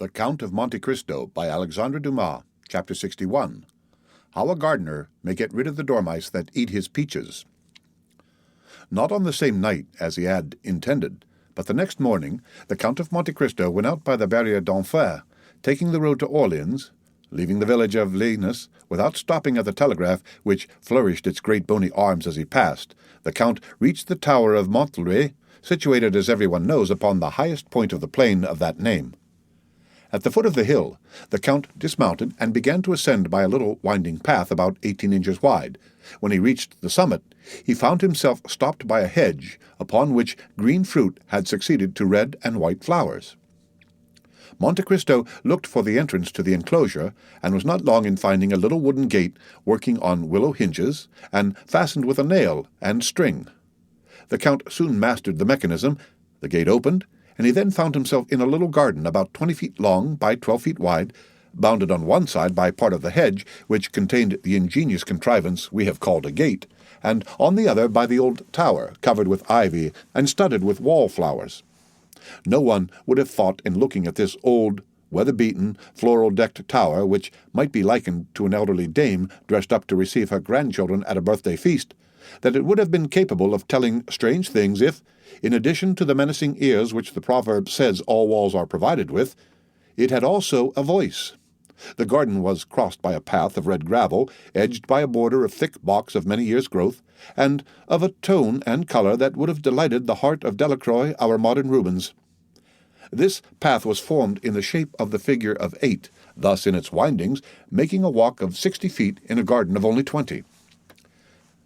The Count of Monte Cristo by Alexandre Dumas, Chapter 61. How a Gardener May Get Rid of the Dormice That Eat His Peaches. Not on the same night as he had intended, but the next morning, the Count of Monte Cristo went out by the Barrière d'Enfer, taking the road to Orleans, leaving the village of Lignes without stopping at the telegraph, which flourished its great bony arms as he passed. The Count reached the tower of Auteuil, situated, as everyone knows, upon the highest point of the plain of that name. At the foot of the hill, the Count dismounted and began to ascend by a little winding path about 18 inches wide. When he reached the summit, he found himself stopped by a hedge, upon which green fruit had succeeded to red and white flowers. Monte Cristo looked for the entrance to the enclosure, and was not long in finding a little wooden gate working on willow hinges, and fastened with a nail and string. The Count soon mastered the mechanism. The gate opened, and he then found himself in a little garden about 20 feet long by 12 feet wide, bounded on one side by part of the hedge, which contained the ingenious contrivance we have called a gate, and on the other by the old tower, covered with ivy and studded with wallflowers. No one would have thought, in looking at this old, weather-beaten, floral-decked tower, which might be likened to an elderly dame dressed up to receive her grandchildren at a birthday feast, that it would have been capable of telling strange things if, in addition to the menacing ears which the proverb says all walls are provided with, it had also a voice. The garden was crossed by a path of red gravel, edged by a border of thick box of many years' growth, and of a tone and color that would have delighted the heart of Delacroix, our modern Rubens. This path was formed in the shape of the figure of 8, thus in its windings, making a walk of 60 feet in a garden of only 20.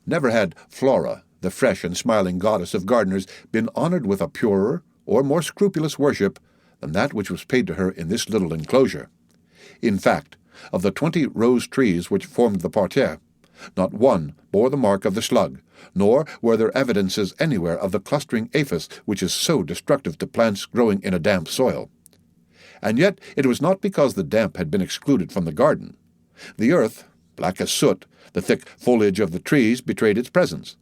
Never had Flora, the fresh and smiling goddess of gardeners, been honored with a purer or more scrupulous worship than that which was paid to her in this little enclosure. In fact, of the 20 rose trees which formed the parterre, not one bore the mark of the slug, nor were there evidences anywhere of the clustering aphis which is so destructive to plants growing in a damp soil. And yet it was not because the damp had been excluded from the garden. The earth, black as soot, the thick foliage of the trees betrayed its presence.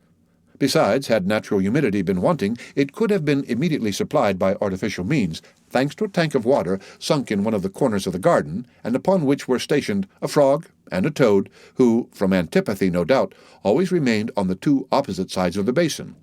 Besides, had natural humidity been wanting, it could have been immediately supplied by artificial means, thanks to a tank of water sunk in one of the corners of the garden, and upon which were stationed a frog and a toad, who, from antipathy no doubt, always remained on the two opposite sides of the basin.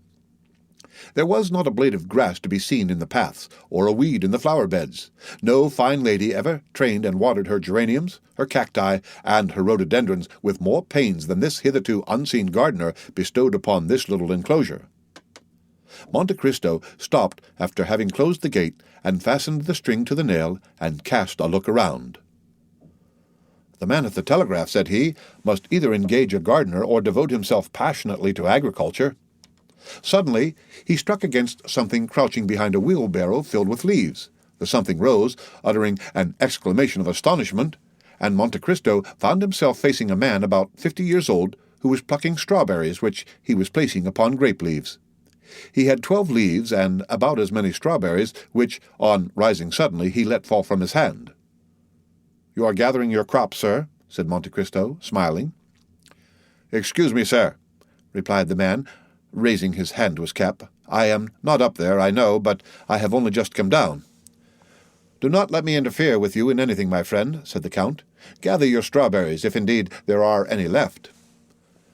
There was not a blade of grass to be seen in the paths, or a weed in the flower-beds. No fine lady ever trained and watered her geraniums, her cacti, and her rhododendrons with more pains than this hitherto unseen gardener bestowed upon this little enclosure. Monte Cristo stopped after having closed the gate and fastened the string to the nail, and cast a look around. "The man at the telegraph," said he, "must either engage a gardener or devote himself passionately to agriculture." Suddenly he struck against something crouching behind a wheelbarrow filled with leaves. The something rose, uttering an exclamation of astonishment, and Monte Cristo found himself facing a man about 50 years old, who was plucking strawberries which he was placing upon grape leaves. He had 12 leaves and about as many strawberries, which, on rising suddenly, he let fall from his hand. "You are gathering your crop, sir," said Monte Cristo, smiling. "Excuse me, sir," replied the man, raising his hand to his cap. "I am not up there, I know, but I have only just come down." "Do not let me interfere with you in anything, my friend," said the Count. "Gather your strawberries, if indeed there are any left."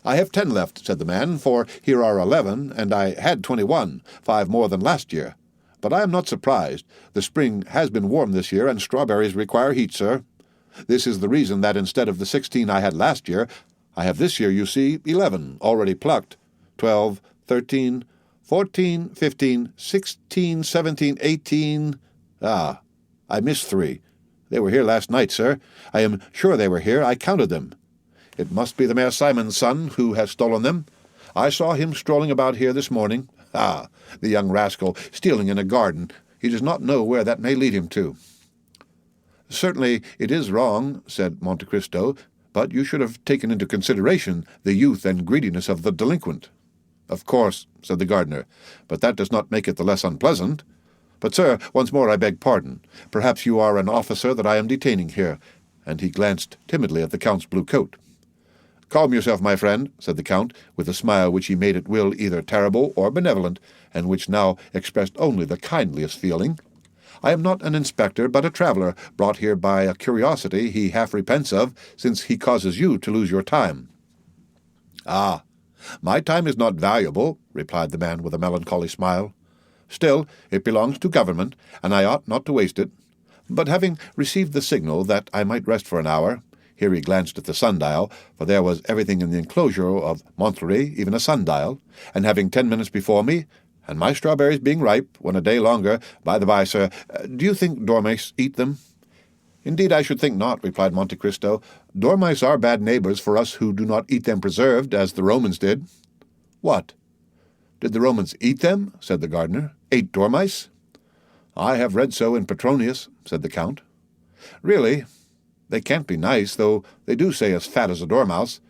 "I have 10 left," said the man, "for here are 11, and I had 21, 5 more than last year. But I am not surprised. The spring has been warm this year, and strawberries require heat, sir. This is the reason that instead of the 16 I had last year, I have this year, you see, 11 already plucked. 12, 13, 14, 15, 16, 17, 18... Ah, I missed 3. They were here last night, sir. I am sure they were here. I counted them. It must be the Mayor Simon's son who has stolen them. I saw him strolling about here this morning. Ah, the young rascal, stealing in a garden. He does not know where that may lead him to." "Certainly it is wrong," said Monte Cristo, "but you should have taken into consideration the youth and greediness of the delinquent." "Of course," said the gardener, "but that does not make it the less unpleasant. But, sir, once more I beg pardon. Perhaps you are an officer that I am detaining here," and he glanced timidly at the Count's blue coat. "Calm yourself, my friend," said the Count, with a smile which he made at will either terrible or benevolent, and which now expressed only the kindliest feeling. I am not an inspector, but a traveller, brought here by a curiosity he half repents of, since he causes you to lose your time." "Ah, my time is not valuable," replied the man with a melancholy smile. "Still, it belongs to government, and I ought not to waste it. But having received the signal that I might rest for an hour," here he glanced at the sundial, for there was everything in the enclosure of Montlhéry, even a sundial, "and having 10 minutes before me, and my strawberries being ripe, when a day longer, by the by, sir, do you think dormice eat them?" "Indeed, I should think not," replied Monte Cristo. "Dormice are bad neighbours for us who do not eat them preserved, as the Romans did." "What? Did the Romans eat them?" said the gardener. "Ate dormice?" "I have read so in Petronius," said the Count. "Really? They can't be nice, though they do say as fat as a dormouse.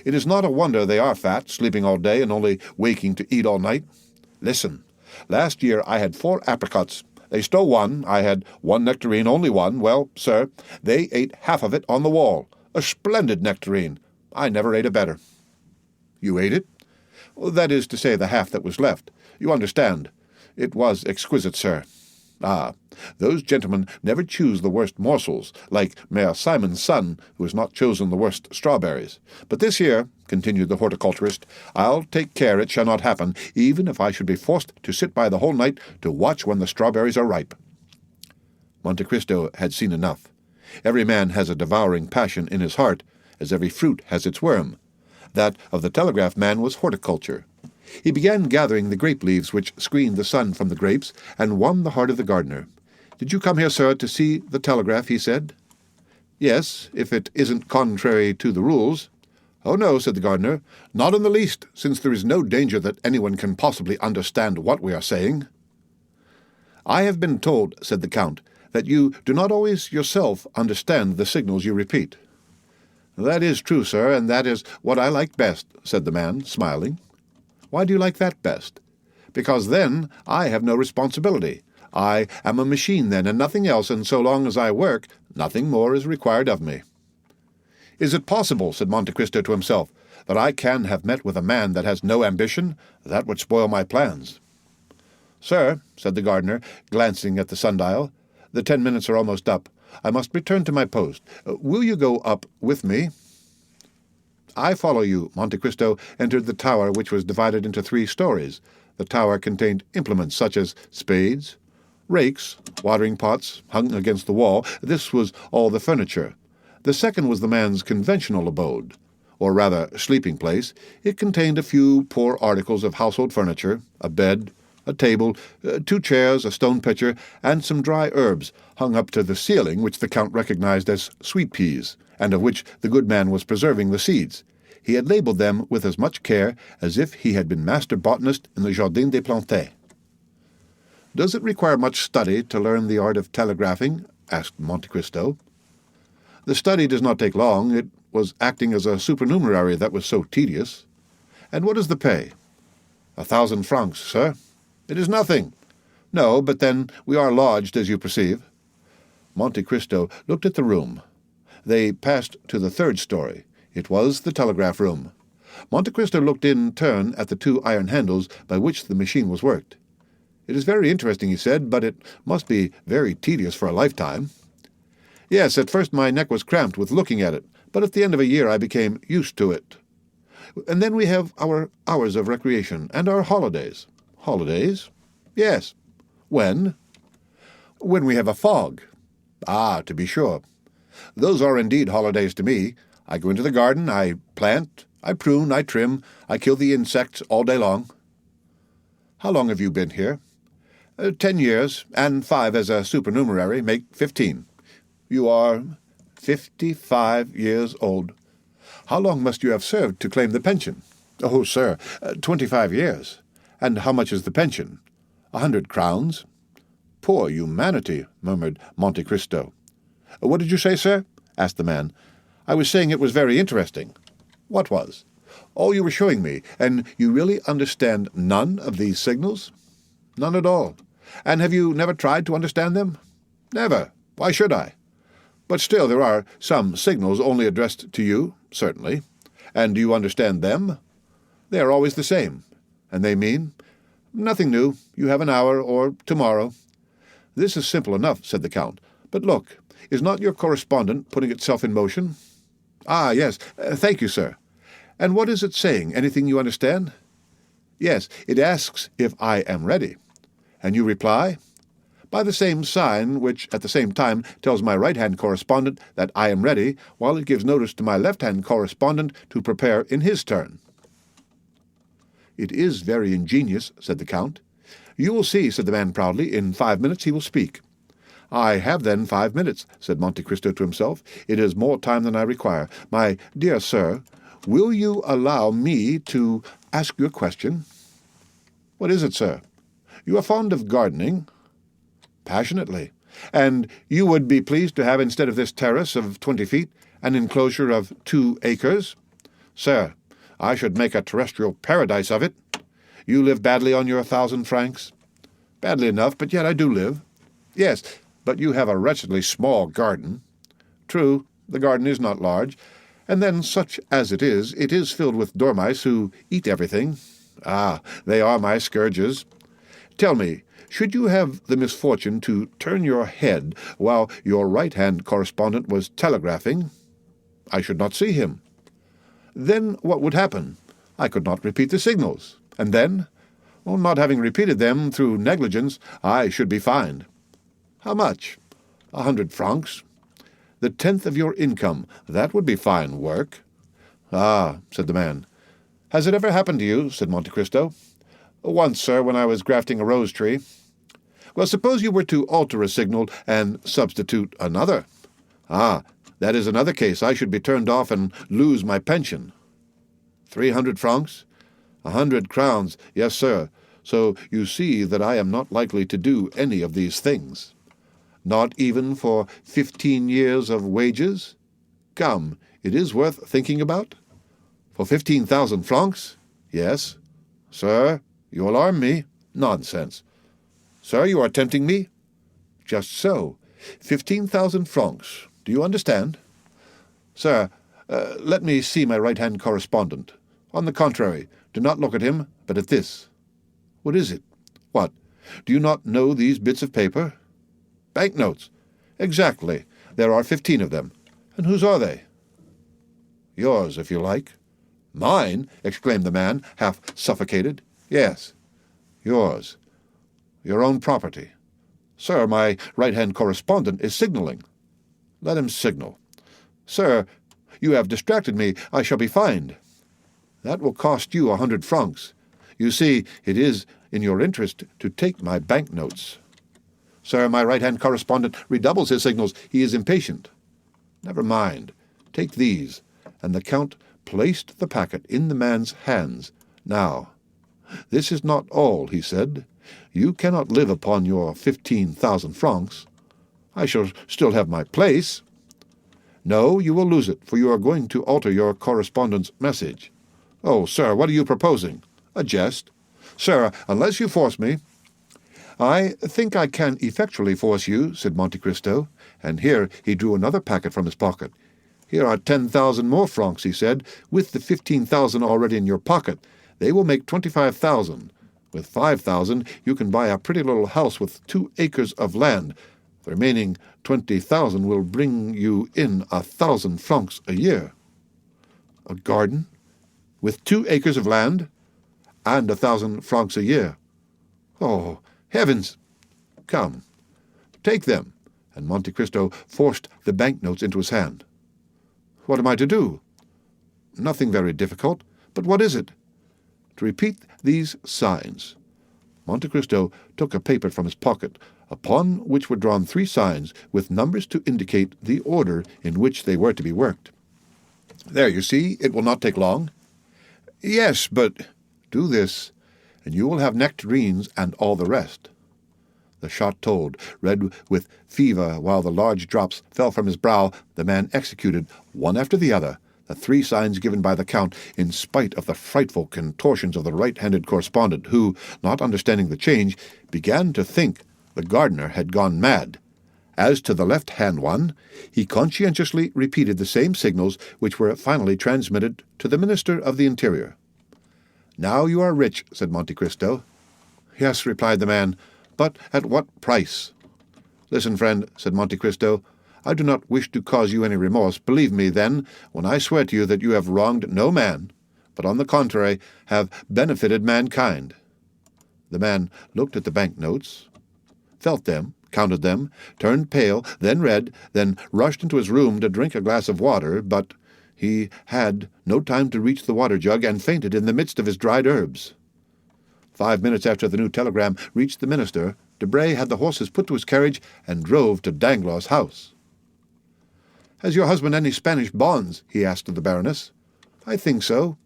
It is not a wonder they are fat, sleeping all day and only waking to eat all night. Listen. Last year I had 4 apricots. They stole one. I had 1 nectarine, only one. Well, sir, they ate half of it on the wall. A splendid nectarine. I never ate a better." "You ate it?" "That is to say, the half that was left. You understand. It was exquisite, sir." "Ah, those gentlemen never choose the worst morsels, like Mayor Simon's son, who has not chosen the worst strawberries. But this year," continued the horticulturist, "I'll take care it shall not happen, even if I should be forced to sit by the whole night to watch when the strawberries are ripe." Monte Cristo had seen enough. Every man has a devouring passion in his heart, as every fruit has its worm. That of the telegraph man was horticulture. He began gathering the grape leaves which screened the sun from the grapes, and won the heart of the gardener. "Did you come here, sir, to see the telegraph?" he said. "Yes, if it isn't contrary to the rules." "Oh, no," said the gardener, "not in the least, since there is no danger that anyone can possibly understand what we are saying." "I have been told," said the Count, "that you do not always yourself understand the signals you repeat." "That is true, sir, and that is what I like best," said the man, smiling. "Why do you like that best?" "Because then I have no responsibility. I am a machine then, and nothing else, and so long as I work, nothing more is required of me." "Is it possible," said Monte Cristo to himself, "that I can have met with a man that has no ambition? That would spoil my plans." "Sir," said the gardener, glancing at the sundial, "the 10 minutes are almost up. I must return to my post. Will you go up with me?" "I follow you." Monte Cristo entered the tower, which was divided into 3 stories. The tower contained implements such as spades, rakes, watering pots, hung against the wall. This was all the furniture. The second was the man's conventional abode, or rather sleeping place. It contained a few poor articles of household furniture, a bed, a table, 2 chairs, a stone pitcher, and some dry herbs hung up to the ceiling, which the Count recognized as sweet peas, and of which the good man was preserving the seeds. He had labelled them with as much care as if he had been master botanist in the Jardin des Plantes. "Does it require much study to learn the art of telegraphing?" asked Monte Cristo. "The study does not take long. It was acting as a supernumerary that was so tedious." "And what is the pay?" 1,000 francs, sir." "It is nothing." "No, but then we are lodged, as you perceive." Monte Cristo looked at the room. They passed to the 3rd story. It was the telegraph room. Monte Cristo looked in turn at the 2 iron handles by which the machine was worked. "It is very interesting," he said, "but it must be very tedious for a lifetime." "Yes, at first my neck was cramped with looking at it, but at the end of a year I became used to it. And then we have our hours of recreation, and our holidays." "Holidays?" "Yes." "When?" "When we have a fog." "Ah, to be sure. Those are indeed holidays to me. I go into the garden, I plant, I prune, I trim, I kill the insects all day long." "How long have you been here?" 10 years, and 5 as a supernumerary make 15. "You are 55 years old." "How long must you have served to claim the pension?" "Oh, sir, 25 years." "And how much is the pension?" 100 crowns. "Poor humanity," murmured Monte Cristo. "What did you say, sir?" asked the man. "I was saying it was very interesting." "What was?" "Oh, you were showing me. And you really understand none of these signals?" "None at all." "And have you never tried to understand them?" "Never. Why should I?" "But still there are some signals only addressed to you, certainly. And do you understand them?" "They are always the same." "And they mean?" "Nothing new. You have an hour, or tomorrow." "This is simple enough," said the Count. "But look, is not your correspondent putting itself in motion?" "Ah, yes. Thank you, sir. And what is it saying? Anything you understand?" "Yes, it asks if I am ready." "And you reply?" "By the same sign, which at the same time tells my right-hand correspondent that I am ready, while it gives notice to my left-hand correspondent to prepare in his turn." "It is very ingenious," said the Count. "You will see," said the man proudly. "In 5 minutes he will speak." "I have then 5 minutes," said Monte Cristo to himself. "It is more time than I require. My dear sir, will you allow me to ask you a question?" "What is it, sir?" "You are fond of gardening?" "Passionately. And you would be pleased to have, instead of this terrace of 20 feet, an enclosure of 2 acres?" "Sir, I should make a terrestrial paradise of it." "You live badly on your 1,000 francs?" "Badly enough, but yet I do live." "Yes, but you have a wretchedly small garden." "True, the garden is not large, and then, such as it is filled with dormice who eat everything. Ah, they are my scourges. Tell me, should you have the misfortune to turn your head while your right-hand correspondent was telegraphing, I should not see him. Then what would happen? I could not repeat the signals, and then, not having repeated them through negligence, I should be fined." "How much?" 100 francs. "The 10th of your income. That would be fine work." "Ah," said the man. "Has it ever happened to you?" said Monte Cristo. "Once, sir, when I was grafting a rose-tree." "Well, suppose you were to alter a signal and substitute another." "Ah, that is another case. I should be turned off and lose my pension." 300 francs? 100 crowns, yes, sir. So you see that I am not likely to do any of these things." "Not even for 15 years of wages? Come, it is worth thinking about." "For 15,000 francs? Yes." "Sir, you alarm me." "Nonsense." "Sir, you are tempting me." "Just so. 15,000 francs. Do you understand?" "Sir, let me see my right-hand correspondent. On the contrary, do not look at him, but at this." "What is it?" "What? Do you not know these bits of paper?" "Banknotes." "Exactly. There are 15 of them. And whose are they?" "Yours, if you like." "Mine?" exclaimed the man, half suffocated. "Yes." "Yours. Your own property." "Sir, my right-hand correspondent is signaling." "Let him signal." "Sir, you have distracted me. I shall be fined." "That will cost you 100 francs. You see, it is in your interest to take my banknotes." "Sir, my right-hand correspondent redoubles his signals. He is impatient." "Never mind. Take these." And the Count placed the packet in the man's hands. "Now, this is not all," he said. "You cannot live upon your 15,000 francs. I shall still have my place." "No, you will lose it, for you are going to alter your correspondent's message." "Oh, sir, what are you proposing?" "A jest." "Sir, unless you force me—" "I think I can effectually force you," said Monte Cristo, and here he drew another packet from his pocket. "Here are 10,000 more francs," he said, "with the 15,000 already in your pocket. They will make 25,000. With 5,000 you can buy a pretty little house with 2 acres of land. The remaining 20,000 will bring you in 1,000 francs a year." "A garden? With 2 acres of land? And 1,000 francs a year? Oh, heavens! Come, take them." And Monte Cristo forced the banknotes into his hand. "What am I to do?" "Nothing very difficult. But what is it?" "To repeat these signs." Monte Cristo took a paper from his pocket, upon which were drawn 3 signs, with numbers to indicate the order in which they were to be worked. "There, you see, it will not take long." "Yes, but—" "Do this, and you will have nectarines and all the rest." The shot told. Red with fever, while the large drops fell from his brow, the man executed, one after the other, the 3 signs given by the Count, in spite of the frightful contortions of the right-handed correspondent, who, not understanding the change, began to think the gardener had gone mad. As to the left-hand one, he conscientiously repeated the same signals which were finally transmitted to the Minister of the Interior. "Now you are rich," said Monte Cristo. "Yes," replied the man, "but at what price?" "Listen, friend," said Monte Cristo. "I do not wish to cause you any remorse. Believe me, then, when I swear to you that you have wronged no man, but on the contrary have benefited mankind." The man looked at the bank-notes, felt them, counted them, turned pale, then red, then rushed into his room to drink a glass of water, but he had no time to reach the water-jug and fainted in the midst of his dried herbs. 5 minutes after the new telegram reached the minister, Debray had the horses put to his carriage and drove to Danglars' house. "Has your husband any Spanish bonds?" he asked of the Baroness. "I think so.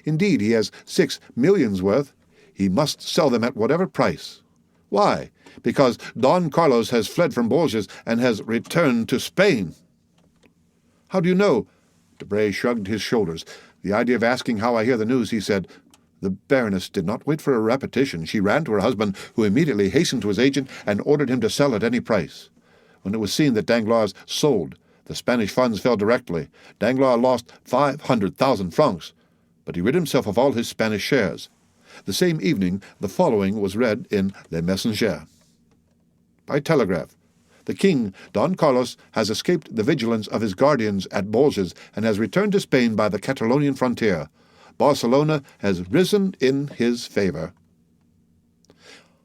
Indeed, he has 6 millions worth. He must sell them at whatever price." "Why?" "Because Don Carlos has fled from Bourges and has returned to Spain." "How do you know?" Debray shrugged his shoulders. The idea of asking how I hear the news, he said. The Baroness did not wait for a repetition. She ran to her husband, who immediately hastened to his agent and ordered him to sell at any price. When it was seen that Danglars sold, the Spanish funds fell directly. Danglars lost 500,000 francs, but he rid himself of all his Spanish shares. The same evening the following was read in Le Messenger. By telegraph. The king, Don Carlos, has escaped the vigilance of his guardians at Bourges and has returned to Spain by the Catalonian frontier. Barcelona has risen in his favor.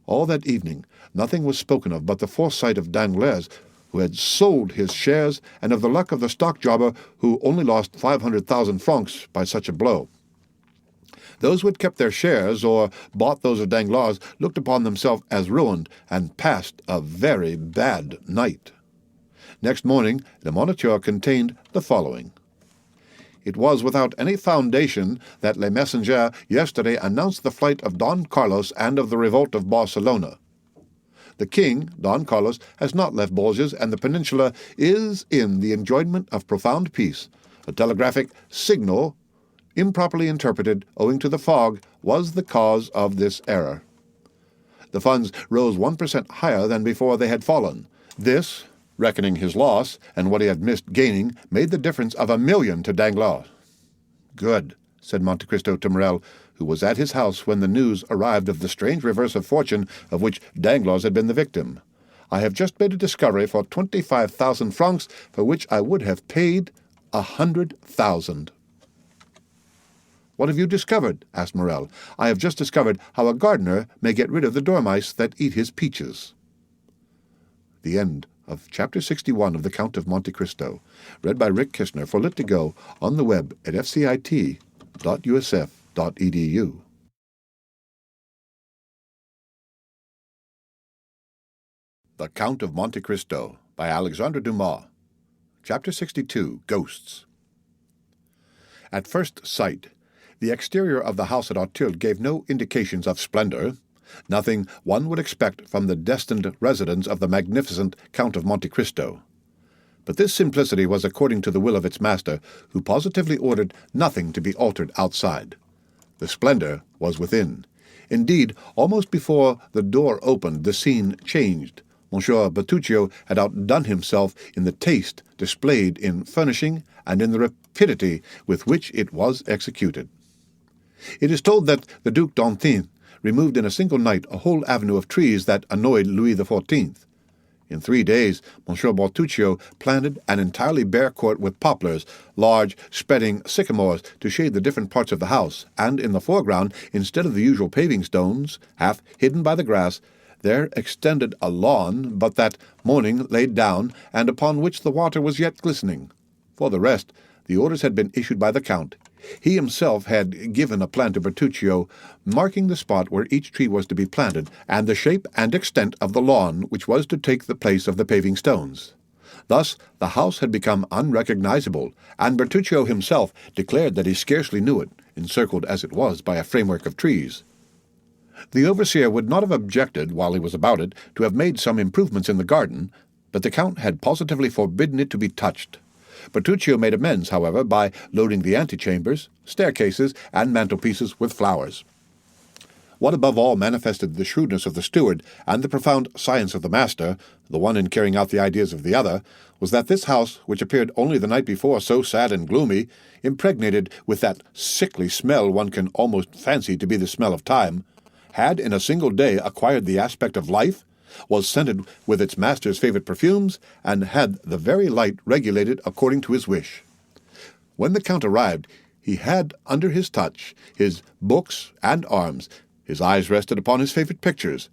All that evening nothing was spoken of but the foresight of Danglars, who had sold his shares, and of the luck of the stock-jobber, who only lost 500,000 francs by such a blow. Those who had kept their shares, or bought those of Danglars, looked upon themselves as ruined, and passed a very bad night. Next morning, Le Moniteur contained the following. It was without any foundation that Le Messenger yesterday announced the flight of Don Carlos and of the revolt of Barcelona. The king, Don Carlos, has not left Bourges, and the peninsula is in the enjoyment of profound peace. A telegraphic signal, improperly interpreted owing to the fog, was the cause of this error. The funds rose 1% higher than before they had fallen. This, reckoning his loss and what he had missed gaining, made the difference of 1,000,000 to Danglars. "Good," said Monte Cristo to Morrel, who was at his house when the news arrived of the strange reverse of fortune of which Danglars had been the victim. "I have just made a discovery for 25,000 francs, for which I would have paid 100,000. "What have you discovered?" asked Morrel. "I have just discovered how a gardener may get rid of the dormice that eat his peaches." The end of Chapter 61 of the Count of Monte Cristo, read by Rick Kishner for Lit2Go on the web at fcit.usf.edu. The Count of Monte Cristo by Alexandre Dumas. Chapter 62, Ghosts. At first sight, the exterior of the house at Auteuil gave no indications of splendor, nothing one would expect from the destined residence of the magnificent Count of Monte Cristo. But this simplicity was according to the will of its master, who positively ordered nothing to be altered outside. The splendor was within. Indeed, almost before the door opened, the scene changed. Monsieur Bertuccio had outdone himself in the taste displayed in furnishing and in the rapidity with which it was executed. It is told that the Duc d'Enghien removed in a single night a whole avenue of trees that annoyed Louis XIV. In 3 days, Monsieur Bertuccio planted an entirely bare court with poplars, large, spreading sycamores to shade the different parts of the house, and in the foreground, instead of the usual paving stones, half hidden by the grass, there extended a lawn, but that morning laid down, and upon which the water was yet glistening. For the rest, the orders had been issued by the Count. He himself had given a plan to Bertuccio, marking the spot where each tree was to be planted, and the shape and extent of the lawn which was to take the place of the paving stones. Thus the house had become unrecognizable, and Bertuccio himself declared that he scarcely knew it, encircled as it was by a framework of trees. The overseer would not have objected, while he was about it, to have made some improvements in the garden, but the Count had positively forbidden it to be touched. Bertuccio made amends, however, by loading the antechambers, staircases, and mantelpieces with flowers. What above all manifested the shrewdness of the steward and the profound science of the master, the one in carrying out the ideas of the other, was that this house, which appeared only the night before so sad and gloomy, impregnated with that sickly smell one can almost fancy to be the smell of time, had in a single day acquired the aspect of life, was scented with its master's favorite perfumes, and had the very light regulated according to his wish. When the Count arrived, he had under his touch his books and arms. His eyes rested upon his favorite pictures.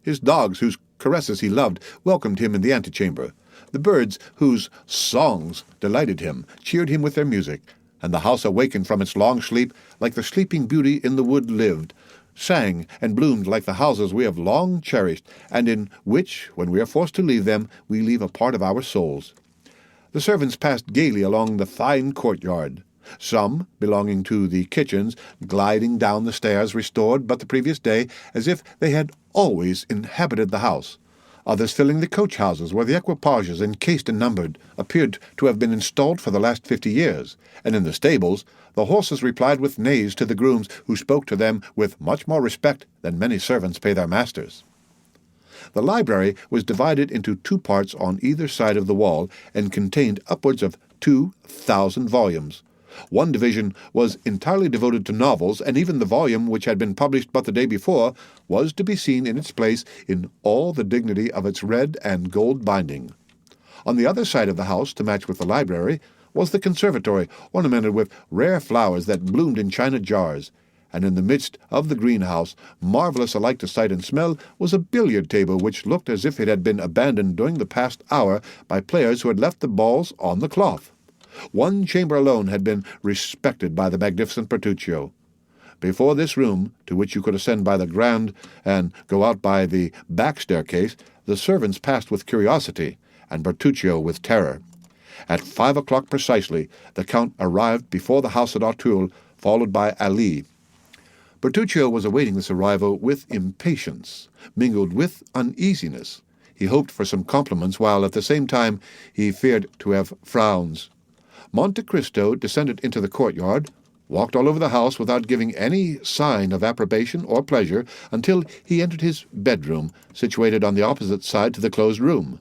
His dogs, whose caresses he loved, welcomed him in the antechamber. The birds, whose songs delighted him, cheered him with their music, and the house awakened from its long sleep like the sleeping beauty in the wood lived, sang and bloomed like the houses we have long cherished, and in which, when we are forced to leave them, we leave a part of our souls. The servants passed gaily along the fine courtyard, some, belonging to the kitchens, gliding down the stairs restored but the previous day, as if they had always inhabited the house. Others filling the coach-houses, where the equipages, encased and numbered, appeared to have been installed for the last 50 years, and in the stables the horses replied with neighs to the grooms, who spoke to them with much more respect than many servants pay their masters. The library was divided into 2 parts on either side of the wall, and contained upwards of 2,000 volumes. One division was entirely devoted to novels, and even the volume which had been published but the day before was to be seen in its place in all the dignity of its red and gold binding. On the other side of the house, to match with the library, was the conservatory, ornamented with rare flowers that bloomed in china jars, and in the midst of the greenhouse, marvelous alike to sight and smell, was a billiard table which looked as if it had been abandoned during the past hour by players who had left the balls on the cloth. One chamber alone had been respected by the magnificent Bertuccio. Before this room, to which you could ascend by the grand and go out by the back staircase, the servants passed with curiosity, and Bertuccio with terror. At 5 o'clock precisely, the Count arrived before the house at Auteuil, followed by Ali. Bertuccio was awaiting this arrival with impatience, mingled with uneasiness. He hoped for some compliments, while at the same time he feared to have frowns. Monte Cristo descended into the courtyard, walked all over the house without giving any sign of approbation or pleasure, until he entered his bedroom, situated on the opposite side to the closed room.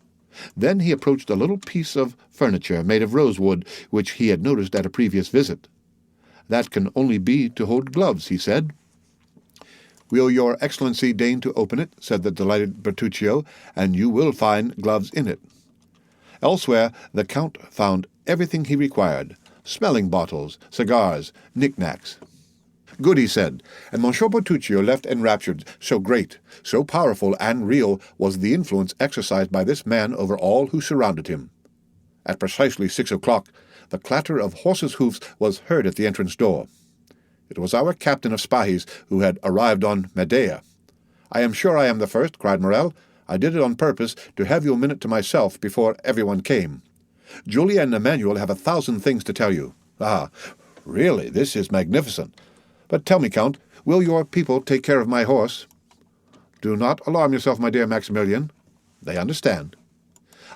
Then he approached a little piece of furniture made of rosewood, which he had noticed at a previous visit. "That can only be to hold gloves," he said. "Will your Excellency deign to open it?" said the delighted Bertuccio, "and you will find gloves in it." Elsewhere the Count found everything he required: smelling bottles, cigars, knick-knacks. "Good," he said, and Monsieur Bertuccio left enraptured. So great, so powerful and real was the influence exercised by this man over all who surrounded him. At precisely 6 o'clock, the clatter of horses' hoofs was heard at the entrance door. It was our captain of Spahis, who had arrived on Medea. "I am sure I am the first," cried Morrel. "I did it on purpose to have you a minute to myself before everyone came. Julia and Emmanuel have 1,000 things to tell you." "Ah, really, this is magnificent. But tell me, Count, will your people take care of my horse?" "Do not alarm yourself, my dear Maximilian. They understand.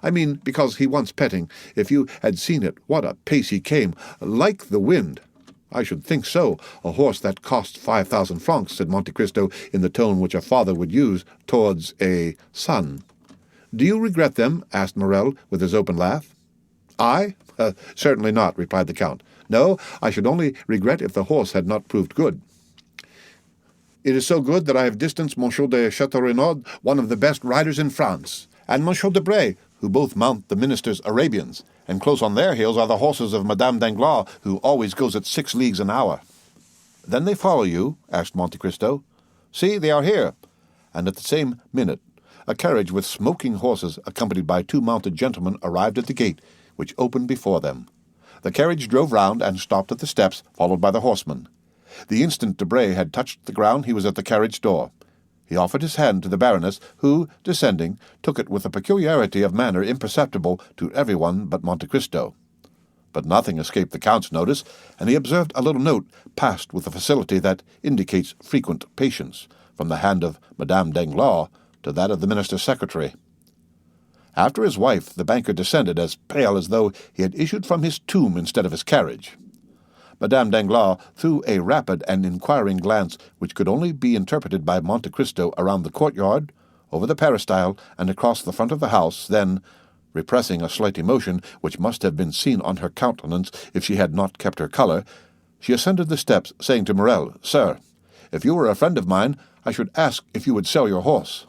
I mean, because he wants petting. If you had seen it, what a pace he came, like the wind." "I should think so. A horse that costs 5,000 francs," said Monte Cristo in the tone which a father would use towards a son. "Do you regret them?" asked Morrel, with his open laugh. "I? Certainly not," replied the Count. "No, I should only regret if the horse had not proved good. It is so good that I have distanced Monsieur de Château-Renaud, one of the best riders in France, and Monsieur Debray, who both mount the minister's Arabians, and close on their heels are the horses of Madame Danglars, who always goes at 6 leagues an hour." "Then they follow you?" asked Monte Cristo. "See, they are here." And at the same minute a carriage with smoking horses, accompanied by 2 mounted gentlemen, arrived at the gate, which opened before them. The carriage drove round and stopped at the steps, followed by the horsemen. The instant Debray had touched the ground, he was at the carriage door. He offered his hand to the Baroness, who, descending, took it with a peculiarity of manner imperceptible to everyone but Monte Cristo. But nothing escaped the Count's notice, and he observed a little note, passed with a facility that indicates frequent patience, from the hand of Madame Danglars to that of the minister's secretary. After his wife, the banker descended, as pale as though he had issued from his tomb instead of his carriage. Madame Danglars threw a rapid and inquiring glance, which could only be interpreted by Monte Cristo, around the courtyard, over the peristyle, and across the front of the house. Then, repressing a slight emotion, which must have been seen on her countenance if she had not kept her colour, she ascended the steps, saying to Morrel, "Sir, if you were a friend of mine, I should ask if you would sell your horse."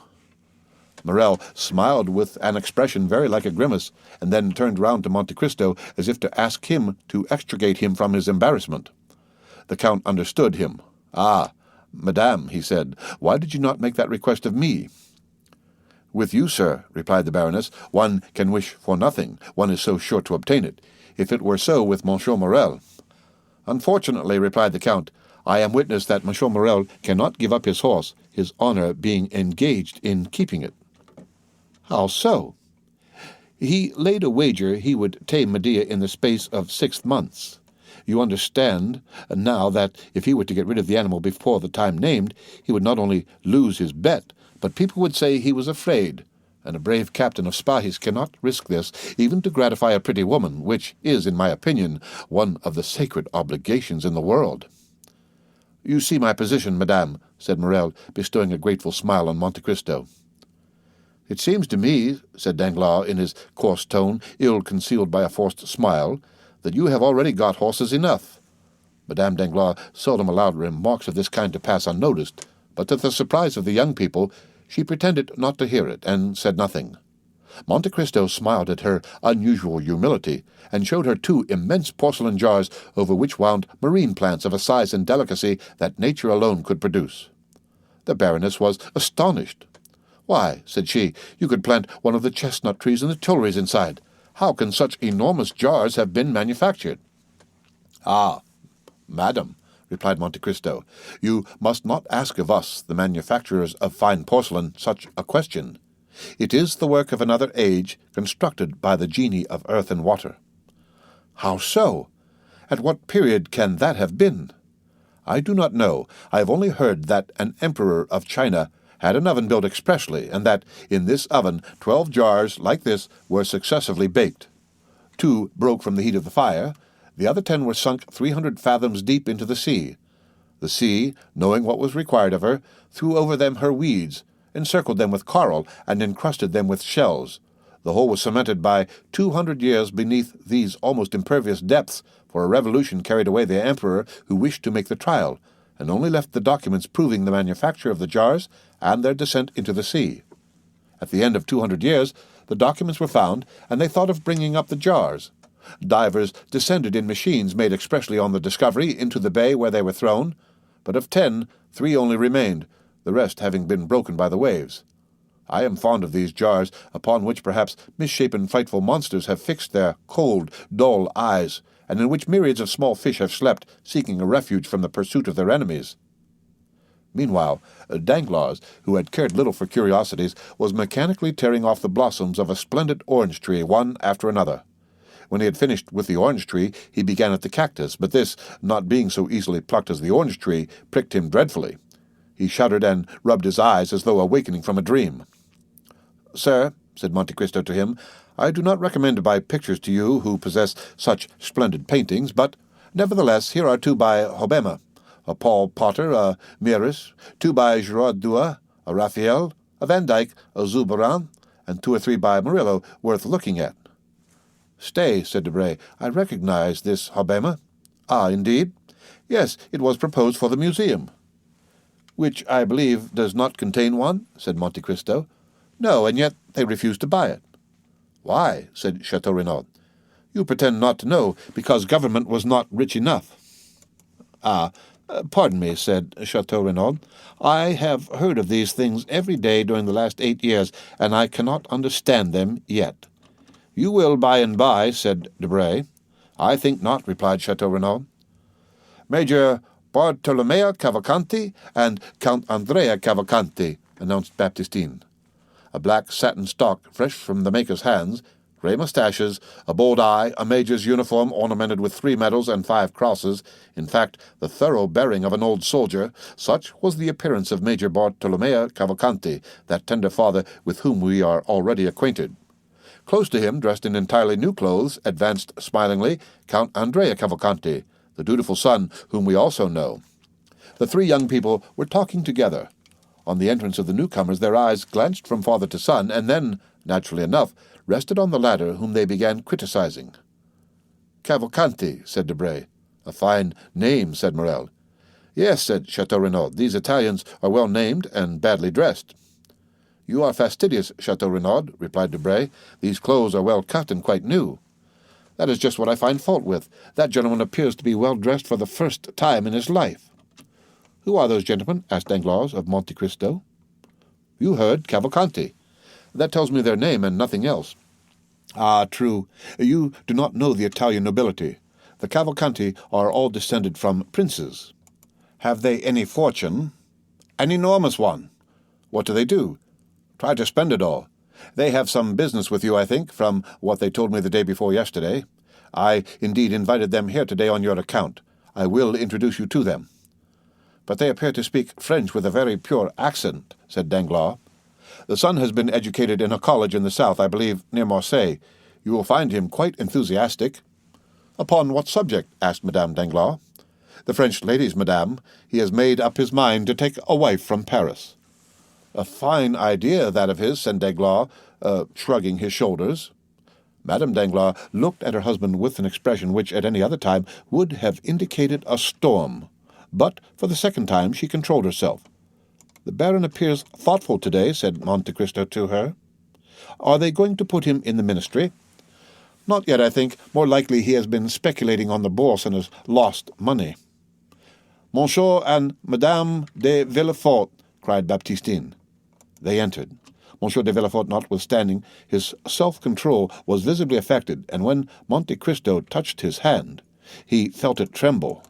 Morrel smiled with an expression very like a grimace, and then turned round to Monte Cristo as if to ask him to extricate him from his embarrassment. The Count understood him. "Ah, madame," he said, "why did you not make that request of me?" "With you, sir," replied the Baroness, "one can wish for nothing. One is so sure to obtain it. If it were so with Monsieur Morrel—" "Unfortunately," replied the Count, "I am witness that Monsieur Morrel cannot give up his horse, his honor being engaged in keeping it." "How so?" "He laid a wager he would tame Medea in the space of 6 months. You understand now that if he were to get rid of the animal before the time named, he would not only lose his bet, but people would say he was afraid, and a brave captain of spies cannot risk this, even to gratify a pretty woman, which is, in my opinion, one of the sacred obligations in the world." "You see my position, madame," said Morrel, bestowing a grateful smile on Monte Cristo. "It seems to me," said Danglars in his coarse tone, ill concealed by a forced smile, "that you have already got horses enough." Madame Danglars seldom allowed remarks of this kind to pass unnoticed, but to the surprise of the young people, she pretended not to hear it, and said nothing. Monte Cristo smiled at her unusual humility, and showed her 2 immense porcelain jars over which wound marine plants of a size and delicacy that nature alone could produce. The Baroness was astonished. "Why," said she, "you could plant one of the chestnut trees in the Tuileries inside. How can such enormous jars have been manufactured?" "Ah, madam," replied Monte Cristo, "you must not ask of us, the manufacturers of fine porcelain, such a question. It is the work of another age, constructed by the genii of earth and water." "How so? At what period can that have been?" "I do not know. I have only heard that an emperor of China had an oven built expressly, and that in this oven 12 jars like this were successively baked. 2 broke from the heat of the fire, the other 10 were sunk 300 fathoms deep into the sea. The sea, knowing what was required of her, threw over them her weeds, encircled them with coral, and encrusted them with shells. The whole was cemented by 200 years beneath these almost impervious depths, for a revolution carried away the emperor who wished to make the trial, and only left the documents proving the manufacture of the jars and their descent into the sea. At the end of 200 years, the documents were found, and they thought of bringing up the jars. Divers descended in machines made expressly on the discovery into the bay where they were thrown, but of 10, 3 only remained, the rest having been broken by the waves. I am fond of these jars, upon which perhaps misshapen frightful monsters have fixed their cold, dull eyes, and in which myriads of small fish have slept, seeking a refuge from the pursuit of their enemies." Meanwhile, Danglars, who had cared little for curiosities, was mechanically tearing off the blossoms of a splendid orange tree, one after another. When he had finished with the orange tree, he began at the cactus, but this, not being so easily plucked as the orange tree, pricked him dreadfully. He shuddered and rubbed his eyes as though awakening from a dream. "Sir," said Monte Cristo to him, "I do not recommend to buy pictures to you who possess such splendid paintings, but nevertheless here are 2 by Hobbema, a Paul Potter, a Mieris, 2 by Giraud Dua, a Raphael, a Van Dyck, a Zurbaran, and 2 or 3 by Murillo, worth looking at." "Stay," said Debray, "I recognize this Hobbema." "Ah, indeed?" "Yes, it was proposed for the museum." "Which, I believe, does not contain one?" said Monte Cristo. "No, and yet they refused to buy it." "Why?" said Chateau Renaud. "You pretend not to know, because government was not rich enough." "Ah, pardon me," said Chateau Renaud. "I have heard of these things every day during the last 8 years, and I cannot understand them yet." "You will by and by," said Debray. "I think not," replied Chateau Renaud. "Major Bartolomeo Cavalcanti and Count Andrea Cavalcanti," announced Baptistine. A black satin stock, fresh from the maker's hands, grey moustaches, a bold eye, a major's uniform ornamented with 3 medals and 5 crosses, in fact, the thorough bearing of an old soldier, such was the appearance of Major Bartolomeo Cavalcanti, that tender father with whom we are already acquainted. Close to him, dressed in entirely new clothes, advanced smilingly Count Andrea Cavalcanti, the dutiful son whom we also know. The 3 young people were talking together. On the entrance of the newcomers, their eyes glanced from father to son, and then, naturally enough, rested on the latter, whom they began criticizing. "Cavalcanti," said Debray. "A fine name," said Morrel. "Yes," said Chateau Renaud, "these Italians are well named and badly dressed." "You are fastidious, Chateau Renaud," replied Debray. "These clothes are well cut and quite new." "That is just what I find fault with. That gentleman appears to be well dressed for the first time in his life." "Who are those gentlemen?" asked Danglars of Monte Cristo. "You heard, Cavalcanti. That tells me their name and nothing else." "Ah, true. You do not know the Italian nobility. The Cavalcanti are all descended from princes." "Have they any fortune?" "An enormous one." "What do they do?" "Try to spend it all. They have some business with you, I think, from what they told me the day before yesterday. I indeed invited them here today on your account. I will introduce you to them." "But they appear to speak French with a very pure accent," said Danglars. "The son has been educated in a college in the south, I believe, near Marseille. You will find him quite enthusiastic." "Upon what subject?" asked Madame Danglars. "The French ladies, madame. He has made up his mind to take a wife from Paris." "A fine idea, that of his," said Danglars, shrugging his shoulders. Madame Danglars looked at her husband with an expression which, at any other time, would have indicated a storm. But for the second time she controlled herself. "The Baron appears thoughtful today," said Monte Cristo to her. "Are they going to put him in the ministry?" "Not yet, I think. More likely he has been speculating on the bourse and has lost money." "Monsieur and Madame de Villefort," cried Baptistine. They entered. Monsieur de Villefort, notwithstanding his self-control, was visibly affected, and when Monte Cristo touched his hand, he felt it tremble.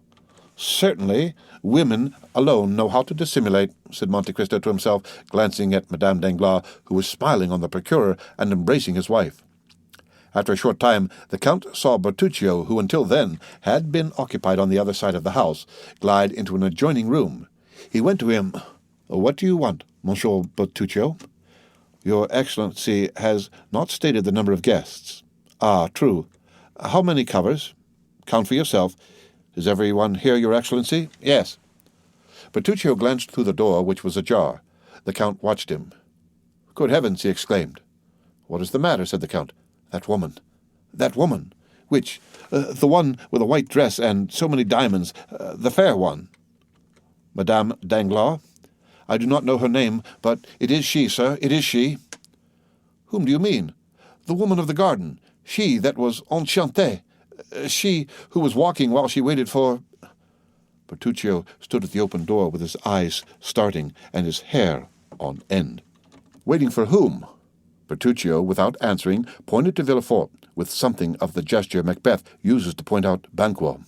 "Certainly, women alone know how to dissimulate," said Monte Cristo to himself, glancing at Madame Danglars, who was smiling on the procurer and embracing his wife. After a short time, the Count saw Bertuccio, who until then had been occupied on the other side of the house, glide into an adjoining room. He went to him. "What do you want, Monsieur Bertuccio?" "Your Excellency has not stated the number of guests." "Ah, true. How many covers?" "Count for yourself." "Is everyone here, Your Excellency?" "Yes." Bertuccio glanced through the door, which was ajar. The Count watched him. "Good heavens!" he exclaimed. "What is the matter?" said the Count. "That woman." "That woman? Which? The one with a white dress and so many diamonds, the fair one." "Madame Danglars?" "I do not know her name, but it is she, sir, it is she." "Whom do you mean?" "The woman of the garden. She that was enchantée. She who was walking while she waited for—" Bertuccio stood at the open door with his eyes starting and his hair on end. "Waiting for whom?" Bertuccio, without answering, pointed to Villefort with something of the gesture Macbeth uses to point out Banquo.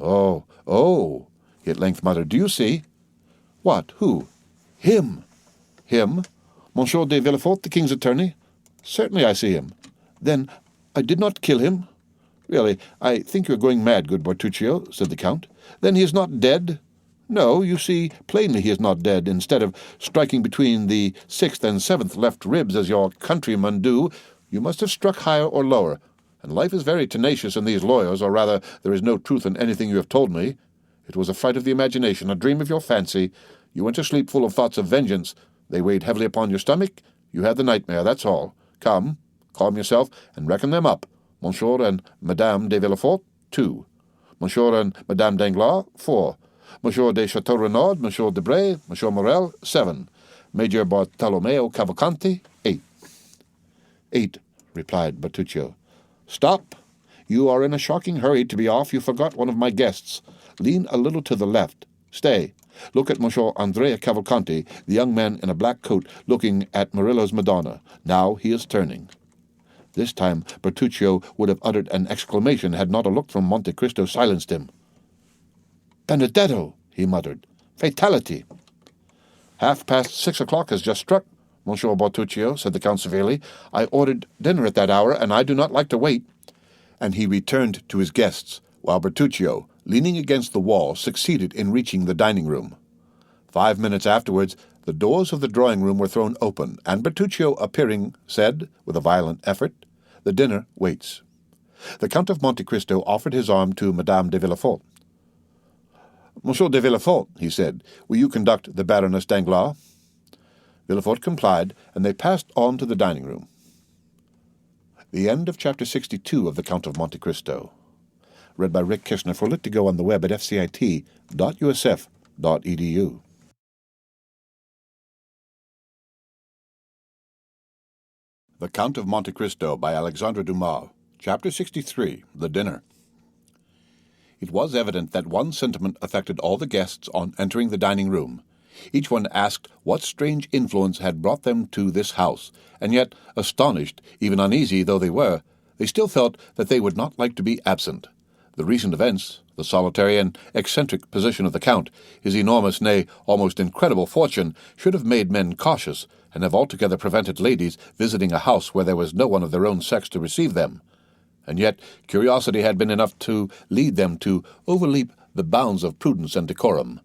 Oh, he at length muttered. "Do you see?" "What? Who?" "Him." "Him? Monsieur de Villefort, the king's attorney?" "Certainly I see him." "Then I did not kill him?" "Really, I think you are going mad, good Bertuccio," said the Count. "Then he is not dead?" "No, you see plainly he is not dead. Instead of striking between the 6th and 7th left ribs, as your countrymen do, you must have struck higher or lower. And life is very tenacious in these lawyers, or rather, there is no truth in anything you have told me. It was a fright of the imagination, a dream of your fancy. You went to sleep full of thoughts of vengeance. They weighed heavily upon your stomach. You had the nightmare, that's all. Come, calm yourself, and reckon them up. Monsieur and Madame de Villefort, 2. Monsieur and Madame Danglars, 4. Monsieur de Chateau Renaud, Monsieur Debray, Monsieur Morel, 7. Major Bartolomeo Cavalcanti, 8. 8, replied Bertuccio. "Stop! You are in a shocking hurry to be off. You forgot one of my guests. Lean a little to the left. Stay. Look at Monsieur Andrea Cavalcanti, the young man in a black coat, looking at Murillo's Madonna. Now he is turning." This time Bertuccio would have uttered an exclamation had not a look from Monte Cristo silenced him. "Benedetto!" he muttered. "Fatality!" 6:30 has just struck, Monsieur Bertuccio," said the Count severely. "I ordered dinner at that hour, and I do not like to wait." And he returned to his guests, while Bertuccio, leaning against the wall, succeeded in reaching the dining-room. 5 minutes afterwards, the doors of the drawing-room were thrown open, and Bertuccio, appearing, said, with a violent effort, "The dinner waits." The Count of Monte Cristo offered his arm to Madame de Villefort. "Monsieur de Villefort," he said, "will you conduct the Baroness Danglars?" Villefort complied, and they passed on to the dining-room. The end of Chapter 62 of The Count of Monte Cristo. Read by Rick Kishner for Lit to Go on the web at fcit.usf.edu. The Count of Monte Cristo by Alexandre Dumas. Chapter 63. The Dinner. It was evident that one sentiment affected all the guests on entering the dining room. Each one asked what strange influence had brought them to this house, and yet, astonished, even uneasy though they were, they still felt that they would not like to be absent. The recent events, the solitary and eccentric position of the Count, his enormous, nay, almost incredible fortune, should have made men cautious, and have altogether prevented ladies visiting a house where there was no one of their own sex to receive them. And yet curiosity had been enough to lead them to overleap the bounds of prudence and decorum,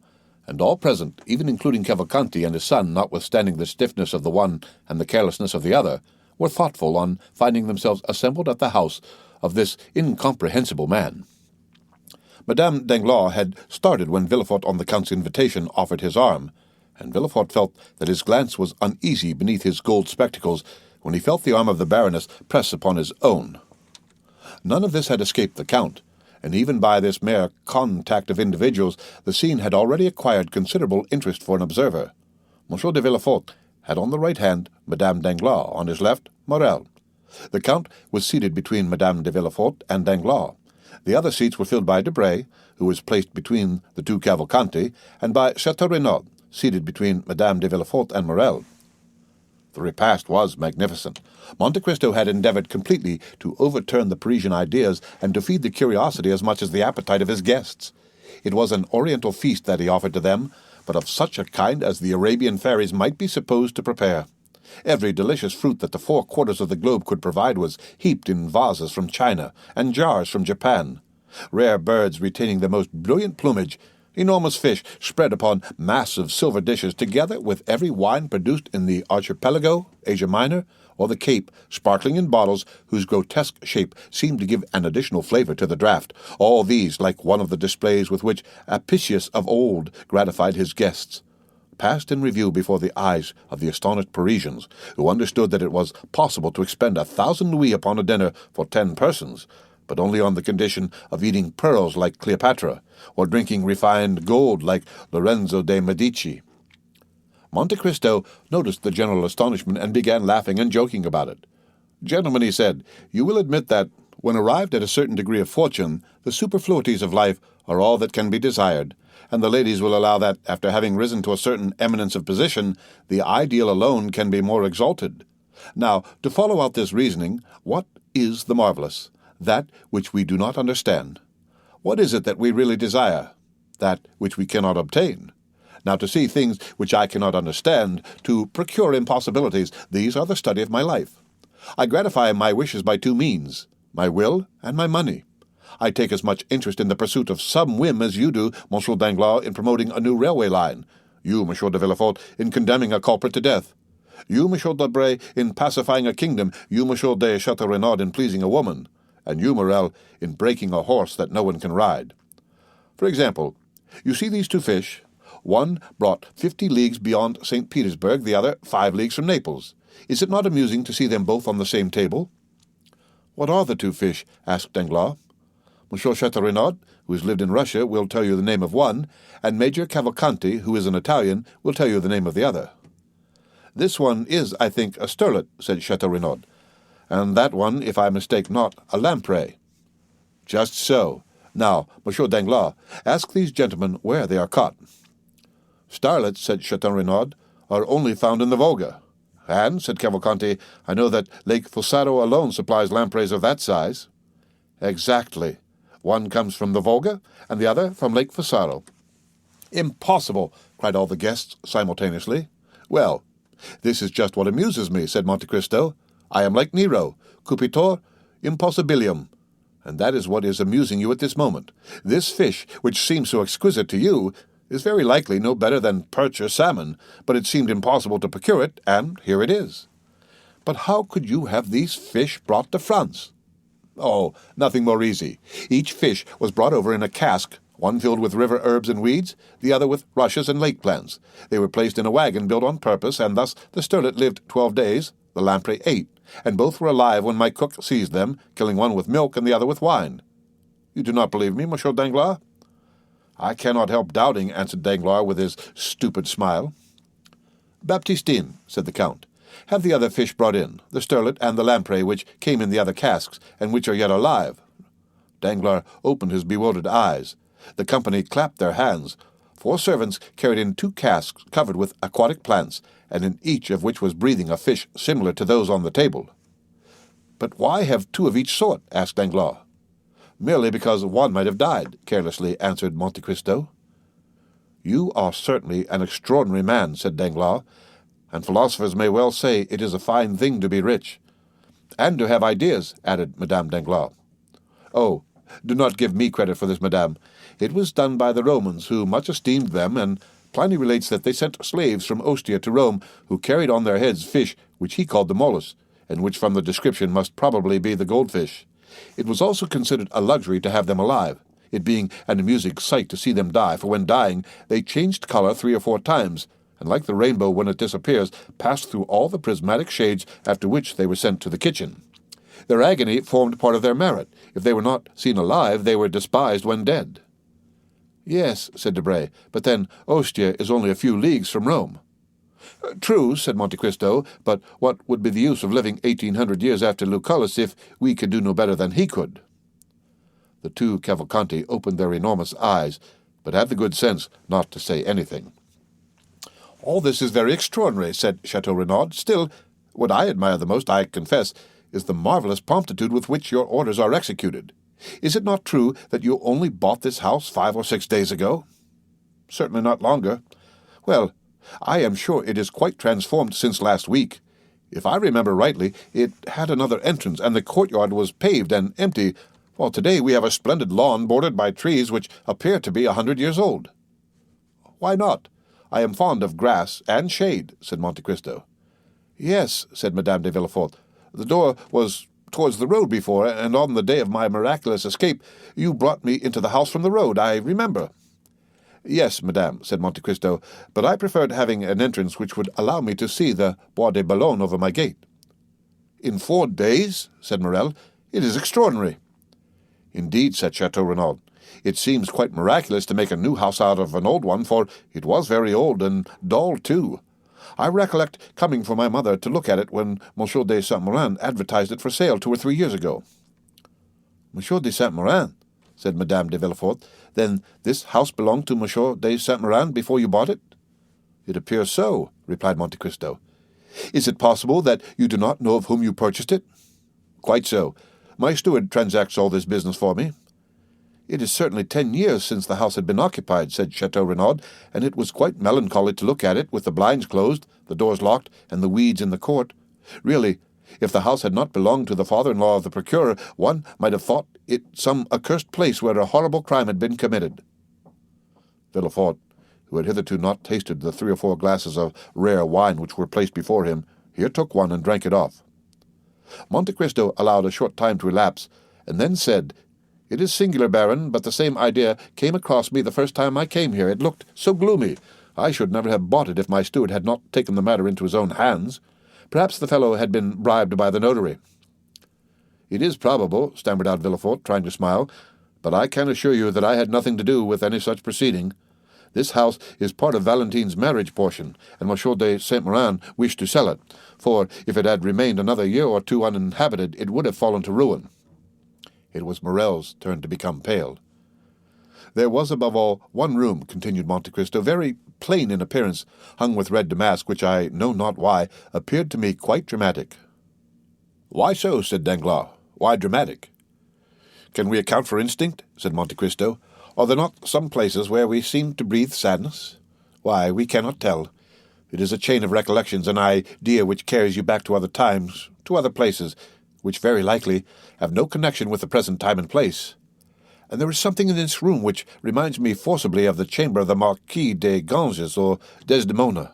and all present, even including Cavalcanti and his son, notwithstanding the stiffness of the one and the carelessness of the other, were thoughtful on finding themselves assembled at the house of this incomprehensible man. Madame Danglars had started when Villefort, on the Count's invitation, offered his arm, and Villefort felt that his glance was uneasy beneath his gold spectacles when he felt the arm of the Baroness press upon his own. None of this had escaped the Count, and even by this mere contact of individuals the scene had already acquired considerable interest for an observer. M. de Villefort had on the right hand Madame Danglars, on his left Morrel. The Count was seated between Madame de Villefort and Danglars. The other seats were filled by Debray, who was placed between the two Cavalcanti, and by Château seated between Madame de Villefort and Morrel. The repast was magnificent. Monte Cristo had endeavored completely to overturn the Parisian ideas and to feed the curiosity as much as the appetite of his guests. It was an oriental feast that he offered to them, but of such a kind as the Arabian fairies might be supposed to prepare. Every delicious fruit that the 4 quarters of the globe could provide was heaped in vases from China and jars from Japan. Rare birds retaining the most brilliant plumage, enormous fish spread upon massive silver dishes, together with every wine produced in the Archipelago, Asia Minor, or the Cape, sparkling in bottles whose grotesque shape seemed to give an additional flavor to the draught. All these, like one of the displays with which Apicius of old gratified his guests, passed in review before the eyes of the astonished Parisians, who understood that it was possible to expend 1,000 louis upon a dinner for 10 persons, but only on the condition of eating pearls like Cleopatra, or drinking refined gold like Lorenzo de' Medici. Monte Cristo noticed the general astonishment and began laughing and joking about it. "Gentlemen," he said, "you will admit that, when arrived at a certain degree of fortune, the superfluities of life are all that can be desired, and the ladies will allow that, after having risen to a certain eminence of position, the ideal alone can be more exalted. Now, to follow out this reasoning, what is the marvelous? That which we do not understand. What is it that we really desire? That which we cannot obtain. Now, to see things which I cannot understand, to procure impossibilities, these are the study of my life. I gratify my wishes by 2 means, my will and my money. I take as much interest in the pursuit of some whim as you do, Monsieur Danglars, in promoting a new railway line, you, Monsieur de Villefort, in condemning a culprit to death, you, Monsieur Debray, in pacifying a kingdom, you, Monsieur de Château in pleasing a woman, and you, Morrel, in breaking a horse that no one can ride. For example, you see these 2 fish. One brought 50 leagues beyond St. Petersburg, the other 5 leagues from Naples. Is it not amusing to see them both on the same table?" "What are the 2 fish?" asked Danglars. "Monsieur Château who has lived in Russia, will tell you the name of one, and Major Cavalcanti, who is an Italian, will tell you the name of the other." "This one is, I think, a sterlet," said Château, "and that one, if I mistake not, a lamprey." "Just so. Now, Monsieur Danglars, ask these gentlemen where they are caught." "Starlets," said Château, "are only found in the Volga." "And," said Cavalcanti, "I know that Lake Fossaro alone supplies lampreys of that size." "Exactly. One comes from the Volga, and the other from Lake Fossaro." "Impossible!" cried all the guests simultaneously. "Well, this is just what amuses me," said Monte Cristo. "I am like Nero, cupitor impossibilium, and that is what is amusing you at this moment. This fish, which seems so exquisite to you, is very likely no better than perch or salmon, but it seemed impossible to procure it, and here it is." "But how could you have these fish brought to France?" "Oh, nothing more easy. Each fish was brought over in a cask, one filled with river herbs and weeds, the other with rushes and lake plants. They were placed in a wagon built on purpose, and thus the sterlet lived 12 days, the lamprey 8, and both were alive when my cook seized them, killing one with milk and the other with wine. You do not believe me, Monsieur Danglars?" "I cannot help doubting," answered Danglars with his stupid smile. "Baptistine," said the Count, Have the other fish brought in, the sterlet and the lamprey which came in the other casks, and which are yet alive." Danglars opened his bewildered eyes. The company clapped their hands. 4 servants carried in 2 casks covered with aquatic plants, and in each of which was breathing a fish similar to those on the table. "But why have 2 of each sort?" asked Danglars. "Merely because one might have died," carelessly answered Monte Cristo. "You are certainly an extraordinary man," said Danglars, "and philosophers may well say it is a fine thing to be rich." "And to have ideas," added Madame Danglars. "Oh, do not give me credit for this, madame. It was done by the Romans, who much esteemed them, and Pliny relates that they sent slaves from Ostia to Rome, who carried on their heads fish which he called the molus, and which from the description must probably be the goldfish. It was also considered a luxury to have them alive, it being an amusing sight to see them die, for when dying they changed color 3 or 4 times, and like the rainbow when it disappears, passed through all the prismatic shades, after which they were sent to the kitchen. Their agony formed part of their merit. If they were not seen alive, they were despised when dead." "Yes," said Debray, "but then Ostia is only a few leagues from Rome." "True," said Monte Cristo, "but what would be the use of living 1800 years after Lucullus if we could do no better than he could?" The 2 Cavalcanti opened their enormous eyes, but had the good sense not to say anything. "All this is very extraordinary," said Chateau Renaud. "Still, what I admire the most, I confess, is the marvelous promptitude with which your orders are executed. Is it not true that you only bought this house 5 or 6 days ago?" "Certainly not longer." "Well, I am sure it is quite transformed since last week. If I remember rightly, it had another entrance, and the courtyard was paved and empty, while today we have a splendid lawn bordered by trees which appear to be 100 years old." "Why not? I am fond of grass and shade," said Monte Cristo. "Yes," said Madame de Villefort. "The door was towards the road before, and on the day of my miraculous escape you brought me into the house from the road, I remember." "Yes, madame," said Monte Cristo, "but I preferred having an entrance which would allow me to see the Bois de Boulogne over my gate." "In 4 days?" said Morrel. "It is extraordinary." "Indeed," said Chateau Renaud, "it seems quite miraculous to make a new house out of an old one, for it was very old, and dull too. I recollect coming for my mother to look at it when Monsieur de Saint-Méran advertised it for sale 2 or 3 years ago." "Monsieur de Saint-Méran?" said Madame de Villefort. "Then this house belonged to Monsieur de Saint-Méran before you bought it?" "It appears so," replied Monte Cristo. "Is it possible that you do not know of whom you purchased it?" "Quite so. My steward transacts all this business for me." "It is certainly 10 years since the house had been occupied," said Chateau Renaud, "and it was quite melancholy to look at it, with the blinds closed, the doors locked, and the weeds in the court. Really, if the house had not belonged to the father-in-law of the procurer, one might have thought it some accursed place where a horrible crime had been committed." Villefort, who had hitherto not tasted the 3 or 4 glasses of rare wine which were placed before him, here took one and drank it off. Monte Cristo allowed a short time to elapse, and then said, "It is singular, Baron, but the same idea came across me the first time I came here. It looked so gloomy. I should never have bought it if my steward had not taken the matter into his own hands. Perhaps the fellow had been bribed by the notary." "It is probable," stammered out Villefort, trying to smile, "but I can assure you that I had nothing to do with any such proceeding. This house is part of Valentine's marriage portion, and Monsieur de Saint-Méran wished to sell it, for if it had remained another year or 2 uninhabited, it would have fallen to ruin." It was Morrel's turn to become pale. "There was above all one room," continued Monte Cristo, "very plain in appearance, hung with red damask, which I know not why, appeared to me quite dramatic." "Why so?" said Danglars. "Why dramatic?" "Can we account for instinct?" said Monte Cristo. "Are there not some places where we seem to breathe sadness? Why, we cannot tell. It is a chain of recollections, an idea which carries you back to other times, to other places, which very likely have no connection with the present time and place. And there is something in this room which reminds me forcibly of the chamber of the Marquis de Ganges or Desdemona.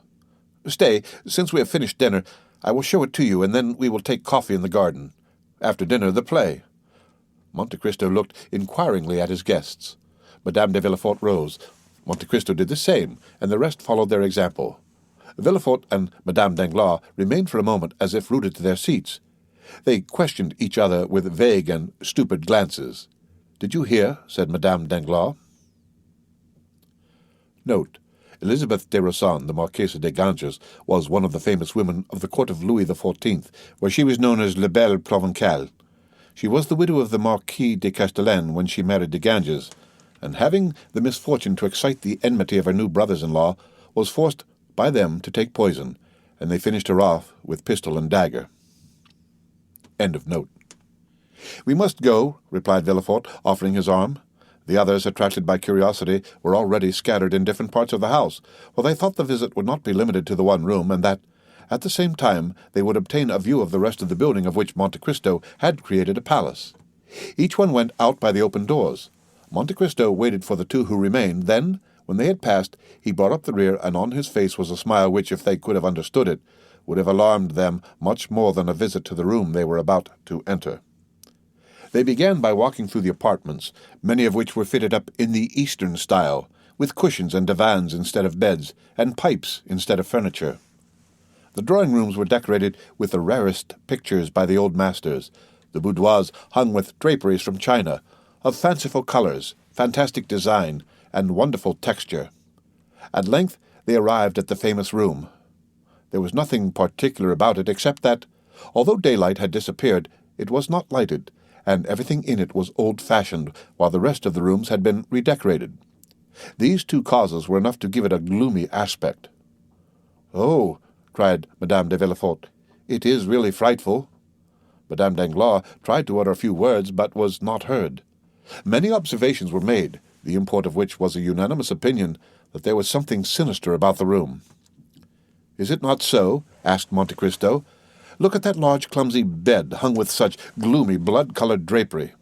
Stay, since we have finished dinner, I will show it to you, and then we will take coffee in the garden. After dinner, the play." Monte Cristo looked inquiringly at his guests. Madame de Villefort rose. Monte Cristo did the same, and the rest followed their example. Villefort and Madame Danglars remained for a moment as if rooted to their seats. They questioned each other with vague and stupid glances. "Did you hear?" said Madame Danglars. Note: Elizabeth de Rossan, the Marquise de Ganges, was one of the famous women of the court of Louis XIV, where she was known as La Belle Provençale. She was the widow of the Marquis de Castellane when she married de Ganges, and having the misfortune to excite the enmity of her new brothers-in-law, was forced by them to take poison, and they finished her off with pistol and dagger. End of note. "We must go," replied Villefort, offering his arm. The others, attracted by curiosity, were already scattered in different parts of the house, for they thought the visit would not be limited to the one room, and that, at the same time, they would obtain a view of the rest of the building of which Monte Cristo had created a palace. Each one went out by the open doors. Monte Cristo waited for the two who remained. Then, when they had passed, he brought up the rear, and on his face was a smile which, if they could have understood it, would have alarmed them much more than a visit to the room they were about to enter. They began by walking through the apartments, many of which were fitted up in the Eastern style, with cushions and divans instead of beds, and pipes instead of furniture. The drawing-rooms were decorated with the rarest pictures by the old masters, the boudoirs hung with draperies from China, of fanciful colours, fantastic design, and wonderful texture. At length they arrived at the famous room. There was nothing particular about it except that, although daylight had disappeared, it was not lighted, and everything in it was old-fashioned, while the rest of the rooms had been redecorated. These two causes were enough to give it a gloomy aspect. "Oh," cried Madame de Villefort, "it is really frightful." Madame Danglars tried to utter a few words, but was not heard. Many observations were made, the import of which was a unanimous opinion that there was something sinister about the room. "Is it not so?" asked Monte Cristo. "Look at that large clumsy bed hung with such gloomy blood-colored drapery.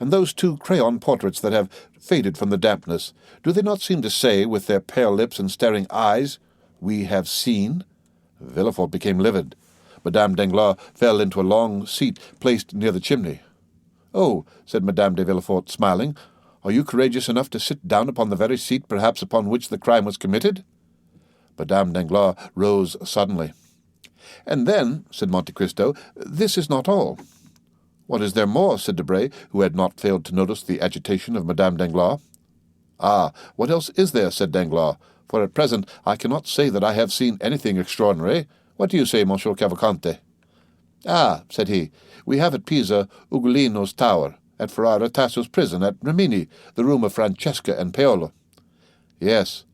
And those two crayon portraits that have faded from the dampness, do they not seem to say, with their pale lips and staring eyes, 'We have seen'?" Villefort became livid. Madame Danglars fell into a long seat placed near the chimney. "Oh," said Madame de Villefort, smiling, "are you courageous enough to sit down upon the very seat perhaps upon which the crime was committed?" Madame Danglars rose suddenly. "And then," said Monte Cristo, "this is not all." "What is there more?" said Debray, who had not failed to notice the agitation of Madame Danglars. "Ah, what else is there?" said Danglars, "for at present I cannot say that I have seen anything extraordinary. What do you say, Monsieur Cavalcanti?" "Ah," said he, "we have at Pisa Ugolino's tower, at Ferrara Tasso's prison, at Rimini the room of Francesca and Paolo." "Yes,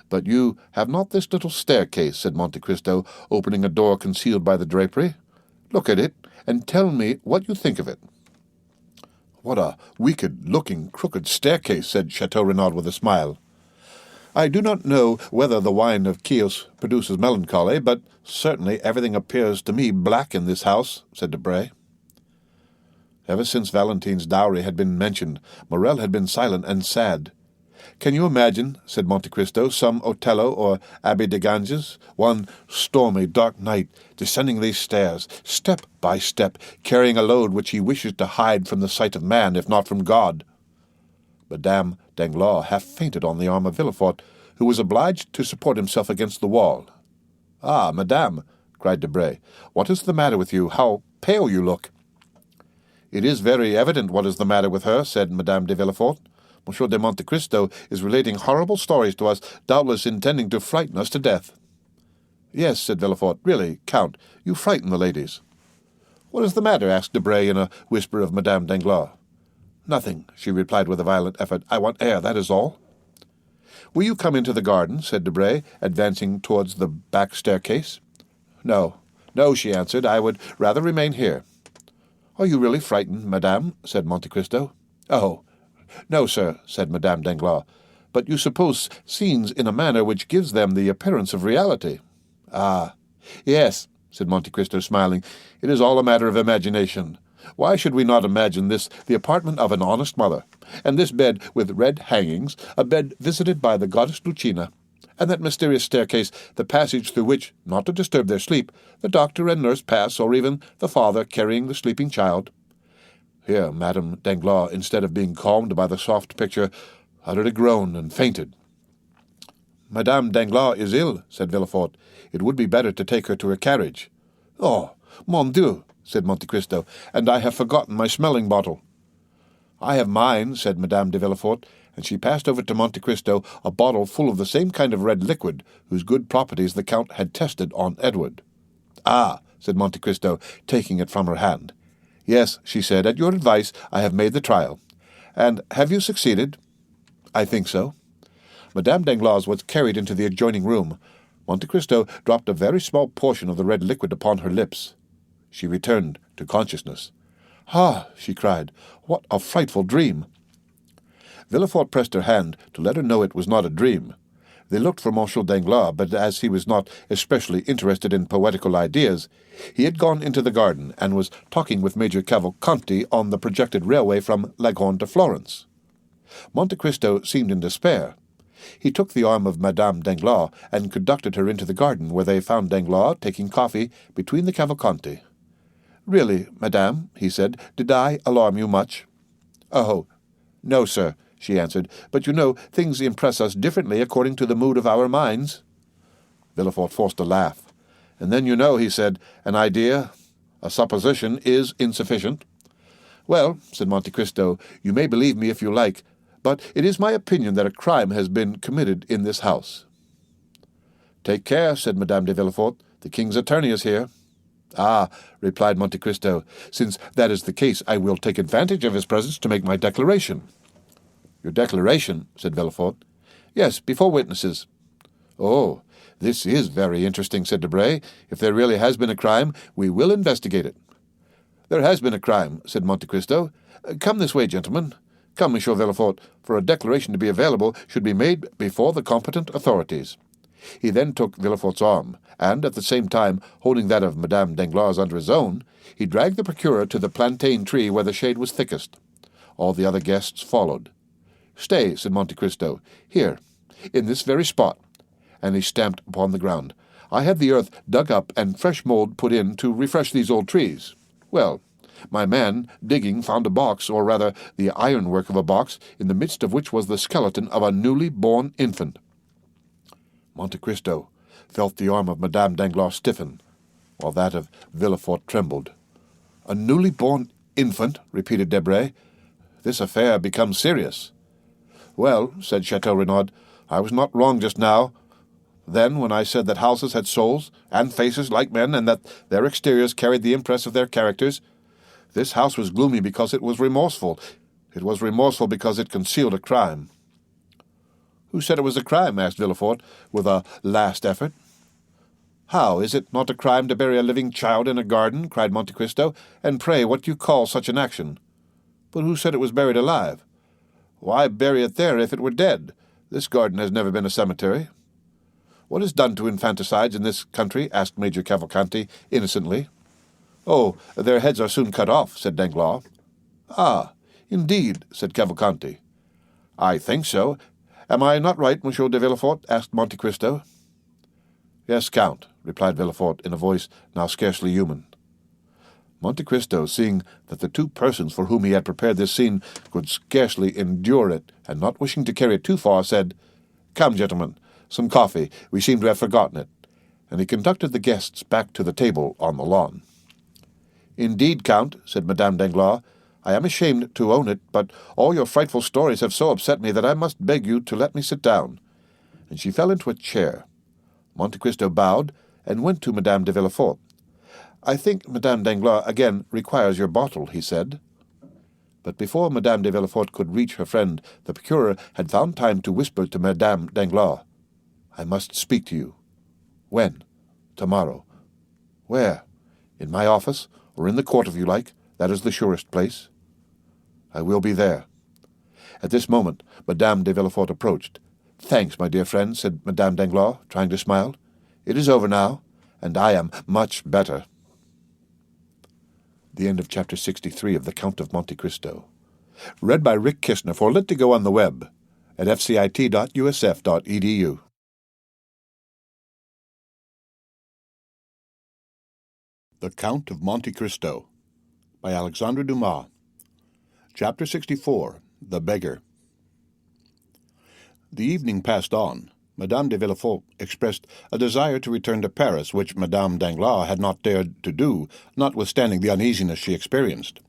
but you have not this little staircase," said Monte Cristo, opening a door concealed by the drapery. "Look at it, and tell me what you think of it." "What a wicked-looking, crooked staircase," said Chateau Renaud with a smile. "I do not know whether the wine of Chios produces melancholy, but certainly everything appears to me black in this house," said Debray. Ever since Valentine's dowry had been mentioned, Morrel had been silent and sad. "Can you imagine," said Monte Cristo, "some Otello or Abbé de Ganges, one stormy, dark night, descending these stairs, step by step, carrying a load which he wishes to hide from the sight of man, if not from God?" Madame Danglars half fainted on the arm of Villefort, who was obliged to support himself against the wall. "Ah, madame," cried Debray, "what is the matter with you? How pale you look!" "It is very evident what is the matter with her," said Madame de Villefort. "Monsieur de Monte Cristo is relating horrible stories to us, doubtless intending to frighten us to death." "Yes," said Villefort, "really, Count, you frighten the ladies." "What is the matter?" asked Debray in a whisper of Madame Danglars. "Nothing," she replied with a violent effort. "I want air, that is all." "Will you come into the garden?" said Debray, advancing towards the back staircase. "No, no," she answered. "I would rather remain here." "Are you really frightened, madame?" said Monte Cristo. "Oh, no, sir," said Madame Danglars. "But you suppose scenes in a manner which gives them the appearance of reality." "Ah, yes," said Monte Cristo, smiling. "It is all a matter of imagination. Why should we not imagine this the apartment of an honest mother, and this bed with red hangings, a bed visited by the goddess Lucina, and that mysterious staircase, the passage through which, not to disturb their sleep, the doctor and nurse pass, or even the father carrying the sleeping child?" Here Madame Danglars, instead of being calmed by the soft picture, uttered a groan and fainted. "Madame Danglars is ill," said Villefort. "It would be better to take her to her carriage." "Oh, mon Dieu!" said Monte Cristo, "and I have forgotten my smelling bottle." "I have mine," said Madame de Villefort, and she passed over to Monte Cristo a bottle full of the same kind of red liquid whose good properties the Count had tested on Edward. "Ah," said Monte Cristo, taking it from her hand. "Yes," she said, "at your advice I have made the trial. And have you succeeded?" "I think so." Madame Danglars was carried into the adjoining room. Monte Cristo dropped a very small portion of the red liquid upon her lips. She returned to consciousness. "Ah!" she cried, "what a frightful dream!" Villefort pressed her hand to let her know it was not a dream. They looked for Monsieur Danglars, but as he was not especially interested in poetical ideas, he had gone into the garden and was talking with Major Cavalcanti on the projected railway from Leghorn to Florence. Monte Cristo seemed in despair. He took the arm of Madame Danglars and conducted her into the garden, where they found Danglars taking coffee between the Cavalcanti. "Really, madame," he said, "did I alarm you much?" "Oh, no, sir," she answered, "but you know, things impress us differently according to the mood of our minds." Villefort forced a laugh. "And then, you know," he said, "an idea, a supposition, is insufficient." "Well," said Monte Cristo, "you may believe me if you like, but it is my opinion that a crime has been committed in this house." "Take care," said Madame de Villefort. "The king's attorney is here." "Ah," replied Monte Cristo, "since that is the case, I will take advantage of his presence to make my declaration." "Your declaration?" said Villefort. "Yes, before witnesses." "Oh, this is very interesting," said Debray. "If there really has been a crime, we will investigate it." "There has been a crime," said Monte Cristo. "Come this way, gentlemen. Come, Monsieur Villefort, for a declaration to be available should be made before the competent authorities." He then took Villefort's arm, and, at the same time holding that of Madame Danglars under his own, he dragged the procureur to the plantain tree where the shade was thickest. All the other guests followed. "Stay," said Monte Cristo, "here, in this very spot," and he stamped upon the ground. "I had the earth dug up and fresh mould put in to refresh these old trees. Well, my man, digging, found a box, or rather the ironwork of a box, in the midst of which was the skeleton of a newly born infant." Monte Cristo felt the arm of Madame Danglars stiffen, while that of Villefort trembled. "A newly born infant," repeated Debray. "This affair becomes serious." "Well," said Chateau Renaud, "I was not wrong just now. Then, when I said that houses had souls and faces like men, and that their exteriors carried the impress of their characters, this house was gloomy because it was remorseful. It was remorseful because it concealed a crime." "Who said it was a crime?" asked Villefort, with a last effort. "How, is it not a crime to bury a living child in a garden?" cried Monte Cristo. "And pray, what do you call such an action?" "But who said it was buried alive?" "Why bury it there if it were dead? This garden has never been a cemetery." "What is done to infanticides in this country?" asked Major Cavalcanti innocently. "Oh, their heads are soon cut off," said Danglars. "Ah, indeed," said Cavalcanti. "I think so. Am I not right, Monsieur de Villefort?" asked Monte Cristo. "Yes, Count," replied Villefort in a voice now scarcely human. Monte Cristo, seeing that the two persons for whom he had prepared this scene could scarcely endure it, and not wishing to carry it too far, said, "Come, gentlemen, some coffee. We seem to have forgotten it." And he conducted the guests back to the table on the lawn. "Indeed, Count," said Madame Danglars, "I am ashamed to own it, but all your frightful stories have so upset me that I must beg you to let me sit down." And she fell into a chair. Monte Cristo bowed and went to Madame de Villefort. "I think Madame Danglars again requires your bottle," he said. But before Madame de Villefort could reach her friend, the procureur had found time to whisper to Madame Danglars, "I must speak to you." "When?" "Tomorrow." "Where?" "In my office, or in the court if you like. That is the surest place." "I will be there." At this moment, Madame de Villefort approached. "Thanks, my dear friend," said Madame Danglars, trying to smile. "It is over now, and I am much better." The end of Chapter 63 of The Count of Monte Cristo. Read by Rick Kishner for Lit to Go on the web at fcit.usf.edu. The Count of Monte Cristo by Alexandre Dumas. Chapter 64. The Beggar. The evening passed on. Madame de Villefort expressed a desire to return to Paris, which Madame Danglars had not dared to do, notwithstanding the uneasiness she experienced.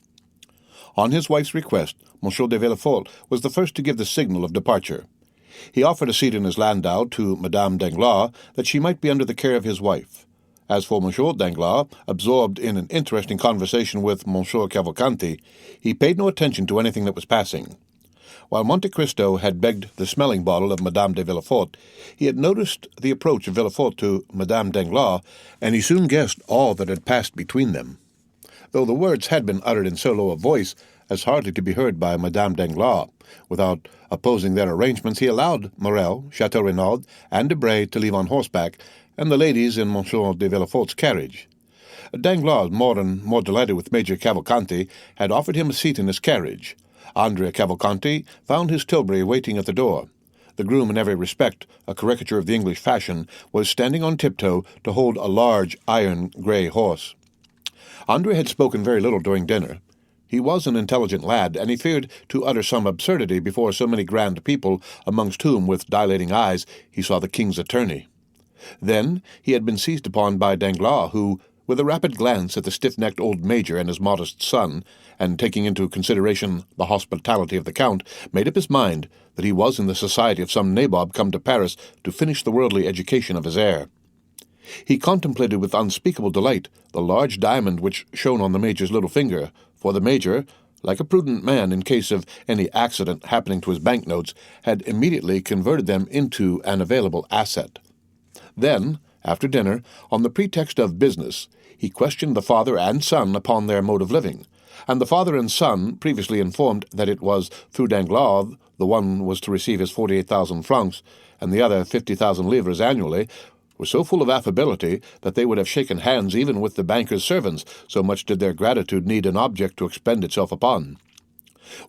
On his wife's request, Monsieur de Villefort was the first to give the signal of departure. He offered a seat in his landau to Madame Danglars, that she might be under the care of his wife. As for Monsieur Danglars, absorbed in an interesting conversation with Monsieur Cavalcanti, he paid no attention to anything that was passing. While Monte Cristo had begged the smelling bottle of Madame de Villefort, he had noticed the approach of Villefort to Madame Danglars, and he soon guessed all that had passed between them. Though the words had been uttered in so low a voice as hardly to be heard by Madame Danglars, without opposing their arrangements, he allowed Morel, Chateau Renaud, and Debray to leave on horseback, and the ladies in Monsieur de Villefort's carriage. Danglars, more and more delighted with Major Cavalcanti, had offered him a seat in his carriage. Andrea Cavalcanti found his tilbury waiting at the door. The groom, in every respect a caricature of the English fashion, was standing on tiptoe to hold a large iron grey horse. Andrea had spoken very little during dinner. He was an intelligent lad, and he feared to utter some absurdity before so many grand people, amongst whom, with dilating eyes, he saw the king's attorney. Then he had been seized upon by Danglars, who, with a rapid glance at the stiff-necked old major and his modest son, and taking into consideration the hospitality of the Count, made up his mind that he was in the society of some nabob come to Paris to finish the worldly education of his heir. He contemplated with unspeakable delight the large diamond which shone on the major's little finger, for the major, like a prudent man in case of any accident happening to his banknotes, had immediately converted them into an available asset. Then, after dinner, on the pretext of business, he questioned the father and son upon their mode of living, and the father and son, previously informed that it was through Danglars the one was to receive his 48,000 francs, and the other 50,000 livres annually, were so full of affability that they would have shaken hands even with the banker's servants, so much did their gratitude need an object to expend itself upon.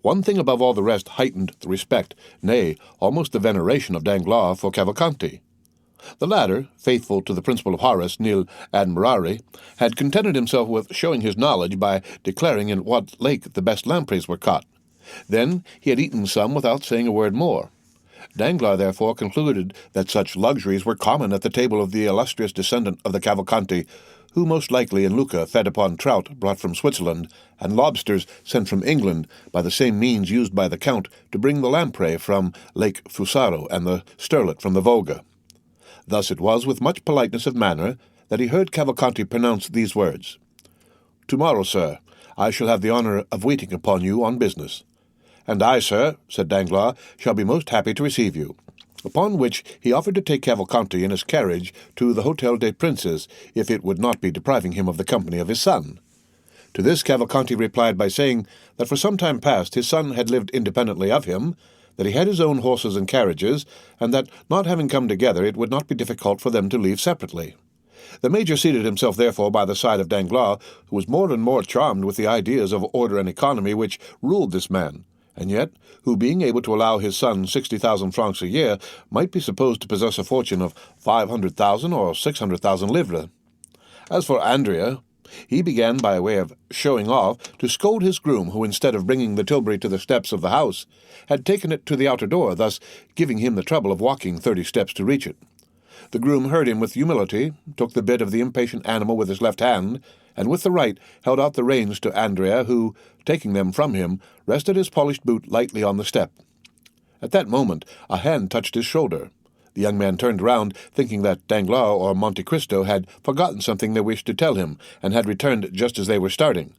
One thing above all the rest heightened the respect, nay, almost the veneration of Danglars for Cavalcanti. The latter, faithful to the principle of Horace, nil admirari, had contented himself with showing his knowledge by declaring in what lake the best lampreys were caught. Then he had eaten some without saying a word more. Danglars therefore concluded that such luxuries were common at the table of the illustrious descendant of the Cavalcanti, who most likely in Lucca fed upon trout brought from Switzerland, and lobsters sent from England by the same means used by the Count to bring the lamprey from Lake Fusaro and the sterlet from the Volga. Thus it was with much politeness of manner that he heard Cavalcanti pronounce these words: "Tomorrow, sir, I shall have the honour of waiting upon you on business." "And I, sir," said Danglars, "shall be most happy to receive you." Upon which he offered to take Cavalcanti in his carriage to the Hôtel des Princes, if it would not be depriving him of the company of his son. To this Cavalcanti replied by saying that for some time past his son had lived independently of him, that he had his own horses and carriages, and that, not having come together, it would not be difficult for them to leave separately. The major seated himself therefore by the side of Danglars, who was more and more charmed with the ideas of order and economy which ruled this man, and yet who, being able to allow his son 60,000 francs a year, might be supposed to possess a fortune of 500,000 or 600,000 livres. As for Andrea, he began, by way of showing off, to scold his groom, who, instead of bringing the tilbury to the steps of the house, had taken it to the outer door, thus giving him the trouble of walking 30 steps to reach it. The groom heard him with humility, took the bit of the impatient animal with his left hand, and with the right held out the reins to Andrea, who, taking them from him, rested his polished boot lightly on the step. At that moment a hand touched his shoulder. The young man turned round, thinking that Danglars or Monte Cristo had forgotten something they wished to tell him, and had returned just as they were starting.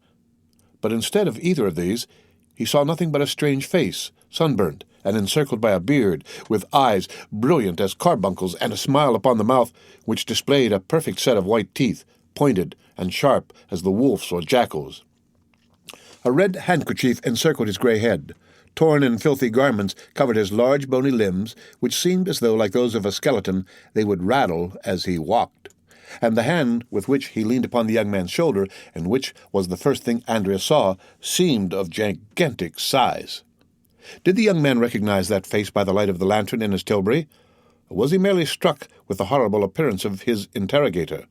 But instead of either of these, he saw nothing but a strange face, sunburnt, and encircled by a beard, with eyes brilliant as carbuncles, and a smile upon the mouth which displayed a perfect set of white teeth, pointed and sharp as the wolf's or jackal's. A red handkerchief encircled his grey head. Torn and filthy garments covered his large bony limbs, which seemed as though, like those of a skeleton, they would rattle as he walked. And the hand with which he leaned upon the young man's shoulder, and which was the first thing Andrea saw, seemed of gigantic size. Did the young man recognize that face by the light of the lantern in his tilbury? Or was he merely struck with the horrible appearance of his interrogator?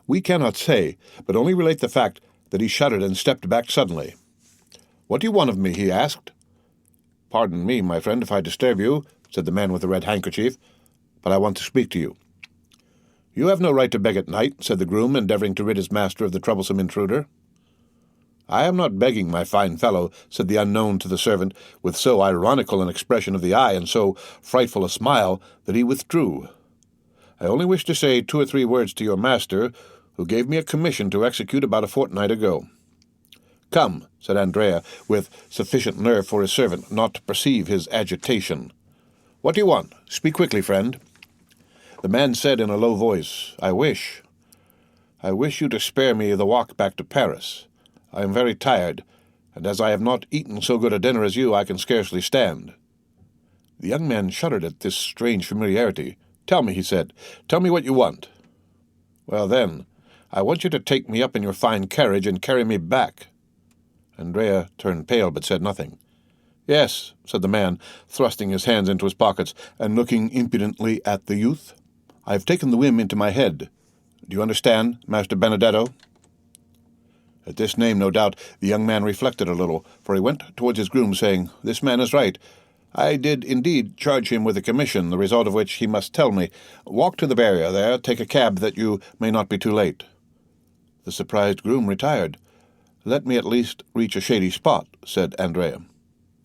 We cannot say, but only relate the fact that he shuddered and stepped back suddenly. "What do you want of me?" he asked. "Pardon me, my friend, if I disturb you," said the man with the red handkerchief, "but I want to speak to you." "You have no right to beg at night," said the groom, endeavouring to rid his master of the troublesome intruder. "I am not begging, my fine fellow," said the unknown to the servant, with so ironical an expression of the eye and so frightful a smile that he withdrew. "I only wish to say 2 or 3 words to your master, who gave me a commission to execute about a fortnight ago." "Come," said Andrea, with sufficient nerve for his servant not to perceive his agitation. "What do you want? Speak quickly, friend." The man said in a low voice, I wish you to spare me the walk back to Paris. I am very tired, and as I have not eaten so good a dinner as you, I can scarcely stand." The young man shuddered at this strange familiarity. "Tell me," he said, "tell me what you want." "Well, then, I want you to take me up in your fine carriage and carry me back." Andrea turned pale, but said nothing. "Yes," said the man, thrusting his hands into his pockets and looking impudently at the youth. "I have taken the whim into my head. Do you understand, Master Benedetto?" At this name, no doubt, the young man reflected a little, for he went towards his groom, saying, "This man is right. I did indeed charge him with a commission, the result of which he must tell me. Walk to the barrier there, take a cab that you may not be too late." The surprised groom retired. "Let me at least reach a shady spot," said Andrea.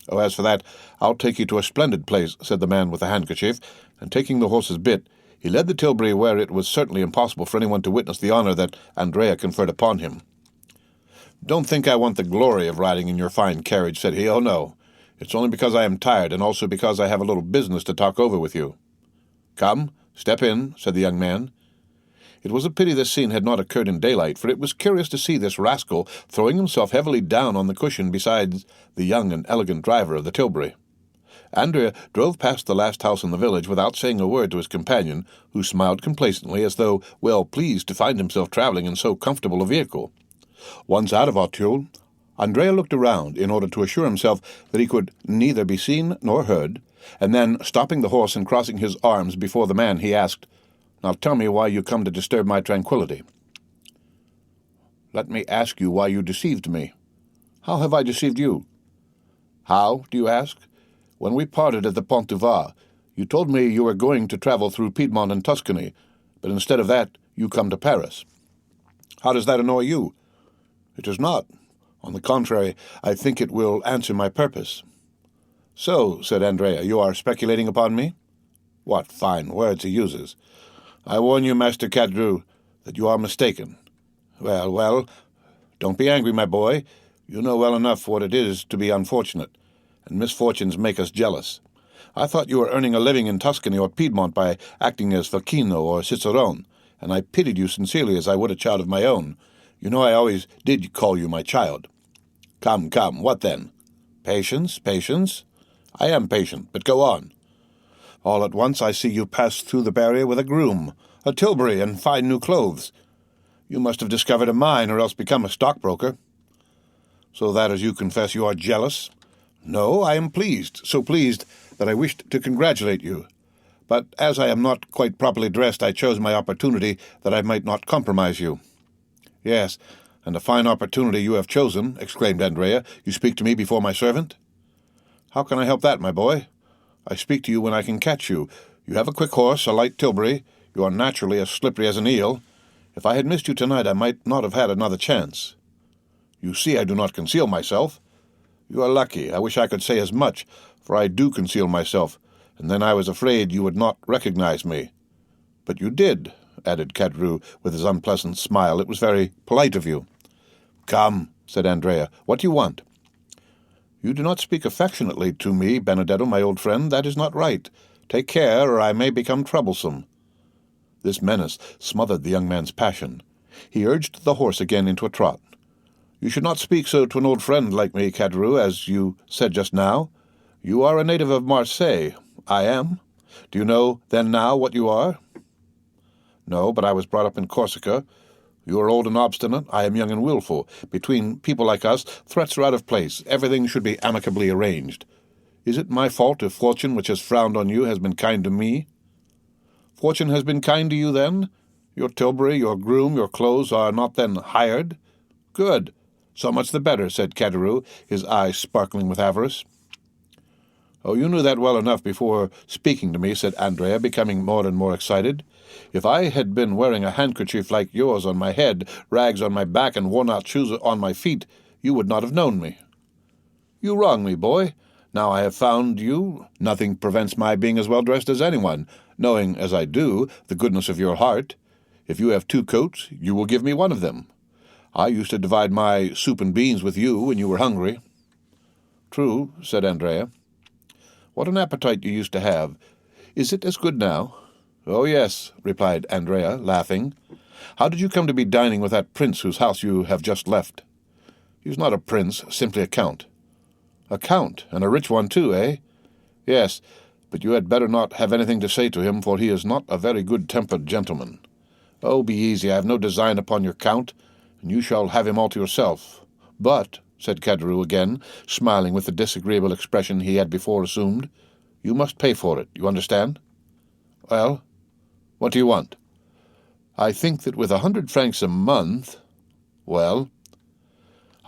"Oh, as for that, I'll take you to a splendid place," said the man with the handkerchief, and taking the horse's bit, he led the tilbury where it was certainly impossible for anyone to witness the honor that Andrea conferred upon him. "Don't think I want the glory of riding in your fine carriage," said he. "Oh, no. It's only because I am tired, and also because I have a little business to talk over with you." "Come, step in," said the young man. It was a pity this scene had not occurred in daylight, for it was curious to see this rascal throwing himself heavily down on the cushion beside the young and elegant driver of the tilbury. Andrea drove past the last house in the village without saying a word to his companion, who smiled complacently as though well pleased to find himself travelling in so comfortable a vehicle. Once out of Auteuil, Andrea looked around in order to assure himself that he could neither be seen nor heard, and then, stopping the horse and crossing his arms before the man, he asked, "Now tell me why you come to disturb my tranquillity." "Let me ask you why you deceived me." "How have I deceived you?" "How, do you ask? When we parted at the Pont du Var, you told me you were going to travel through Piedmont and Tuscany, but instead of that, you come to Paris. How does that annoy you?" "It does not. On the contrary, I think it will answer my purpose." "So," said Andrea, "you are speculating upon me?" What fine words he uses! "I warn you, Master Cadru, that you are mistaken." Well, well, don't be angry, my boy. You know well enough what it is to be unfortunate, and misfortunes make us jealous. I thought you were earning a living in Tuscany or Piedmont by acting as Facchino or Cicerone, and I pitied you sincerely as I would a child of my own. You know I always did call you my child." Come, what then?" "Patience, patience." "I am patient, but go on." "All at once I see you pass through the barrier with a groom, a tilbury, and fine new clothes. You must have discovered a mine, or else become a stockbroker." "So that, as you confess, you are jealous?" "No, I am pleased, so pleased that I wished to congratulate you. But as I am not quite properly dressed, I chose my opportunity that I might not compromise you." "Yes, and a fine opportunity you have chosen," exclaimed Andrea. "You speak to me before my servant?" "How can I help that, my boy? I speak to you when I can catch you. You have a quick horse, a light tilbury. You are naturally as slippery as an eel. If I had missed you tonight, I might not have had another chance. You see I do not conceal myself. You are lucky. I wish I could say as much, for I do conceal myself, and then I was afraid you would not recognize me. But you did," added Cadru with his unpleasant smile. "It was very polite of you." "Come," said Andrea, "what do you want?" "You do not speak affectionately to me, Benedetto, my old friend. That is not right. Take care, or I may become troublesome." This menace smothered the young man's passion. He urged the horse again into a trot. "You should not speak so to an old friend like me, Cadru, as you said just now. You are a native of Marseille. I am. Do you know, then, now, what you are?" "No, but I was brought up in Corsica. You are old and obstinate. I am young and willful. Between people like us, threats are out of place. Everything should be amicably arranged. Is it my fault if fortune, which has frowned on you, has been kind to me?" "Fortune has been kind to you, then? Your tilbury, your groom, your clothes are not then hired?" "Good. So much the better," said Cadru, his eyes sparkling with avarice. "Oh, you knew that well enough before speaking to me," said Andrea, becoming more and more excited. "If I had been wearing a handkerchief like yours on my head, rags on my back, and worn-out shoes on my feet, you would not have known me. You wrong me, boy. Now I have found you, nothing prevents my being as well dressed as anyone, knowing, as I do, the goodness of your heart. If you have 2 coats, you will give me one of them. I used to divide my soup and beans with you when you were hungry." "True," said Andrea. "What an appetite you used to have. Is it as good now?" "Oh, yes," replied Andrea, laughing. "How did you come to be dining with that prince whose house you have just left?" "He is not a prince, simply a count." "A count, and a rich one too, eh?" "Yes, but you had better not have anything to say to him, for he is not a very good-tempered gentleman." "Oh, be easy, I have no design upon your count, and you shall have him all to yourself. But," said Caderousse again, smiling with the disagreeable expression he had before assumed, "you must pay for it, you understand?" "Well, what do you want?" "I think that with 100 francs a month—" "Well?"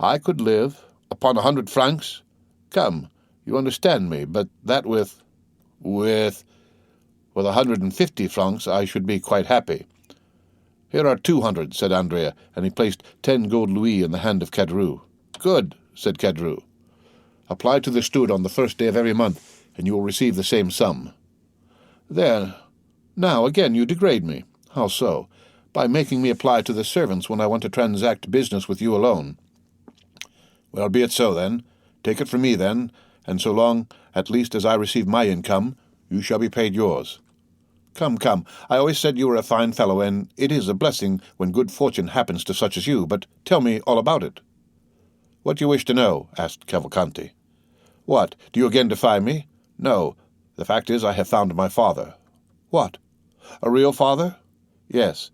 "I could live upon 100 francs. Come, you understand me, but that with 150 francs I should be quite happy." "Here are 200, said Andrea, and he placed 10 gold louis in the hand of Caderousse. "Good," said Caderousse. "Apply to the steward on the first day of every month, and you will receive the same sum." "There, now again you degrade me." "How so?" "By making me apply to the servants when I want to transact business with you alone." "Well, be it so, then. Take it from me, then, and so long, at least, as I receive my income, you shall be paid yours." Come, I always said you were a fine fellow, and it is a blessing when good fortune happens to such as you, but tell me all about it." "What do you wish to know?" asked Cavalcanti. "What, do you again defy me?" "No, the fact is I have found my father." "What, a real father?" "Yes.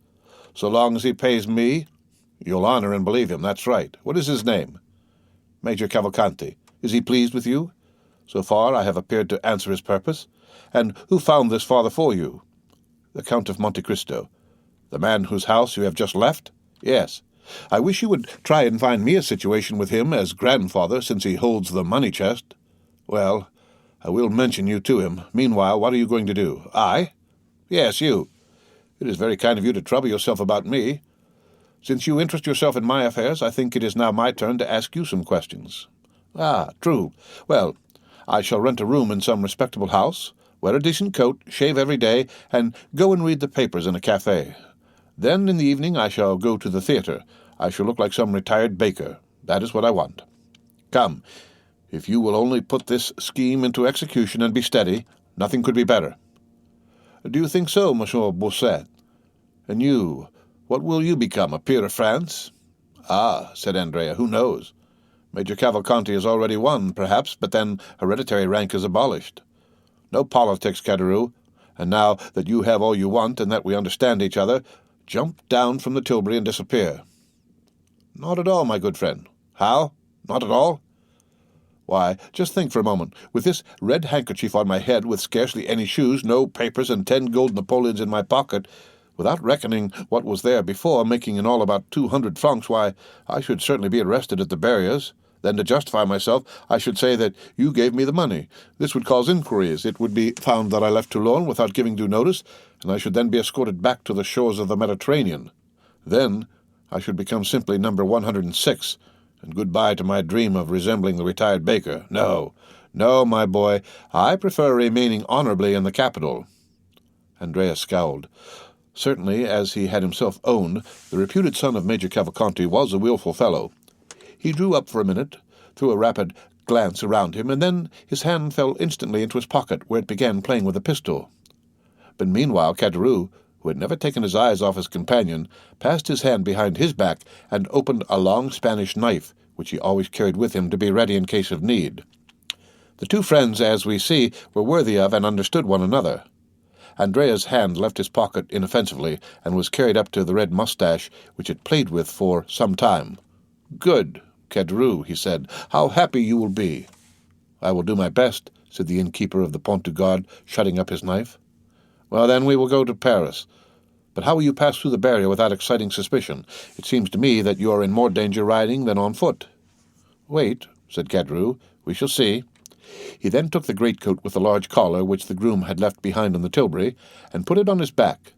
So long as he pays me—" "You'll honor and believe him, that's right. What is his name?" "Major Cavalcanti. Is he pleased with you?" "So far I have appeared to answer his purpose." "And who found this father for you?" "The Count of Monte Cristo." "The man whose house you have just left?" "Yes." "I wish you would try and find me a situation with him as grandfather, since he holds the money chest." "Well, I will mention you to him. Meanwhile, what are you going to do?" "I?" "Yes, you." "It is very kind of you to trouble yourself about me. Since you interest yourself in my affairs, I think it is now my turn to ask you some questions." "Ah, true. Well, I shall rent a room in some respectable house, wear a decent coat, shave every day, and go and read the papers in a café. Then in the evening I shall go to the theatre. I shall look like some retired baker. That is what I want. Come, if you will only put this scheme into execution and be steady, nothing could be better." "Do you think so, Monsieur Bossuet? And you, what will you become, a peer of France?" "Ah," said Andrea, "who knows? Major Cavalcanti has already won, perhaps, but then hereditary rank is abolished. No politics, Caderousse, and now that you have all you want and that we understand each other, jump down from the tilbury and disappear." "Not at all, my good friend." "How? Not at all?" "Why, just think for a moment. With this red handkerchief on my head, with scarcely any shoes, no papers, and 10 gold napoleons in my pocket, without reckoning what was there before, making in all about 200 francs, why, I should certainly be arrested at the barriers. Then, to justify myself, I should say that you gave me the money. This would cause inquiries. It would be found that I left Toulon without giving due notice, and I should then be escorted back to the shores of the Mediterranean. Then I should become simply number 106, and goodbye to my dream of resembling the retired baker. No, my boy, I prefer remaining honorably in the capital." Andrea scowled. Certainly, as he had himself owned, the reputed son of Major Cavalcanti was a willful fellow. He drew up for a minute, threw a rapid glance around him, and then his hand fell instantly into his pocket, where it began playing with a pistol. But meanwhile Caderousse, who had never taken his eyes off his companion, passed his hand behind his back and opened a long Spanish knife, which he always carried with him to be ready in case of need. The two friends, as we see, were worthy of and understood one another. Andrea's hand left his pocket inoffensively, and was carried up to the red moustache, which it played with for some time. "Good, Caderousse," he said. "How happy you will be." "I will do my best," said the innkeeper of the Pont du Gard, shutting up his knife. "Well, then we will go to Paris. But how will you pass through the barrier without exciting suspicion? It seems to me that you are in more danger riding than on foot." "Wait," said Caderousse. "We shall see." He then took the greatcoat with the large collar which the groom had left behind on the tilbury, and put it on his back.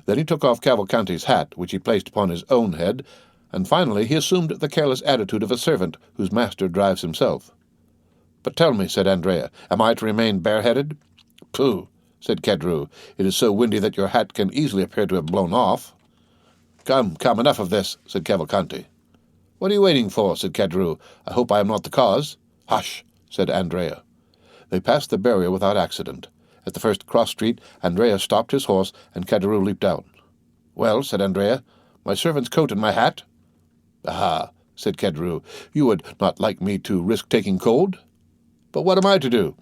Then he took off Cavalcanti's hat, which he placed upon his own head, and finally he assumed the careless attitude of a servant whose master drives himself. "But tell me," said Andrea, "am I to remain bareheaded?" "Pooh," said Kedru, "it is so windy that your hat can easily appear to have blown off." "Come, enough of this," said Cavalcanti. "What are you waiting for?" said Kedru. "I hope I am not the cause." "Hush," said Andrea. They passed the barrier without accident. At the first cross-street, Andrea stopped his horse, and Kedru leaped out. "Well," said Andrea, "my servant's coat and my hat?" "Ah," said Kedru, "you would not like me to risk taking cold?" "But what am I to do?"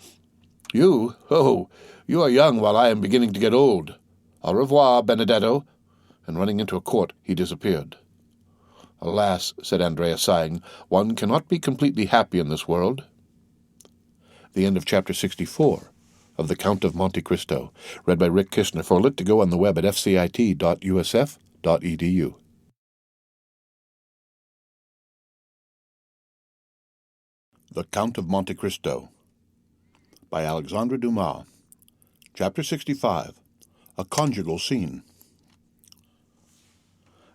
"You? Oh, you are young while I am beginning to get old. Au revoir, Benedetto." And running into a court, he disappeared. "Alas," said Andrea, sighing, "one cannot be completely happy in this world." The end of Chapter 64 of The Count of Monte Cristo, read by Rick Kishner, for Lit to go on the web at fcit.usf.edu. The Count of Monte Cristo by Alexandre Dumas. Chapter 65. A Conjugal Scene.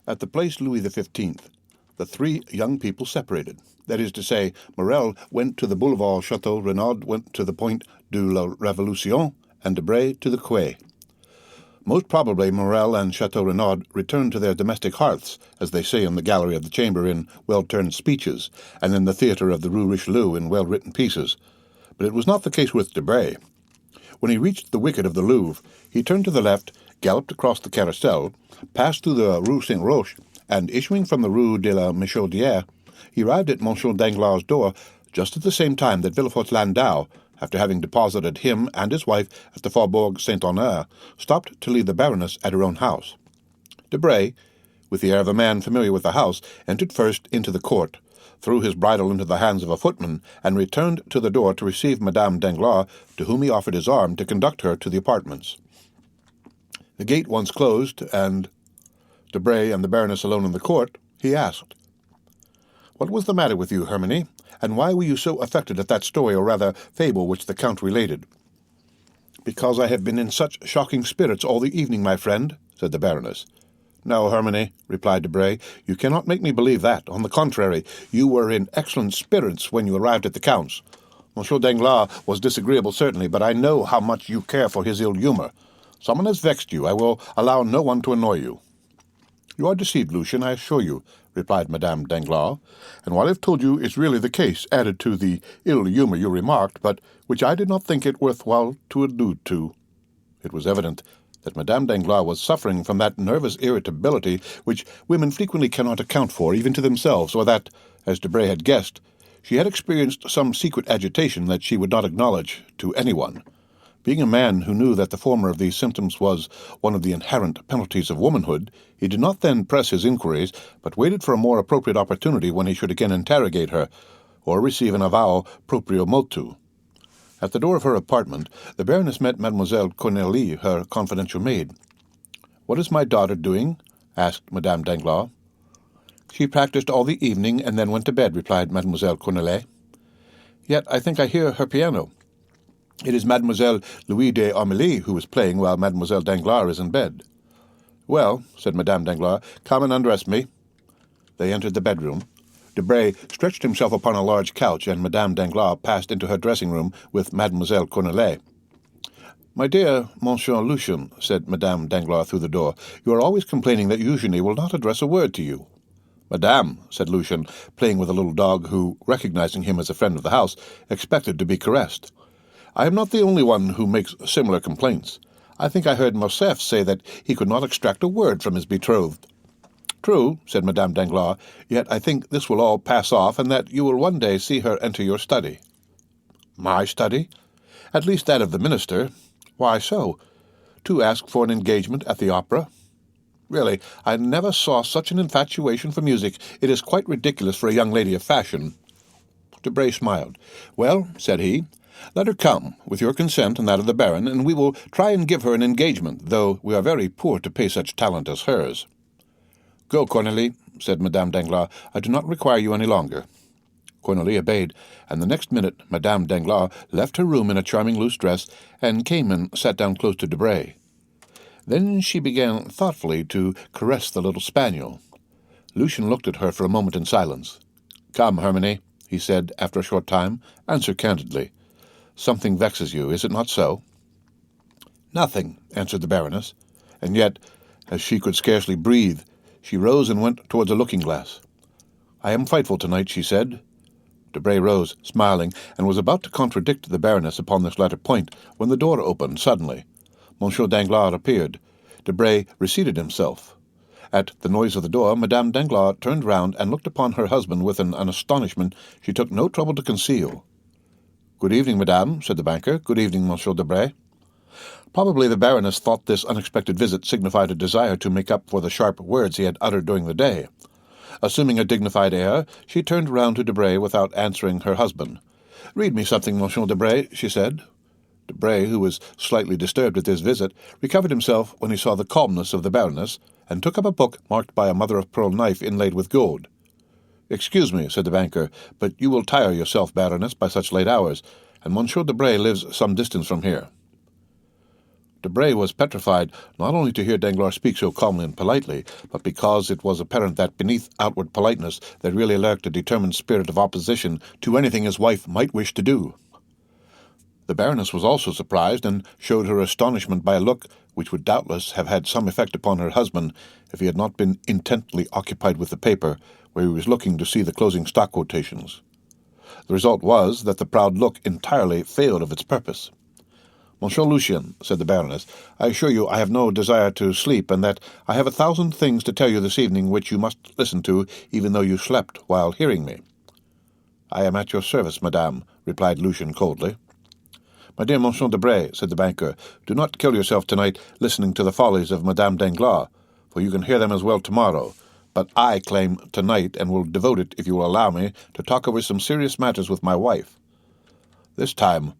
At the place Louis XV, the three young people separated. That is to say, Morel went to the Boulevard Château, Renaud went to the Point de la Révolution, and Debray to the Quai. Most probably Morel and Château Renaud returned to their domestic hearths, as they say in the gallery of the chamber in well-turned speeches, and in the theatre of the Rue Richelieu in well-written pieces. But it was not the case with Debray. When he reached the wicket of the Louvre, he turned to the left, galloped across the Carrousel, passed through the Rue Saint-Roch, and issuing from the Rue de la Michaudière, he arrived at Monsieur Danglars' door just at the same time that Villefort's landau, after having deposited him and his wife at the Faubourg Saint-Honore, stopped to leave the Baroness at her own house. Debray, with the air of a man familiar with the house, entered first into the court, threw his bridle into the hands of a footman, and returned to the door to receive Madame Danglars, to whom he offered his arm to conduct her to the apartments. The gate once closed, and Debray and the Baroness alone in the court, he asked, "What was the matter with you, Hermione, and why were you so affected at that story, or rather fable, which the Count related?" "Because I have been in such shocking spirits all the evening, my friend," said the Baroness. "No, Hermione," replied Debray, "you cannot make me believe that. On the contrary, you were in excellent spirits when you arrived at the Count's. Monsieur Danglars was disagreeable, certainly, but I know how much you care for his ill-humour. Someone has vexed you. I will allow no one to annoy you." "You are deceived, Lucien, I assure you," replied Madame Danglars, "and what I have told you is really the case, added to the ill-humour you remarked, but which I did not think it worth while to allude to." It was evident that Madame Danglars was suffering from that nervous irritability which women frequently cannot account for, even to themselves, or that, as Debray had guessed, she had experienced some secret agitation that she would not acknowledge to anyone. Being a man who knew that the former of these symptoms was one of the inherent penalties of womanhood, he did not then press his inquiries, but waited for a more appropriate opportunity when he should again interrogate her, or receive an avowal proprio motu. At the door of her apartment, the Baroness met Mademoiselle Cornélie, her confidential maid. "What is my daughter doing?" asked Madame Danglars. "She practised all the evening and then went to bed," replied Mademoiselle Cornélie. "Yet I think I hear her piano." "It is Mademoiselle Louis de Armilly who is playing while Mademoiselle Danglars is in bed." "Well," said Madame Danglars, "come and undress me." They entered the bedroom. Debray stretched himself upon a large couch, and Madame Danglars passed into her dressing-room with Mademoiselle Cornélie. "My dear Monsieur Lucien," said Madame Danglars through the door, "you are always complaining that Eugenie will not address a word to you." "Madame," said Lucien, playing with a little dog who, recognizing him as a friend of the house, expected to be caressed, "I am not the only one who makes similar complaints. I think I heard Morcerf say that he could not extract a word from his betrothed." "True," said Madame Danglars, "yet I think this will all pass off, and that you will one day see her enter your study." "My study?" "At least that of the minister." "Why so?" "To ask for an engagement at the opera." "Really, I never saw such an infatuation for music. It is quite ridiculous for a young lady of fashion." Debray smiled. "Well," said he, "let her come, with your consent and that of the Baron, and we will try and give her an engagement, though we are very poor to pay such talent as hers." "Go, Cornélie," said Madame Danglars. "I do not require you any longer." Cornélie obeyed, and the next minute Madame Danglars left her room in a charming loose dress, and came and sat down close to Debray. Then she began thoughtfully to caress the little spaniel. Lucian looked at her for a moment in silence. "Come, Hermione," he said after a short time, "answer candidly. Something vexes you, is it not so?" "Nothing," answered the Baroness, and yet, as she could scarcely breathe, she rose and went towards a looking-glass. "I am frightful tonight," she said. Debray rose, smiling, and was about to contradict the Baroness upon this latter point, when the door opened suddenly. Monsieur Danglars appeared. Debray reseated himself. At the noise of the door, Madame Danglars turned round and looked upon her husband with an astonishment she took no trouble to conceal. "Good evening, madame," said the banker. "Good evening, Monsieur Debray." Probably the Baroness thought this unexpected visit signified a desire to make up for the sharp words he had uttered during the day. Assuming a dignified air, she turned round to Debray without answering her husband. "Read me something, Monsieur Debray," she said. Debray, who was slightly disturbed at this visit, recovered himself when he saw the calmness of the Baroness, and took up a book marked by a mother-of-pearl knife inlaid with gold. "Excuse me," said the banker, "but you will tire yourself, Baroness, by such late hours, and Monsieur Debray lives some distance from here." Debray was petrified not only to hear Danglars speak so calmly and politely, but because it was apparent that beneath outward politeness there really lurked a determined spirit of opposition to anything his wife might wish to do. The Baroness was also surprised, and showed her astonishment by a look which would doubtless have had some effect upon her husband if he had not been intently occupied with the paper, where he was looking to see the closing stock quotations. The result was that the proud look entirely failed of its purpose. "Monsieur Lucien," said the Baroness, "I assure you I have no desire to sleep, and that I have 1,000 things to tell you this evening which you must listen to, even though you slept while hearing me." "I am at your service, madame," replied Lucien coldly. "My dear Monsieur Debray," said the banker, "do not kill yourself tonight listening to the follies of Madame Danglars, for you can hear them as well tomorrow. But I claim tonight, and will devote it, if you will allow me, to talk over some serious matters with my wife." This time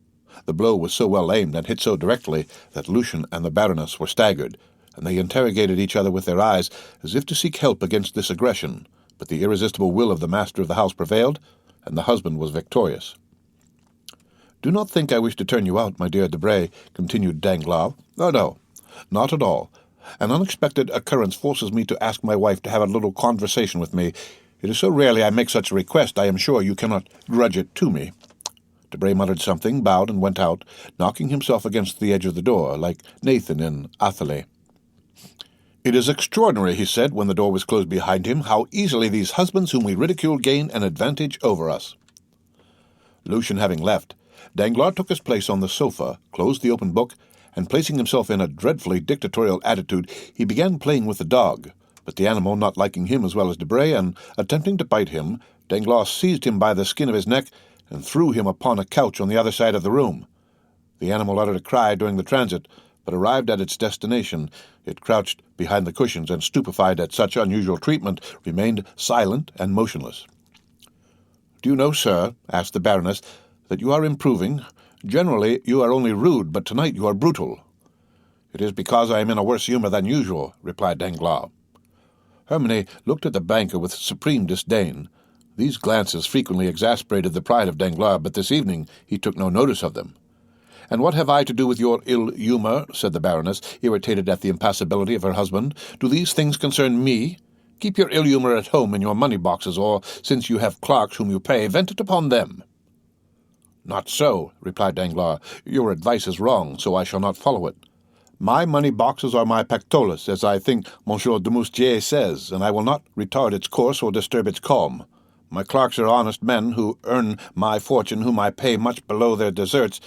the blow was so well aimed and hit so directly that Lucien and the Baroness were staggered, and they interrogated each other with their eyes as if to seek help against this aggression, but the irresistible will of the master of the house prevailed, and the husband was victorious. "Do not think I wish to turn you out, my dear Debray," continued Danglars. "Oh, no, not at all. An unexpected occurrence forces me to ask my wife to have a little conversation with me. It is so rarely I make such a request, I am sure you cannot grudge it to me." Debray muttered something, bowed, and went out, knocking himself against the edge of the door, like Nathan in Auteuil. "It is extraordinary," he said, when the door was closed behind him, "how easily these husbands whom we ridicule gain an advantage over us." Lucien having left, Danglars took his place on the sofa, closed the open book, and placing himself in a dreadfully dictatorial attitude, he began playing with the dog. But the animal, not liking him as well as Debray, and attempting to bite him, Danglars seized him by the skin of his neck and threw him upon a couch on the other side of the room. The animal uttered a cry during the transit, but arrived at its destination, it crouched behind the cushions, and, stupefied at such unusual treatment, remained silent and motionless. "Do you know, sir," asked the Baroness, "that you are improving? Generally you are only rude, but tonight you are brutal." "It is because I am in a worse humour than usual," replied Danglars. Hermione looked at the banker with supreme disdain. These glances frequently exasperated the pride of Danglars, but this evening he took no notice of them. "And what have I to do with your ill humour?" said the Baroness, irritated at the impassibility of her husband. "Do these things concern me? Keep your ill humour at home in your money-boxes, or, since you have clerks whom you pay, vent it upon them." "Not so," replied Danglars. "Your advice is wrong, so I shall not follow it. My money-boxes are my pactolus, as I think Monsieur de Moustier says, and I will not retard its course or disturb its calm. My clerks are honest men who earn my fortune, whom I pay much below their deserts,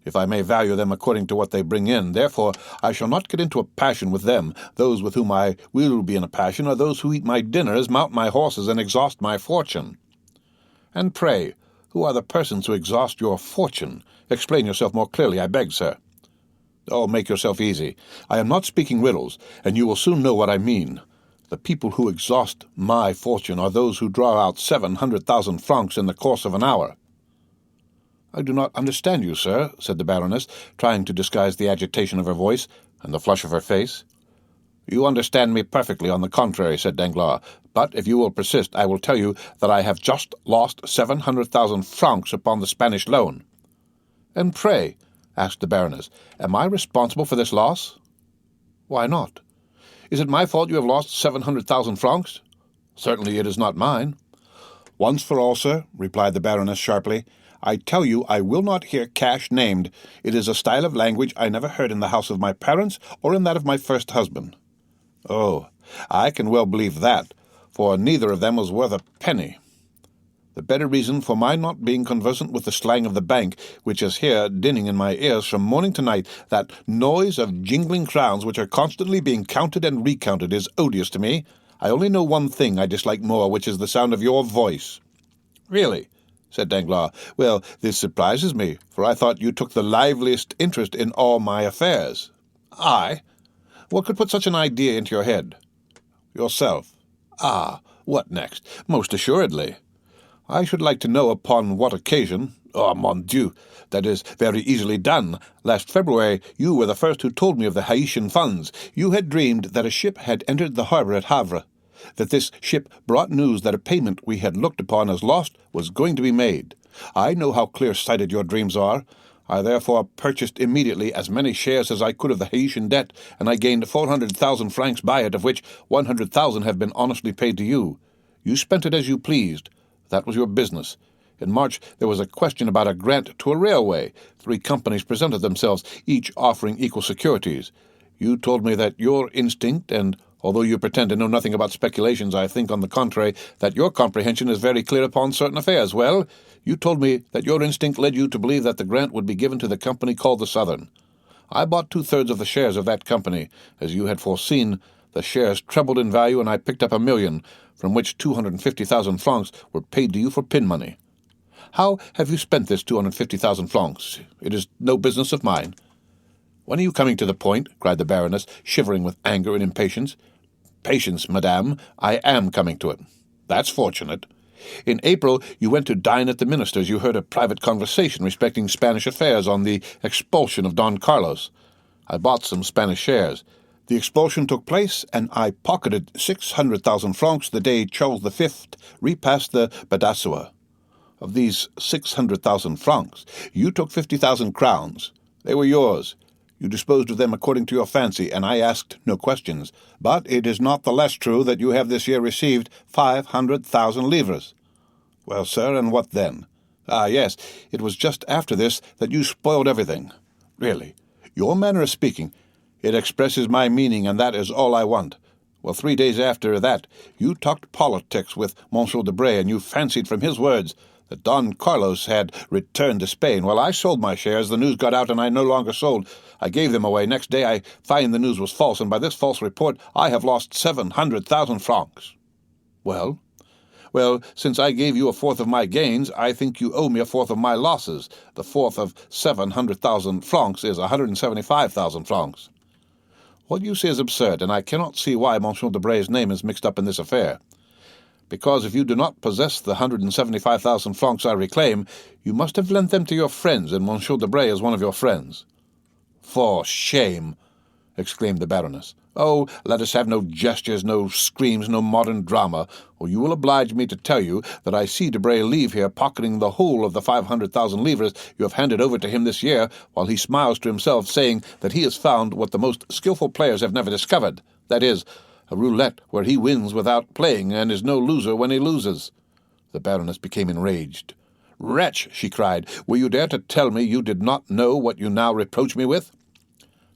if I may value them according to what they bring in. Therefore I shall not get into a passion with them. Those with whom I will be in a passion are those who eat my dinners, mount my horses, and exhaust my fortune." "And pray, who are the persons who exhaust your fortune? Explain yourself more clearly, I beg, sir." "Oh, make yourself easy. I am not speaking riddles, and you will soon know what I mean. The people who exhaust my fortune are those who draw out 700,000 francs in the course of an hour." "I do not understand you, sir," said the Baroness, trying to disguise the agitation of her voice and the flush of her face. "You understand me perfectly, on the contrary," said Danglars. "But if you will persist, I will tell you that I have just lost 700,000 francs upon the Spanish loan." "And pray," asked the Baroness, "am I responsible for this loss?" "Why not? Is it my fault you have lost 700,000 francs?" Certainly it is not mine. Once for all, sir, replied the Baroness sharply, I tell you I will not hear cash named. It is a style of language I never heard in the house of my parents or in that of my first husband. Oh, I can well believe that, for neither of them was worth a penny. The better reason for my not being conversant with the slang of the bank, which is here dinning in my ears from morning to night, that noise of jingling crowns which are constantly being counted and recounted, is odious to me. I only know one thing I dislike more, which is the sound of your voice. Really? Said Danglars. Well, this surprises me, for I thought you took the liveliest interest in all my affairs. I? What could put such an idea into your head? Yourself. Ah, what next? Most assuredly. I should like to know upon what occasion. Oh, mon Dieu, that is very easily done. Last February you were the first who told me of the Haitian funds. You had dreamed that a ship had entered the harbor at Havre, that this ship brought news that a payment we had looked upon as lost was going to be made. I know how clear-sighted your dreams are. I therefore purchased immediately as many shares as I could of the Haitian debt, and I gained 400,000 francs by it, of which 100,000 have been honestly paid to you. You spent it as you pleased. That was your business. In March there was a question about a grant to a railway. 3 companies presented themselves, each offering equal securities. You told me that your instinct, and although you pretend to know nothing about speculations, I think, on the contrary, that your comprehension is very clear upon certain affairs. Well, you told me that your instinct led you to believe that the grant would be given to the company called the Southern. I bought 2/3 of the shares of that company. As you had foreseen, the shares trebled in value, and I picked up 1,000,000, from which 250,000 francs were paid to you for pin money. How have you spent this 250,000 francs? It is no business of mine. When are you coming to the point? Cried the Baroness, shivering with anger and impatience. Patience, madame, I am coming to it. That's fortunate. In April you went to dine at the minister's. You heard a private conversation respecting Spanish affairs on the expulsion of Don Carlos. I bought some Spanish shares. The expulsion took place, and I pocketed 600,000 francs the day Charles V repassed the Bidassoa. Of these 600,000 francs, you took 50,000 crowns. They were yours. You disposed of them according to your fancy, and I asked no questions. But it is not the less true that you have this year received 500,000 livres. Well, sir, and what then? Ah, yes, it was just after this that you spoiled everything. Really, your manner of speaking, it expresses my meaning, and that is all I want. Well, 3 days after that, you talked politics with Monsieur Debray, and you fancied from his words that Don Carlos had returned to Spain. Well, I sold my shares. The news got out, and I no longer sold. I gave them away. Next day I find the news was false, and by this false report I have lost 700,000 francs. Well? Well, since I gave you 1/4 of my gains, I think you owe me 1/4 of my losses. The 1/4 of 700,000 francs is 175,000 francs. What you say is absurd, and I cannot see why Monsieur Debray's name is mixed up in this affair. Because if you do not possess the 175,000 francs I reclaim, you must have lent them to your friends, and Monsieur Debray is one of your friends. For shame! Exclaimed the Baroness. Oh, let us have no gestures, no screams, no modern drama, or you will oblige me to tell you that I see Debray leave here pocketing the whole of the 500,000 livres you have handed over to him this year, while he smiles to himself, saying that he has found what the most skilful players have never discovered, that is, a roulette where he wins without playing and is no loser when he loses. The Baroness became enraged. Wretch, she cried, will you dare to tell me you did not know what you now reproach me with?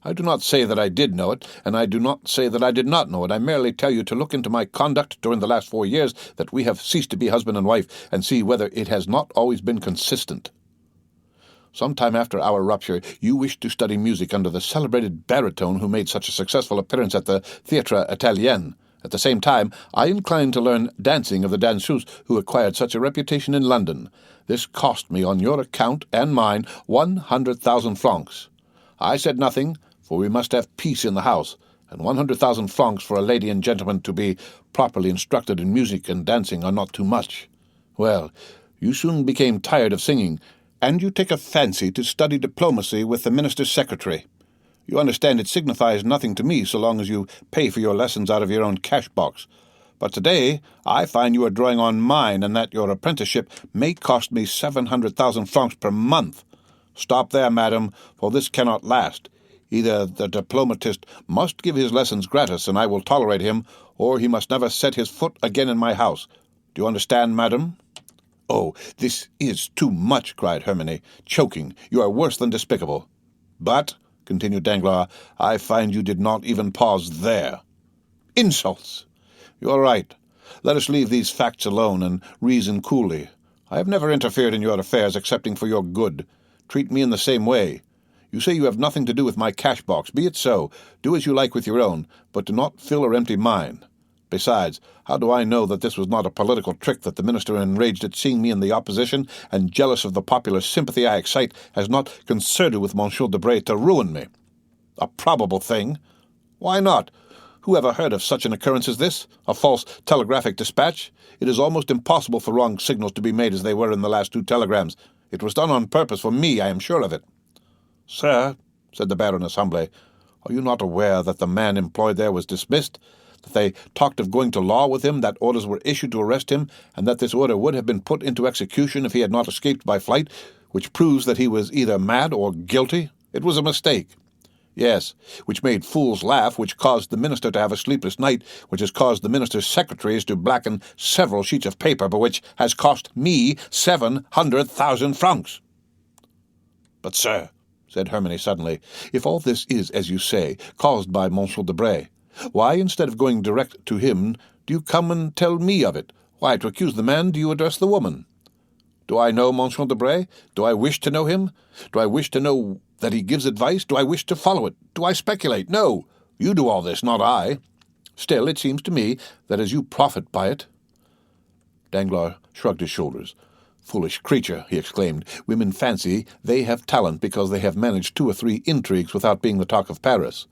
I do not say that I did know it, and I do not say that I did not know it. I merely tell you to look into my conduct during the last 4 years that we have ceased to be husband and wife, and see whether it has not always been consistent. Some time after our rupture, you wished to study music under the celebrated baritone who made such a successful appearance at the Théâtre Italien. At the same time, I inclined to learn dancing of the danseuses who acquired such a reputation in London. This cost me, on your account and mine, 100,000 francs. I said nothing, for we must have peace in the house, and 100,000 francs for a lady and gentleman to be properly instructed in music and dancing are not too much. Well, you soon became tired of singing, and you take a fancy to study diplomacy with the minister's secretary. You understand it signifies nothing to me so long as you pay for your lessons out of your own cash-box. But today I find you are drawing on mine, and that your apprenticeship may cost me 700,000 francs per month. Stop there, madam, for this cannot last. Either the diplomatist must give his lessons gratis, and I will tolerate him, or he must never set his foot again in my house. Do you understand, madam?" "Oh, this is too much," cried Hermione, choking. "You are worse than despicable." "But," continued Danglars, "I find you did not even pause there. Insults! You are right. Let us leave these facts alone and reason coolly. I have never interfered in your affairs excepting for your good. Treat me in the same way. You say you have nothing to do with my cash-box. Be it so. Do as you like with your own, but do not fill or empty mine. Besides, how do I know that this was not a political trick that the minister, enraged at seeing me in the opposition and jealous of the popular sympathy I excite, has not concerted with Monsieur Debray to ruin me? A probable thing. Why not? Who ever heard of such an occurrence as this? A false telegraphic dispatch? It is almost impossible for wrong signals to be made as they were in the last 2 telegrams. It was done on purpose for me, I am sure of it." "Sir," said the Baroness humbly, "are you not aware that the man employed there was dismissed, that they talked of going to law with him, that orders were issued to arrest him, and that this order would have been put into execution if he had not escaped by flight, which proves that he was either mad or guilty? It was a mistake." "Yes, which made fools laugh, which caused the minister to have a sleepless night, which has caused the minister's secretaries to blacken several sheets of paper, but which has cost me 700,000 francs. "But, sir," said Hermione suddenly, "if all this is, as you say, caused by Monsieur Debray, why, instead of going direct to him, do you come and tell me of it? Why, to accuse the man, do you address the woman? Do I know Monsieur Debray? Do I wish to know him? Do I wish to know that he gives advice? Do I wish to follow it? Do I speculate? No, you do all this, not I. Still, it seems to me that as you profit by it—" Danglars shrugged his shoulders. "Foolish creature," he exclaimed. "Women fancy they have talent because they have managed 2 or 3 intrigues without being the talk of Paris.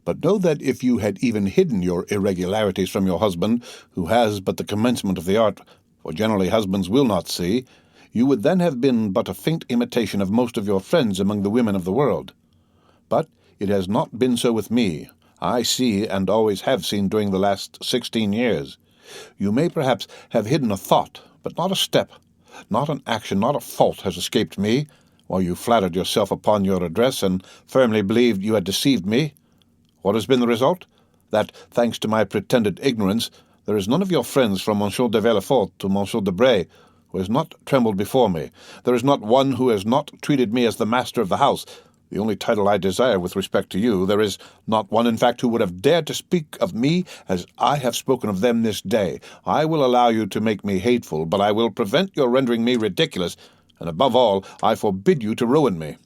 But know that if you had even hidden your irregularities from your husband, who has but the commencement of the art, for generally husbands will not see, you would then have been but a faint imitation of most of your friends among the women of the world. But it has not been so with me. I see, and always have seen during the last 16 years. You may perhaps have hidden a thought, but not a step, not an action, not a fault has escaped me, while you flattered yourself upon your address and firmly believed you had deceived me. What has been the result? That, thanks to my pretended ignorance, there is none of your friends from Monsieur de Villefort to Monsieur Debray who has not trembled before me. There is not one who has not treated me as the master of the house, the only title I desire with respect to you. There is not one, in fact, who would have dared to speak of me as I have spoken of them this day. I will allow you to make me hateful, but I will prevent your rendering me ridiculous, and above all, I forbid you to ruin me."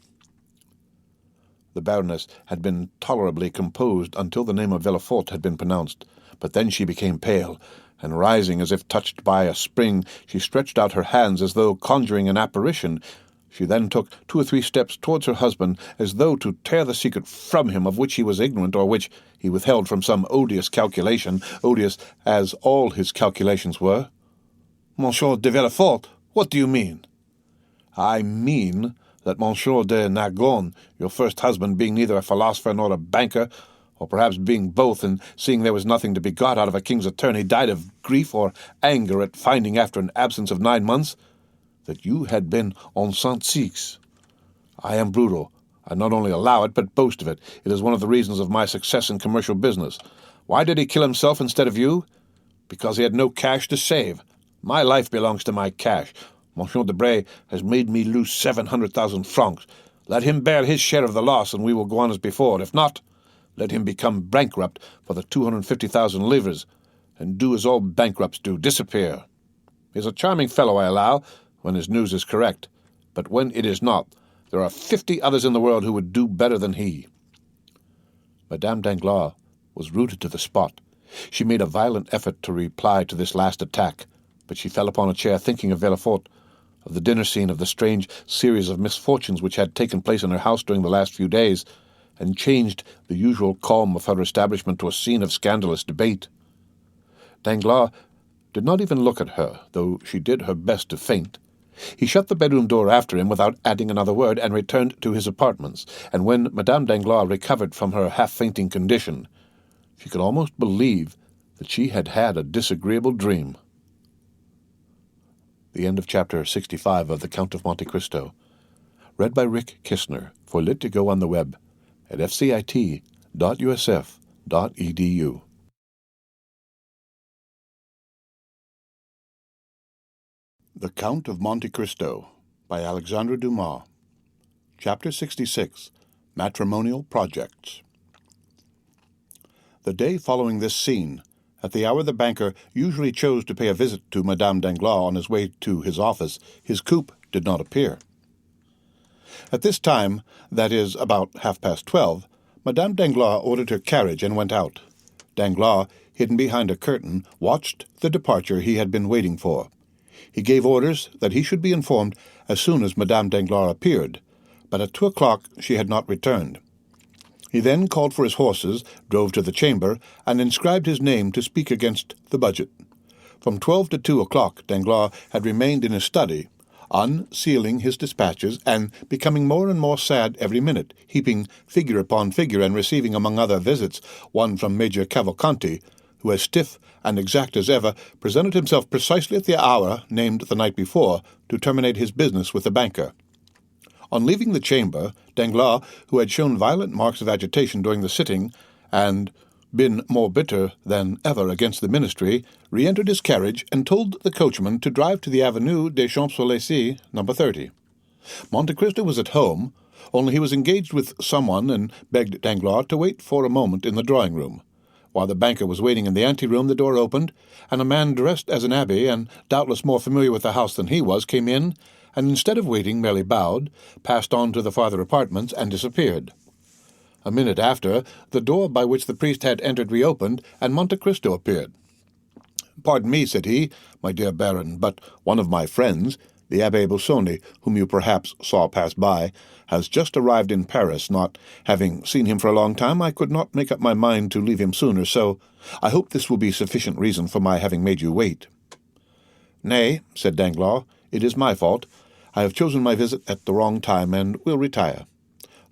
The Baroness had been tolerably composed until the name of Villefort had been pronounced, but then she became pale, and rising as if touched by a spring, she stretched out her hands as though conjuring an apparition. She then took 2 or 3 steps towards her husband, as though to tear the secret from him of which he was ignorant, or which he withheld from some odious calculation, odious as all his calculations were. "Monsieur de Villefort, what do you mean?" "I mean that Monsieur de Narbonne, your first husband, being neither a philosopher nor a banker, or perhaps being both, and seeing there was nothing to be got out of a king's attorney, died of grief or anger at finding, after an absence of 9 months, that you had been enceinte six. I am brutal. I not only allow it, but boast of it. It is one of the reasons of my success in commercial business. Why did he kill himself instead of you? Because he had no cash to save. My life belongs to my cash. Monsieur Debray has made me lose 700,000 francs. Let him bear his share of the loss, and we will go on as before. If not, let him become bankrupt for the 250,000 livres, and do as all bankrupts do, disappear. He is a charming fellow, I allow, when his news is correct, but when it is not, there are 50 others in the world who would do better than he." Madame Danglars was rooted to the spot. She made a violent effort to reply to this last attack, but she fell upon a chair, thinking of Villefort, of the dinner scene, of the strange series of misfortunes which had taken place in her house during the last few days, and changed the usual calm of her establishment to a scene of scandalous debate. Danglars did not even look at her, though she did her best to faint. He shut the bedroom door after him without adding another word, and returned to his apartments, and when Madame Danglars recovered from her half-fainting condition, she could almost believe that she had had a disagreeable dream. The end of Chapter 65 of The Count of Monte Cristo. Read by Rick Kistner for Lit2Go on the web at fcit.usf.edu. The Count of Monte Cristo by Alexandre Dumas. Chapter 66. Matrimonial Projects. The day following this scene, at the hour the banker usually chose to pay a visit to Madame Danglars on his way to his office, his coupe did not appear. At this time, that is, about 12:30, Madame Danglars ordered her carriage and went out. Danglars, hidden behind a curtain, watched the departure he had been waiting for. He gave orders that he should be informed as soon as Madame Danglars appeared, but at 2 o'clock she had not returned. He then called for his horses, drove to the chamber, and inscribed his name to speak against the budget. From 12 to 2 o'clock Danglars had remained in his study, unsealing his dispatches and becoming more and more sad every minute, heaping figure upon figure and receiving, among other visits, one from Major Cavalcanti, who, as stiff and exact as ever, presented himself precisely at the hour named the night before to terminate his business with the banker. On leaving the chamber, Danglars, who had shown violent marks of agitation during the sitting, and been more bitter than ever against the ministry, re-entered his carriage and told the coachman to drive to the Avenue des Champs-Élysées, number 30. Monte Cristo was at home, only he was engaged with someone and begged Danglars to wait for a moment in the drawing-room. While the banker was waiting in the ante-room, the door opened, and a man dressed as an abbé, and doubtless more familiar with the house than he was, came in, and instead of waiting, merely bowed, passed on to the farther apartments, and disappeared. A minute after, the door by which the priest had entered reopened, and Monte Cristo appeared. "Pardon me," said he, "my dear Baron, but one of my friends, the Abbé Busoni, whom you perhaps saw pass by, has just arrived in Paris. Not having seen him for a long time, I could not make up my mind to leave him sooner, so I hope this will be sufficient reason for my having made you wait." "Nay," said Danglars, "it is my fault. I have chosen my visit at the wrong time, and will retire."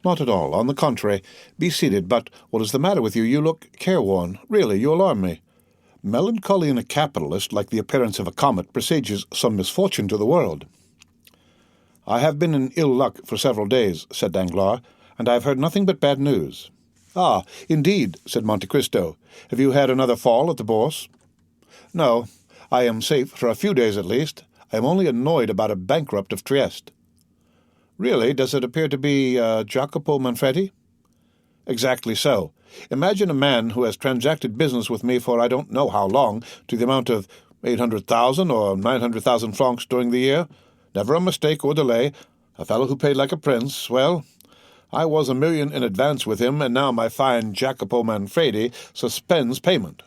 "Not at all. On the contrary. Be seated. But what is the matter with you? You look careworn. Really, you alarm me." "Melancholy in a capitalist, like the appearance of a comet, presages some misfortune to the world." "I have been in ill luck for several days," said Danglars, "and I have heard nothing but bad news." "Ah, indeed," said Monte Cristo. "Have you had another fall at the Bourse?" "No. I am safe for a few days at least. I am only annoyed about a bankrupt of Trieste." "Really? Does it appear to be Jacopo Manfredi?" "Exactly so. Imagine a man who has transacted business with me for I don't know how long, to the amount of 800,000 or 900,000 francs during the year. Never a mistake or delay. A fellow who paid like a prince. Well, I was 1,000,000 in advance with him, and now my fine Jacopo Manfredi suspends payment."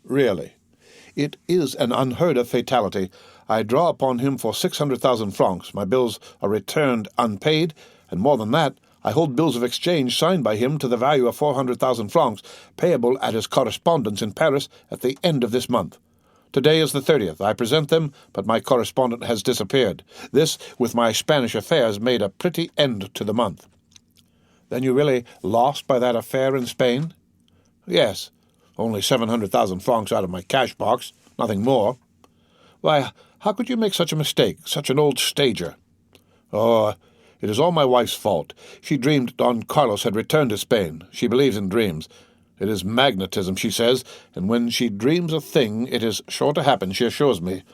"Really?" "It is an unheard-of fatality. I draw upon him for 600,000 francs. My bills are returned unpaid, and more than that, I hold bills of exchange signed by him to the value of 400,000 francs, payable at his correspondence in Paris at the end of this month. Today is the 30th. I present them, but my correspondent has disappeared. This, with my Spanish affairs, made a pretty end to the month." "Then you really lost by that affair in Spain?" "Yes. Only 700,000 francs out of my cash box, nothing more." "Why, how could you make such a mistake, such an old stager?" "Oh, it is all my wife's fault. She dreamed Don Carlos had returned to Spain. She believes in dreams. It is magnetism, she says, and when she dreams a thing, it is sure to happen, she assures me.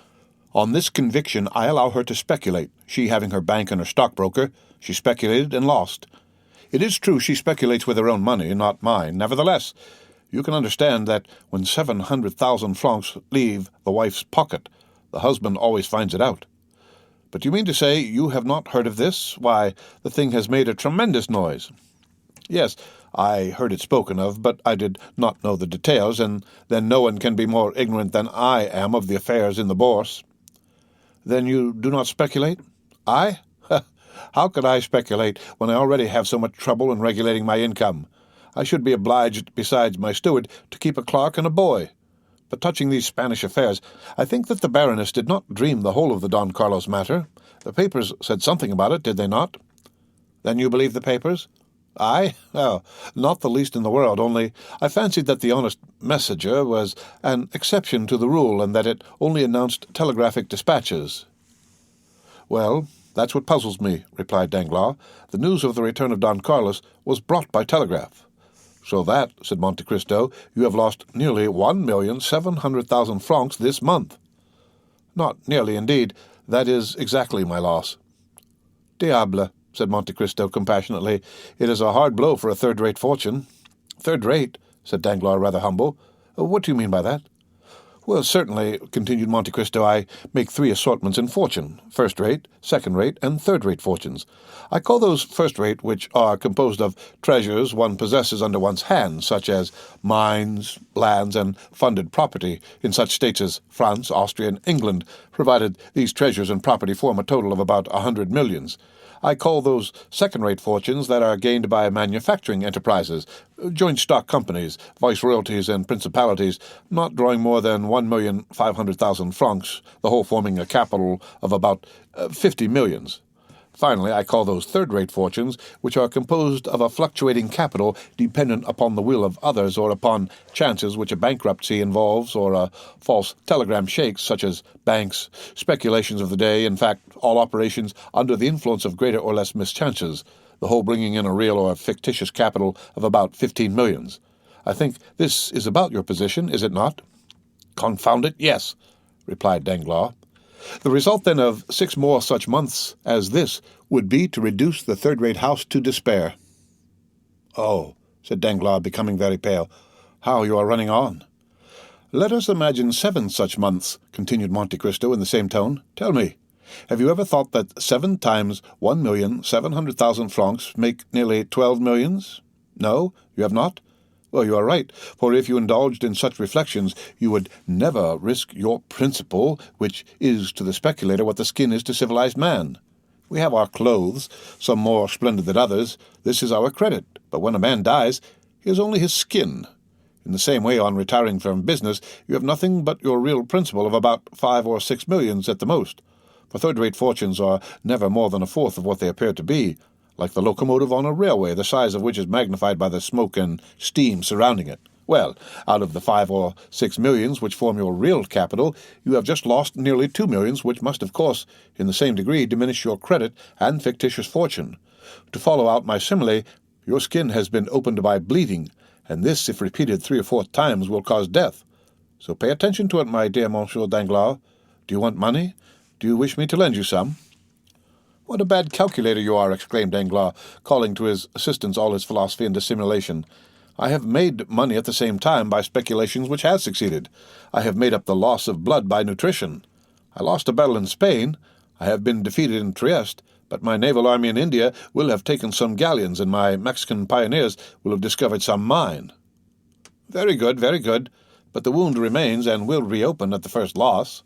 On this conviction, I allow her to speculate. She having her bank and her stockbroker, she speculated and lost. It is true she speculates with her own money, not mine. Nevertheless, you can understand that when 700,000 francs leave the wife's pocket, the husband always finds it out. But you mean to say you have not heard of this? Why, the thing has made a tremendous noise." "Yes, I heard it spoken of, but I did not know the details, and then no one can be more ignorant than I am of the affairs in the Bourse." "Then you do not speculate?" "I? How could I speculate when I already have so much trouble in regulating my income? I should be obliged, besides my steward, to keep a clerk and a boy. But touching these Spanish affairs, I think that the Baroness did not dream the whole of the Don Carlos matter. The papers said something about it, did they not?" "Then you believe the papers?" "I? Oh, not the least in the world, only I fancied that the honest messenger was an exception to the rule, and that it only announced telegraphic dispatches." "Well, "That's what puzzles me," replied Danglars. "The news of the return of Don Carlos was brought by telegraph." "So that," said Monte Cristo, "you have lost nearly 1,700,000 francs this month." "Not nearly, indeed. That is exactly my loss." "Diable," said Monte Cristo compassionately. "It is a hard blow for a third-rate fortune." "Third-rate?" said Danglars, rather humble. "What do you mean by that?" "Well, certainly," continued Monte Cristo, "I make three assortments in fortune: first-rate, second-rate, and third-rate fortunes. I call those first-rate which are composed of treasures one possesses under one's hand, such as mines, lands, and funded property, in such states as France, Austria, and England, provided these treasures and property form a total of about 100 millions. I call those second-rate fortunes that are gained by manufacturing enterprises, joint stock companies, viceroyalties, and principalities, not drawing more than 1,500,000 francs, the whole forming a capital of about 50 millions. Finally, I call those third-rate fortunes which are composed of a fluctuating capital dependent upon the will of others or upon chances which a bankruptcy involves or a false telegram shakes, such as banks, speculations of the day, in fact, all operations under the influence of greater or less mischances, the whole bringing in a real or fictitious capital of about 15 millions. I think this is about your position, is it not?" "Confound it, yes," replied Danglars. "The result, then, of 6 more such months as this would be to reduce the third-rate house to despair." "Oh," said Danglars, becoming very pale, "how you are running on!" "Let us imagine 7 such months," continued Monte Cristo in the same tone. "Tell me, have you ever thought that 7 times 1,700,000 francs make nearly 12 millions? No, you have not? Well, you are right, for if you indulged in such reflections, you would never risk your principal, which is to the speculator what the skin is to civilized man. We have our clothes, some more splendid than others. This is our credit, but when a man dies, he has only his skin. In the same way, on retiring from business, you have nothing but your real principal of about 5 or 6 millions at the most, for third-rate fortunes are never more than a fourth of what they appear to be, like the locomotive on a railway, the size of which is magnified by the smoke and steam surrounding it. Well, out of the 5 or 6 millions which form your real capital, you have just lost nearly 2 millions, which must, of course, in the same degree diminish your credit and fictitious fortune. To follow out my simile, your skin has been opened by bleeding, and this, if repeated 3 or 4 times, will cause death. So pay attention to it, my dear Monsieur Danglars. Do you want money? Do you wish me to lend you some?" "What a bad calculator you are!" exclaimed Danglars, calling to his assistance all his philosophy and dissimulation. "I have made money at the same time by speculations which have succeeded. I have made up the loss of blood by nutrition. I lost a battle in Spain. I have been defeated in Trieste, but my naval army in India will have taken some galleons, and my Mexican pioneers will have discovered some mine." "Very good, very good. But the wound remains and will reopen at the first loss."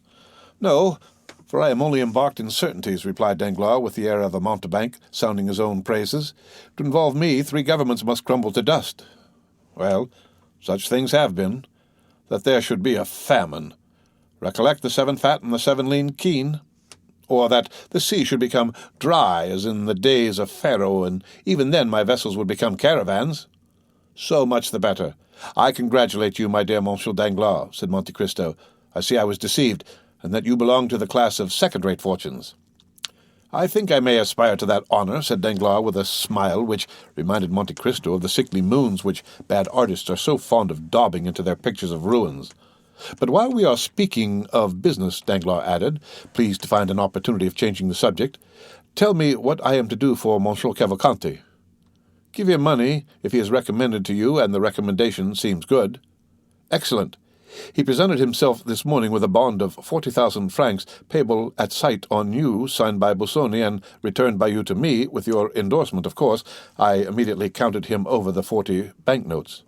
"No, for I am only embarked in certainties," replied Danglars, with the air of a mountebank, sounding his own praises. "To involve me, 3 governments must crumble to dust." "Well, such things have been. That there should be a famine. Recollect the 7 fat and the 7 lean keen. Or that the sea should become dry, as in the days of Pharaoh, and even then my vessels would become caravans." "So much the better. I congratulate you, my dear Monsieur Danglars," said Monte Cristo. "I see I was deceived, and that you belong to the class of second-rate fortunes." "I think I may aspire to that honor," said Danglars with a smile which reminded Monte Cristo of the sickly moons which bad artists are so fond of daubing into their pictures of ruins. "But while we are speaking of business," Danglars added, pleased to find an opportunity of changing the subject, "tell me what I am to do for Monsieur Cavalcanti." "Give him money if he is recommended to you and the recommendation seems good." "Excellent. He presented himself this morning with a bond of 40,000 francs payable at sight on you, signed by Busoni and returned by you to me, with your endorsement, of course. I immediately counted him over the 40 banknotes."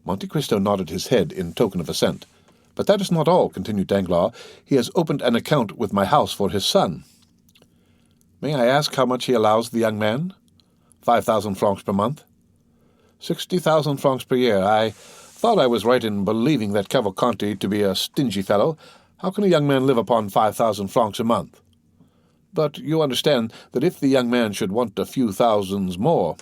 Monte Cristo nodded his head in token of assent. "But that is not all," continued Danglars. "He has opened an account with my house for his son." "May I ask how much he allows the young man?" 5,000 francs per month. 60,000 francs per year. I thought I was right in believing that Cavalcanti to be a stingy fellow. How can a young man live upon 5,000 francs a month? But you understand that if the young man should want a few thousands more,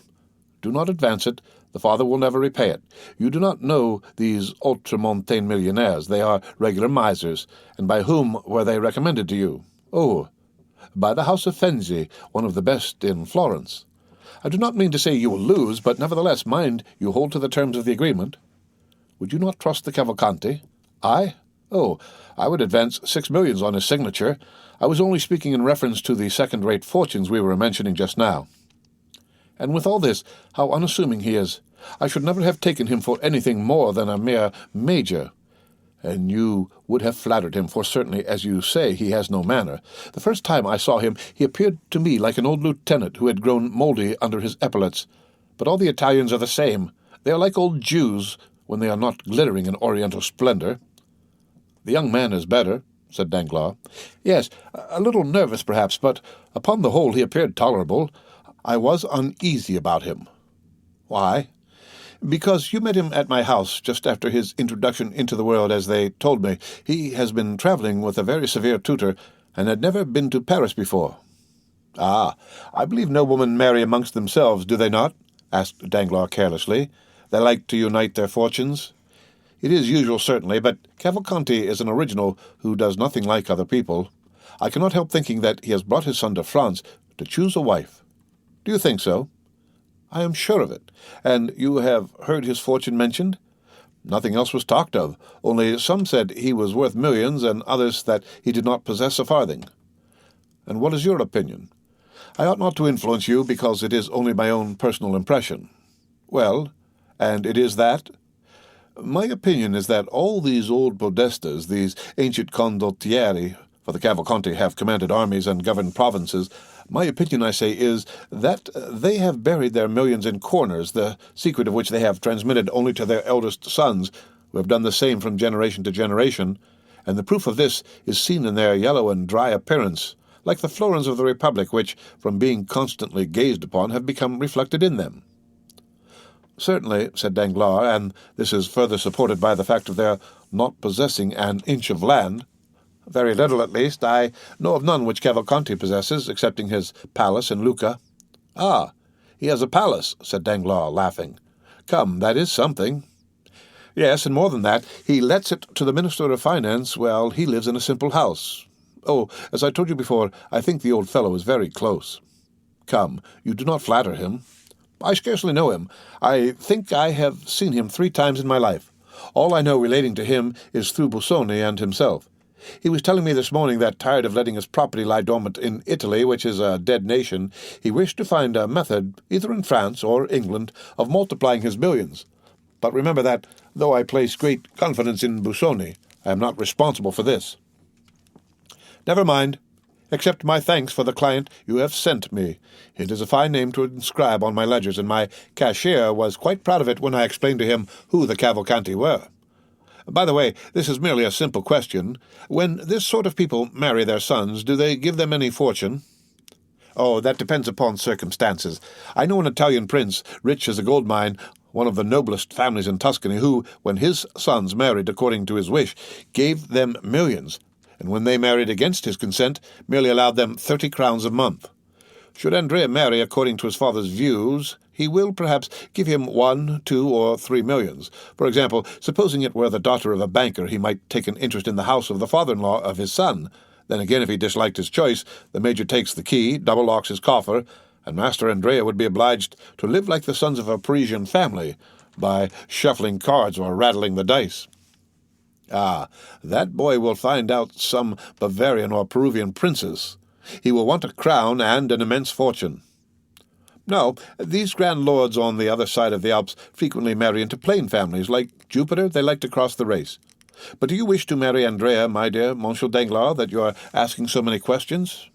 do not advance it. The father will never repay it. You do not know these ultramontane millionaires. They are regular misers. And by whom were they recommended to you? Oh, by the house of Fenzi, one of the best in Florence. I do not mean to say you will lose, but nevertheless mind you hold to the terms of the agreement. Would you not trust the Cavalcanti? I? Oh, I would advance 6 millions on his signature. I was only speaking in reference to the second-rate fortunes we were mentioning just now. And with all this, how unassuming he is. I should never have taken him for anything more than a mere major. And you would have flattered him, for certainly, as you say, he has no manner. The first time I saw him, he appeared to me like an old lieutenant who had grown mouldy under his epaulets. But all the Italians are the same. They are like old Jews when they are not glittering in oriental splendor. The young man is better, said Danglars. Yes, a little nervous perhaps, but upon the whole he appeared tolerable. I was uneasy about him. Why? Because you met him at my house just after his introduction into the world, as they told me. He has been travelling with a very severe tutor, and had never been to Paris before. Ah, I believe noblemen marry amongst themselves, do they not? Asked Danglars carelessly. They like to unite their fortunes. It is usual, certainly, but Cavalcanti is an original who does nothing like other people. I cannot help thinking that he has brought his son to France to choose a wife. Do you think so? I am sure of it. And you have heard his fortune mentioned? Nothing else was talked of, only some said he was worth millions, and others that he did not possess a farthing. And what is your opinion? I ought not to influence you, because it is only my own personal impression. Well, and it is that? My opinion is that all these old podestas, these ancient condottieri, for the Cavalcanti have commanded armies and governed provinces, my opinion, I say, is that they have buried their millions in corners, the secret of which they have transmitted only to their eldest sons, who have done the same from generation to generation, and the proof of this is seen in their yellow and dry appearance, like the florins of the Republic, which, from being constantly gazed upon, have become reflected in them. Certainly, said Danglars, and this is further supported by the fact of their not possessing an inch of land. Very little, at least. I know of none which Cavalcanti possesses, excepting his palace in Lucca. Ah, he has a palace, said Danglars, laughing. Come, that is something. Yes, and more than that, he lets it to the Minister of Finance while he lives in a simple house. Oh, as I told you before, I think the old fellow is very close. Come, you do not flatter him. I scarcely know him. I think I have seen him 3 times in my life. All I know relating to him is through Busoni and himself. He was telling me this morning that, tired of letting his property lie dormant in Italy, which is a dead nation, he wished to find a method, either in France or England, of multiplying his millions. But remember that, though I place great confidence in Busoni, I am not responsible for this. Never mind. Accept my thanks for the client you have sent me. It is a fine name to inscribe on my ledgers, and my cashier was quite proud of it when I explained to him who the Cavalcanti were. By the way, this is merely a simple question. When this sort of people marry their sons, do they give them any fortune? Oh, that depends upon circumstances. I know an Italian prince, rich as a gold mine, one of the noblest families in Tuscany, who, when his sons married according to his wish, gave them millions, and when they married against his consent, merely allowed them 30 crowns a month. Should Andrea marry according to his father's views, he will perhaps give him 1, 2, or 3 millions. For example, supposing it were the daughter of a banker, he might take an interest in the house of the father-in-law of his son. Then again, if he disliked his choice, the major takes the key, double-locks his coffer, and Master Andrea would be obliged to live like the sons of a Parisian family, by shuffling cards or rattling the dice. Ah, that boy will find out some Bavarian or Peruvian princess. He will want a crown and an immense fortune. No, these grand lords on the other side of the Alps frequently marry into plain families. Like Jupiter, they like to cross the race. But do you wish to marry Andrea, my dear Monsieur Danglars, that you are asking so many questions?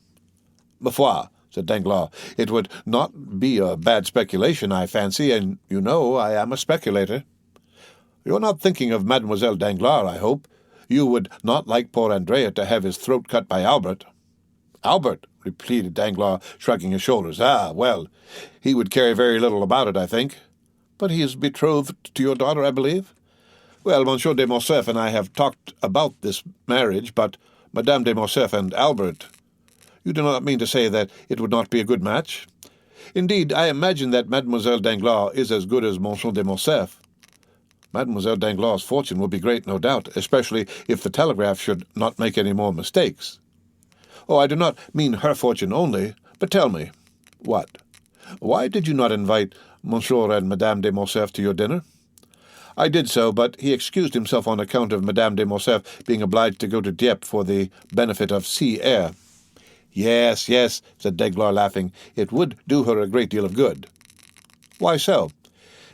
Ma foi, said Danglars, it would not be a bad speculation, I fancy, and you know I am a speculator. You are not thinking of Mademoiselle Danglars, I hope. You would not like poor Andrea to have his throat cut by Albert. Albert, repeated Danglars, shrugging his shoulders. Ah, well, he would care very little about it, I think. But he is betrothed to your daughter, I believe? Well, Monsieur de Morcerf and I have talked about this marriage, but Madame de Morcerf and Albert... You do not mean to say that it would not be a good match? Indeed, I imagine that Mademoiselle Danglars is as good as Monsieur de Morcerf. Mademoiselle Danglars' fortune will be great, no doubt, especially if the telegraph should not make any more mistakes. Oh, I do not mean her fortune only, but tell me. What? Why did you not invite Monsieur and Madame de Morcerf to your dinner? I did so, but he excused himself on account of Madame de Morcerf being obliged to go to Dieppe for the benefit of sea air. Yes, yes, said Danglars, laughing. It would do her a great deal of good. Why so?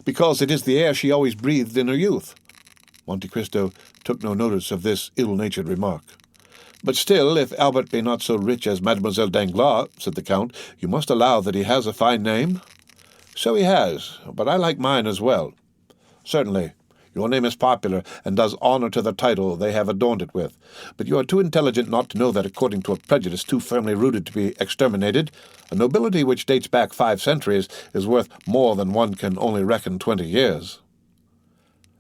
Because it is the air she always breathed in her youth. Monte Cristo took no notice of this ill-natured remark. But still, if Albert be not so rich as Mademoiselle Danglars, said the Count, you must allow that he has a fine name. So he has, but I like mine as well. Certainly, your name is popular, and does honor to the title they have adorned it with. But you are too intelligent not to know that, according to a prejudice too firmly rooted to be exterminated, a nobility which dates back 5 centuries is worth more than one can only reckon 20 years.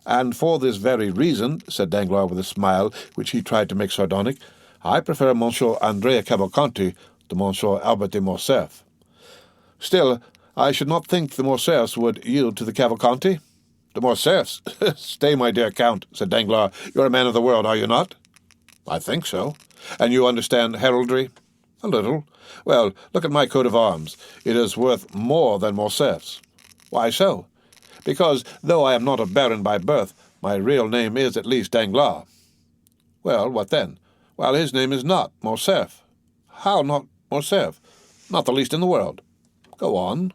And for this very reason, said Danglars with a smile, which he tried to make sardonic, I prefer Monsieur Andrea Cavalcanti to Monsieur Albert de Morcerf. Still, I should not think the Morcerfs would yield to the Cavalcanti. The Morcerfs? Stay, my dear Count, said Danglars. You're a man of the world, are you not? I think so. And you understand heraldry? A little. Well, look at my coat of arms. It is worth more than Morcerf's. Why so? Because, though I am not a baron by birth, my real name is at least Danglars. Well, what then? Well, his name is not Morcerf. How not Morcerf? Not the least in the world. Go on.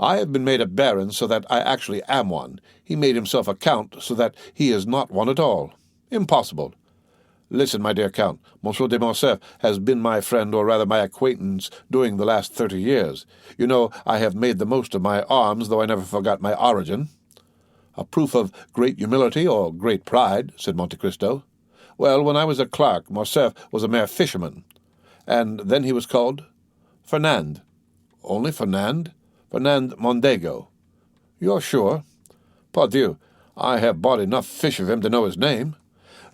I have been made a baron so that I actually am one. He made himself a count so that he is not one at all. Impossible. Listen, my dear Count, Monsieur de Morcerf has been my friend, or rather my acquaintance, during the last 30 years. You know, I have made the most of my arms, though I never forgot my origin. A proof of great humility or great pride, said Monte Cristo. Well, when I was a clerk, Morcerf was a mere fisherman. And then he was called? Fernand. Only Fernand? Fernand Mondego. You're sure? Pardieu, I have bought enough fish of him to know his name.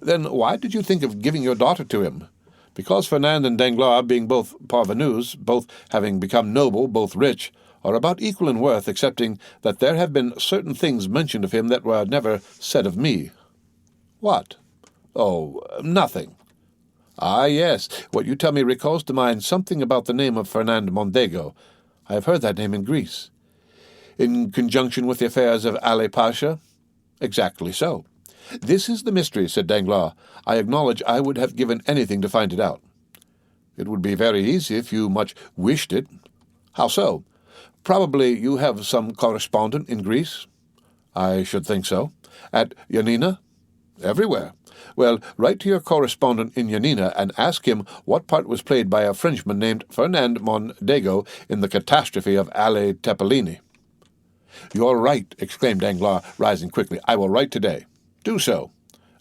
Then why did you think of giving your daughter to him? Because Fernand and Danglars, being both parvenus, both having become noble, both rich, are about equal in worth, excepting that there have been certain things mentioned of him that were never said of me. What? Oh, nothing. Ah, yes, what you tell me recalls to mind something about the name of Fernand Mondego. I have heard that name in Greece. In conjunction with the affairs of Ali Pasha? Exactly so. This is the mystery, said Danglars. I acknowledge I would have given anything to find it out. It would be very easy if you much wished it. How so? Probably you have some correspondent in Greece? I should think so. At Yanina? Everywhere. Well, write to your correspondent in Yanina and ask him what part was played by a Frenchman named Fernand Mondego in the catastrophe of Ale Tepelini. You're right, exclaimed Danglars, rising quickly. I will write today. Do so.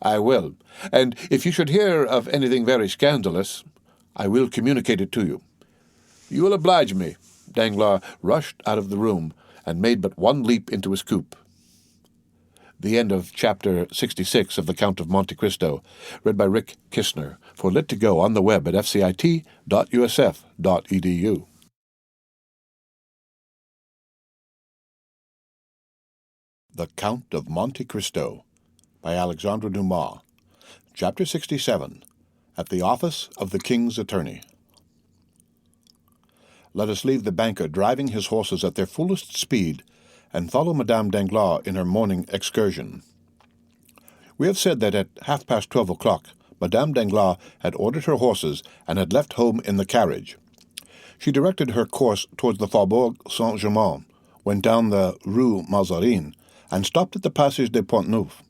I will. And if you should hear of anything very scandalous, I will communicate it to you. You will oblige me. Danglars rushed out of the room and made but one leap into his coupe. The end of Chapter 66 of The Count of Monte Cristo, read by Rick Kistner, for Lit2Go on the web at fcit.usf.edu. The Count of Monte Cristo, by Alexandre Dumas, Chapter 67, At the Office of the King's Attorney. Let us leave the banker driving his horses at their fullest speed, and follow Madame Danglars in her morning excursion. We have said that at 12:30, Madame Danglars had ordered her horses and had left home in the carriage. She directed her course towards the Faubourg Saint-Germain, went down the Rue Mazarine, and stopped at the Passage des Pont-Neuf.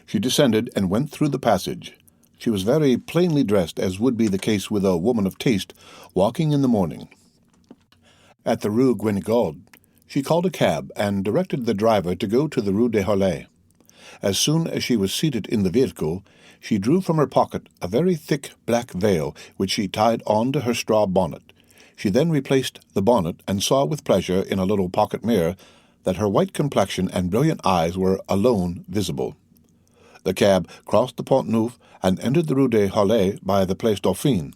She descended and went through the passage. She was very plainly dressed, as would be the case with a woman of taste walking in the morning. At the Rue Guénégaud, she called a cab and directed the driver to go to the Rue des Harleys. As soon as she was seated in the vehicle, she drew from her pocket a very thick black veil, which she tied on to her straw bonnet. She then replaced the bonnet and saw with pleasure in a little pocket mirror that her white complexion and brilliant eyes were alone visible. The cab crossed the Pont-Neuf and entered the Rue des Harleys by the Place Dauphine.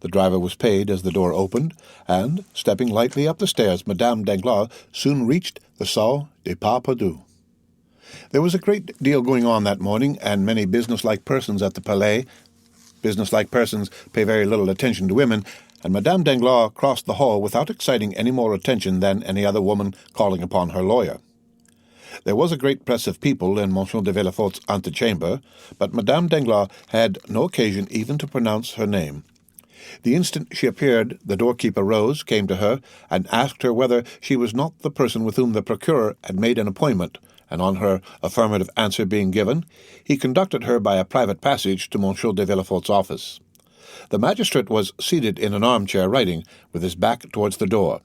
The driver was paid as the door opened, and, stepping lightly up the stairs, Madame Danglars soon reached the Salle des Pas Perdus. There was a great deal going on that morning, and many businesslike persons at the Palais, Businesslike persons pay very little attention to women, and Madame Danglars crossed the hall without exciting any more attention than any other woman calling upon her lawyer. There was a great press of people in M. de Villefort's antechamber, but Madame Danglars had no occasion even to pronounce her name. The instant she appeared, the doorkeeper rose, came to her, and asked her whether she was not the person with whom the procureur had made an appointment, and on her affirmative answer being given, he conducted her by a private passage to M. de Villefort's office. The magistrate was seated in an armchair writing, with his back towards the door.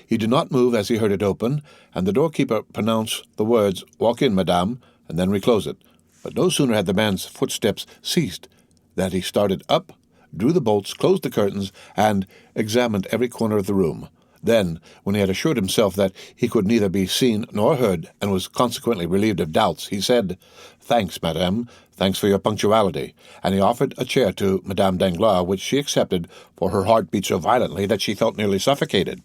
He did not move as he heard it open, and the doorkeeper pronounced the words, "Walk in, madame," and then reclose it. But no sooner had the man's footsteps ceased than he started up, drew the bolts, closed the curtains, and examined every corner of the room. Then, when he had assured himself that he could neither be seen nor heard, and was consequently relieved of doubts, he said, "Thanks, madame, thanks for your punctuality," and he offered a chair to Madame Danglars, which she accepted, for her heart beat so violently that she felt nearly suffocated.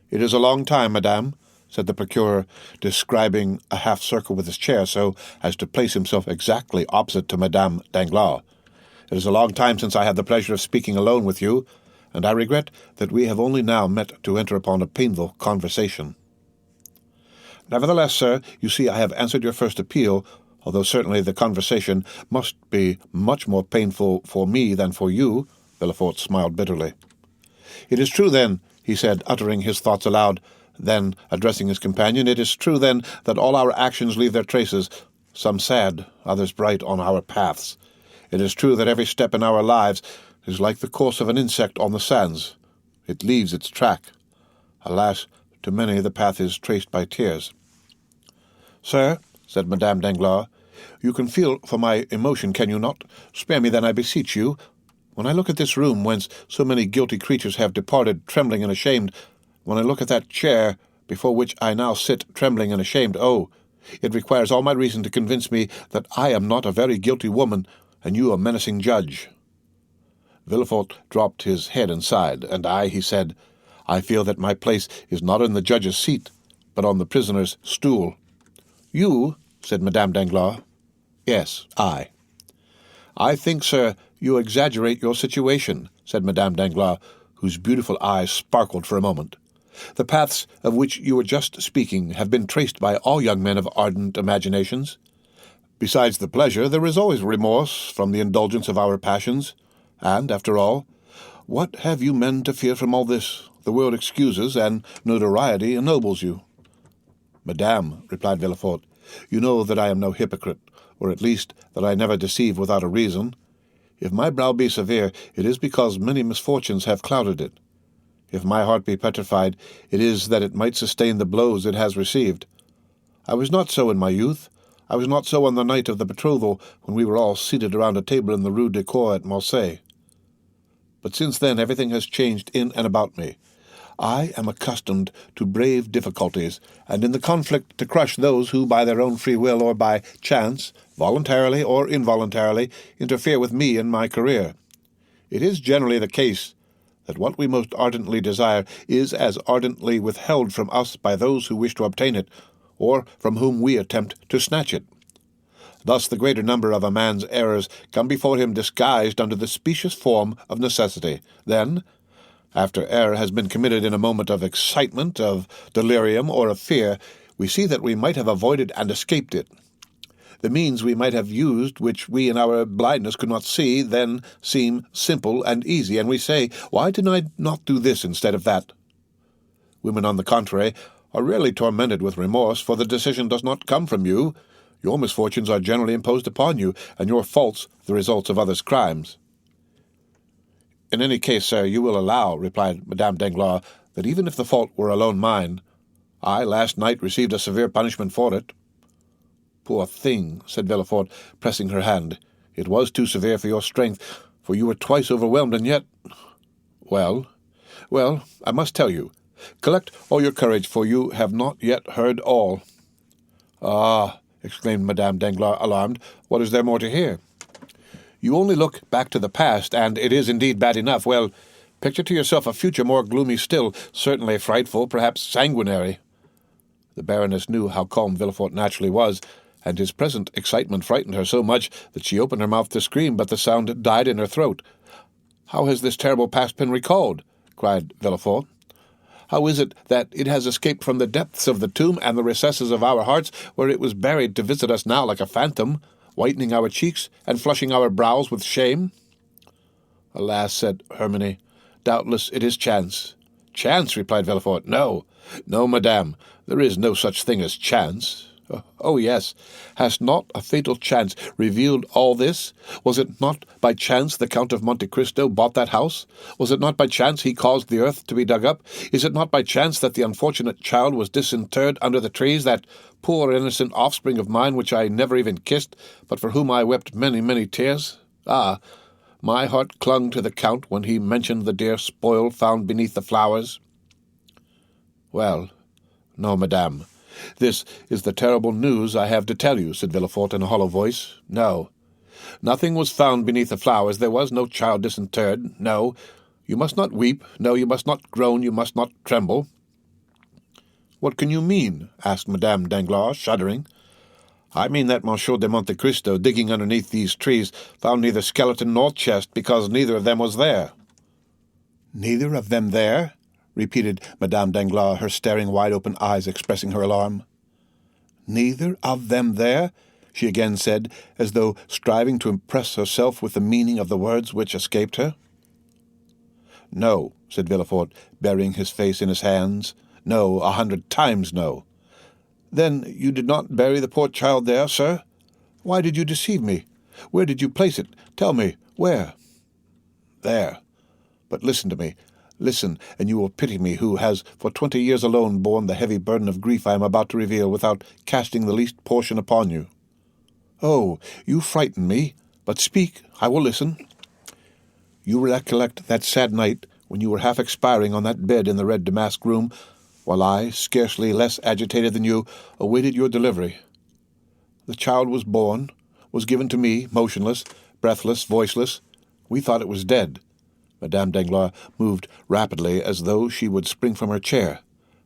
"It is a long time, madame," said the procureur, describing a half-circle with his chair so as to place himself exactly opposite to Madame Danglars. "It is a long time since I had the pleasure of speaking alone with you, and I regret that we have only now met to enter upon a painful conversation. Nevertheless, sir, you see I have answered your first appeal, although certainly the conversation must be much more painful for me than for you." Villefort smiled bitterly. "It is true, then," he said, uttering his thoughts aloud. Then, addressing his companion, "It is true, then, that all our actions leave their traces, some sad, others bright, on our paths. It is true that every step in our lives is like the course of an insect on the sands. It leaves its track. Alas, to many the path is traced by tears." "Sir," said Madame Danglars, "you can feel for my emotion, can you not? Spare me, then, I beseech you. When I look at this room, whence so many guilty creatures have departed, trembling and ashamed, when I look at that chair, before which I now sit, trembling and ashamed, oh, it requires all my reason to convince me that I am not a very guilty woman, and you a menacing judge." Villefort dropped his head and sighed. "And I," he said, "I feel that my place is not in the judge's seat, but on the prisoner's stool." "You?" said Madame Danglars. "Yes, I." "I think, sir, you exaggerate your situation," said Madame Danglars, whose beautiful eyes sparkled for a moment. "The paths of which you were just speaking have been traced by all young men of ardent imaginations. Besides the pleasure, there is always remorse from the indulgence of our passions. And, after all, what have you men to fear from all this? The world excuses, and notoriety ennobles you." "Madame," replied Villefort, "you know that I am no hypocrite, or at least that I never deceive without a reason. If my brow be severe, it is because many misfortunes have clouded it. If my heart be petrified, it is that it might sustain the blows it has received. I was not so in my youth. I was not so on the night of the betrothal, when we were all seated around a table in the Rue des Cours at Marseilles. But since then everything has changed in and about me. I am accustomed to brave difficulties, and in the conflict to crush those who, by their own free will or by chance, voluntarily or involuntarily, interfere with me in my career. It is generally the case that what we most ardently desire is as ardently withheld from us by those who wish to obtain it, or from whom we attempt to snatch it. Thus the greater number of a man's errors come before him disguised under the specious form of necessity. Then, after error has been committed in a moment of excitement, of delirium, or of fear, we see that we might have avoided and escaped it. The means we might have used, which we in our blindness could not see, then seem simple and easy, and we say, why did I not do this instead of that? Women, on the contrary, are rarely tormented with remorse, for the decision does not come from you. Your misfortunes are generally imposed upon you, and your faults the results of others' crimes. In any case, sir, you will allow, replied Madame Danglars, that even if the fault were alone mine, I last night received a severe punishment for it. Poor thing, said Villefort, pressing her hand. It was too severe for your strength, for you were twice overwhelmed, and yet— Well, I must tell you. Collect all your courage, for you have not yet heard all. Ah, exclaimed Madame Danglars, alarmed, what is there more to hear? You only look back to the past, and it is indeed bad enough. Well, picture to yourself a future more gloomy still, certainly frightful, perhaps sanguinary. The Baroness knew how calm Villefort naturally was, and his present excitement frightened her so much that she opened her mouth to scream, but the sound died in her throat. "How has this terrible past been recalled?" cried Villefort. "How is it that it has escaped from the depths of the tomb and the recesses of our hearts, where it was buried, to visit us now like a phantom, whitening our cheeks and flushing our brows with shame?" "Alas," said Hermione, "doubtless it is chance." "Chance?" replied Villefort. "No, no, madame, there is no such thing as chance." "Oh, yes. Has not a fatal chance revealed all this? Was it not by chance the Count of Monte Cristo bought that house? Was it not by chance he caused the earth to be dug up? Is it not by chance that the unfortunate child was disinterred under the trees, that poor innocent offspring of mine which I never even kissed, but for whom I wept many, many tears? Ah, my heart clung to the Count when he mentioned the dear spoil found beneath the flowers." "Well, no, madame. This is the terrible news I have to tell you," said Villefort in a hollow voice. "No, nothing was found beneath the flowers. There was no child disinterred. No, you must not weep. No, you must not groan. You must not tremble." "What can you mean?" asked Madame Danglars, shuddering. "I mean that Monsieur de Monte Cristo, digging underneath these trees, found neither skeleton nor chest, because neither of them was there." "Neither of them there?" repeated Madame Danglars, her staring wide-open eyes expressing her alarm. "Neither of them there?" she again said, as though striving to impress herself with the meaning of the words which escaped her. "No," said Villefort, burying his face in his hands. "No, 100 times no." "Then you did not bury the poor child there, sir? Why did you deceive me? Where did you place it? Tell me, where?" "There. But listen to me. Listen, and you will pity me, who has for 20 years alone borne the heavy burden of grief I am about to reveal, without casting the least portion upon you." "Oh, you frighten me. But speak, I will listen." "You recollect that sad night when you were half expiring on that bed in the red damask room, while I, scarcely less agitated than you, awaited your delivery. The child was born, was given to me, motionless, breathless, voiceless. We thought it was dead." Madame Danglars moved rapidly, as though she would spring from her chair.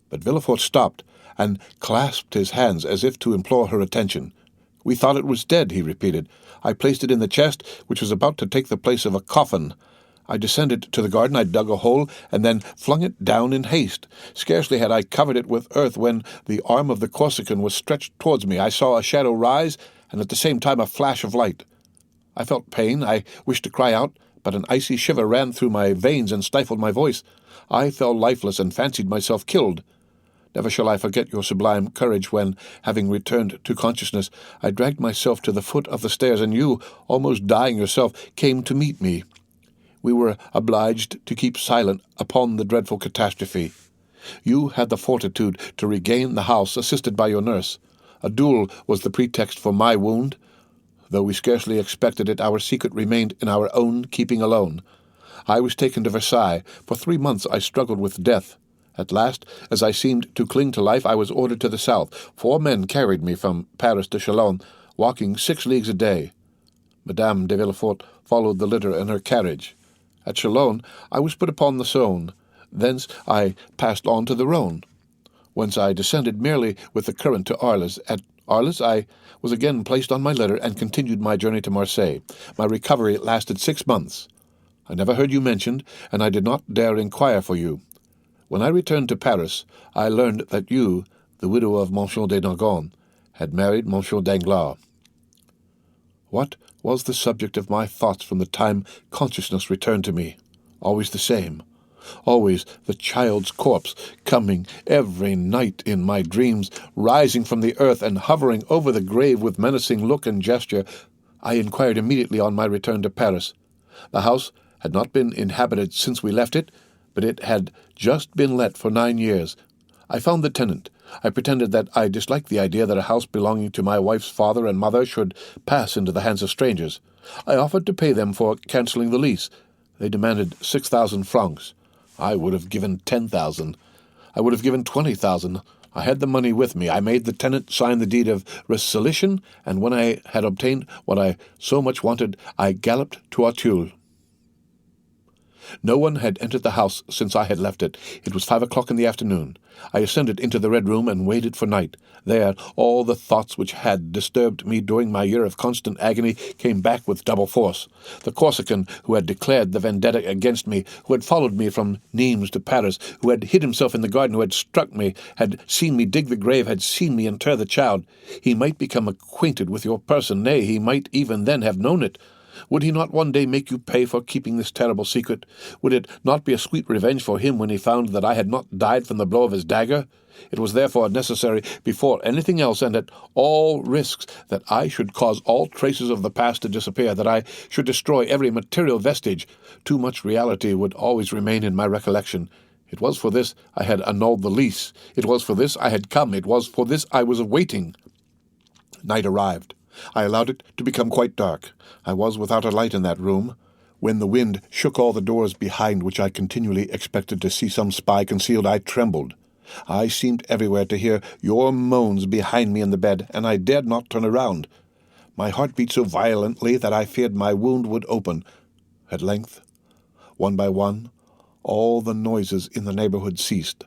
But Villefort stopped, and clasped his hands as if to implore her attention. "We thought it was dead," he repeated. "I placed it in the chest, which was about to take the place of a coffin. I descended to the garden, I dug a hole, and then flung it down in haste. Scarcely had I covered it with earth when the arm of the Corsican was stretched towards me. I saw a shadow rise, and at the same time a flash of light. I felt pain. I wished to cry out, but an icy shiver ran through my veins and stifled my voice. I fell lifeless and fancied myself killed. Never shall I forget your sublime courage when, having returned to consciousness, I dragged myself to the foot of the stairs, and you, almost dying yourself, came to meet me. We were obliged to keep silent upon the dreadful catastrophe. You had the fortitude to regain the house, assisted by your nurse. A duel was the pretext for my wound. Though we scarcely expected it, our secret remained in our own keeping alone. I was taken to Versailles. For 3 months I struggled with death. At last, as I seemed to cling to life, I was ordered to the south. 4 men carried me from Paris to Chalon, walking 6 leagues a day. Madame de Villefort followed the litter in her carriage. At Chalon I was put upon the Saône. Thence I passed on to the Rhône, whence I descended merely with the current to Arles. At Arles I was again placed on my litter and continued my journey to Marseille. My recovery lasted 6 months. I never heard you mentioned, and I did not dare inquire for you. When I returned to Paris, I learned that you, the widow of Monsieur de Nargonne, had married Monsieur Danglars. What was the subject of my thoughts from the time consciousness returned to me? Always the same. Always the child's corpse, coming every night in my dreams, rising from the earth and hovering over the grave with menacing look and gesture. I inquired immediately on my return to Paris. The house had not been inhabited since we left it, but it had just been let for 9 years. I found the tenant. I pretended that I disliked the idea that a house belonging to my wife's father and mother should pass into the hands of strangers. I offered to pay them for cancelling the lease. They demanded 6,000 francs. I would have given 10,000. I would have given 20,000. I had the money with me. I made the tenant sign the deed of resilition, and when I had obtained what I so much wanted, I galloped to Auteuil. No one had entered the house since I had left it. It was 5 o'clock in the afternoon. I ascended into the Red Room and waited for night. There, all the thoughts which had disturbed me during my year of constant agony came back with double force. The Corsican who had declared the vendetta against me, who had followed me from Nimes to Paris, who had hid himself in the garden, who had struck me, had seen me dig the grave, had seen me inter the child. He might become acquainted with your person, nay, he might even then have known it. Would he not one day make you pay for keeping this terrible secret? Would it not be a sweet revenge for him when he found that I had not died from the blow of his dagger? It was therefore necessary, before anything else and at all risks, that I should cause all traces of the past to disappear, that I should destroy every material vestige. Too much reality would always remain in my recollection. It was for this I had annulled the lease. It was for this I had come. It was for this I was awaiting. Night arrived. I allowed it to become quite dark. I was without a light in that room. When the wind shook all the doors behind which I continually expected to see some spy concealed, I trembled. I seemed everywhere to hear your moans behind me in the bed, and I dared not turn around. My heart beat so violently that I feared my wound would open. At length, one by one, all the noises in the neighborhood ceased.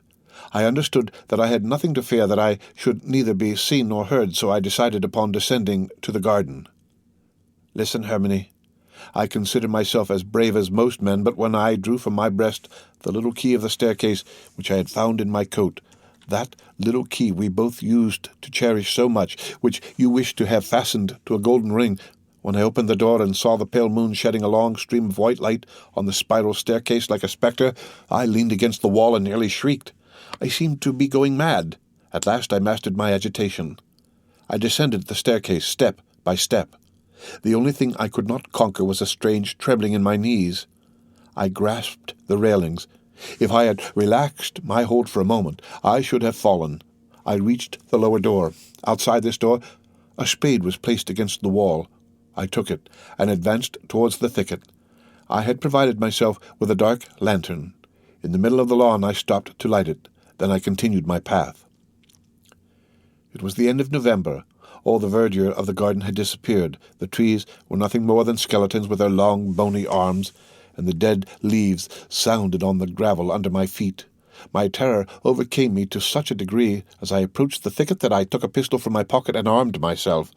I understood that I had nothing to fear, that I should neither be seen nor heard, so I decided upon descending to the garden. Listen, Hermione. I consider myself as brave as most men, but when I drew from my breast the little key of the staircase which I had found in my coat, that little key we both used to cherish so much, which you wished to have fastened to a golden ring, when I opened the door and saw the pale moon shedding a long stream of white light on the spiral staircase like a spectre, I leaned against the wall and nearly shrieked. I seemed to be going mad. At last I mastered my agitation. I descended the staircase step by step. The only thing I could not conquer was a strange trembling in my knees. I grasped the railings. If I had relaxed my hold for a moment, I should have fallen. I reached the lower door. Outside this door, a spade was placed against the wall. I took it and advanced towards the thicket. I had provided myself with a dark lantern. In the middle of the lawn I stopped to light it. Then I continued my path. It was the end of November. All the verdure of the garden had disappeared. The trees were nothing more than skeletons with their long, bony arms, and the dead leaves sounded on the gravel under my feet. My terror overcame me to such a degree as I approached the thicket that I took a pistol from my pocket and armed myself.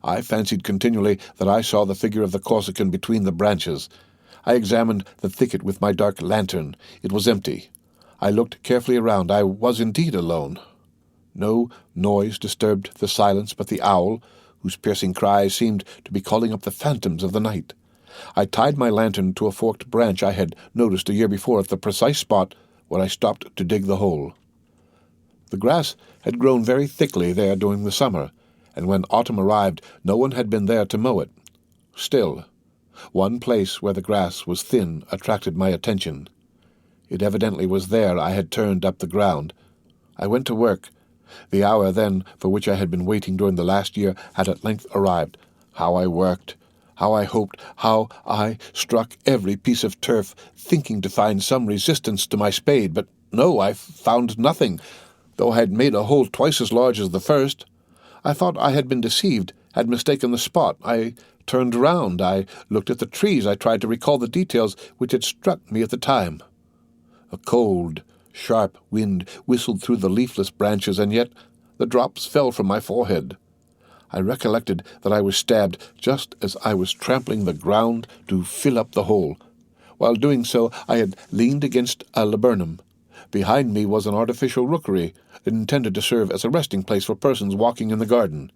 I fancied continually that I saw the figure of the Corsican between the branches. I examined the thicket with my dark lantern. It was empty. I looked carefully around. I was indeed alone. No noise disturbed the silence but the owl, whose piercing cries seemed to be calling up the phantoms of the night. I tied my lantern to a forked branch I had noticed a year before at the precise spot where I stopped to dig the hole. The grass had grown very thickly there during the summer, and when autumn arrived no one had been there to mow it. Still, one place where the grass was thin attracted my attention. It evidently was there I had turned up the ground. I went to work. The hour, then, for which I had been waiting during the last year, had at length arrived. How I worked! How I hoped! How I struck every piece of turf, thinking to find some resistance to my spade. But no, I found nothing, though I had made a hole twice as large as the first. I thought I had been deceived, had mistaken the spot. I turned round. I looked at the trees. I tried to recall the details which had struck me at the time. A cold, sharp wind whistled through the leafless branches, and yet the drops fell from my forehead. I recollected that I was stabbed just as I was trampling the ground to fill up the hole. While doing so, I had leaned against a laburnum. Behind me was an artificial rookery, intended to serve as a resting place for persons walking in the garden.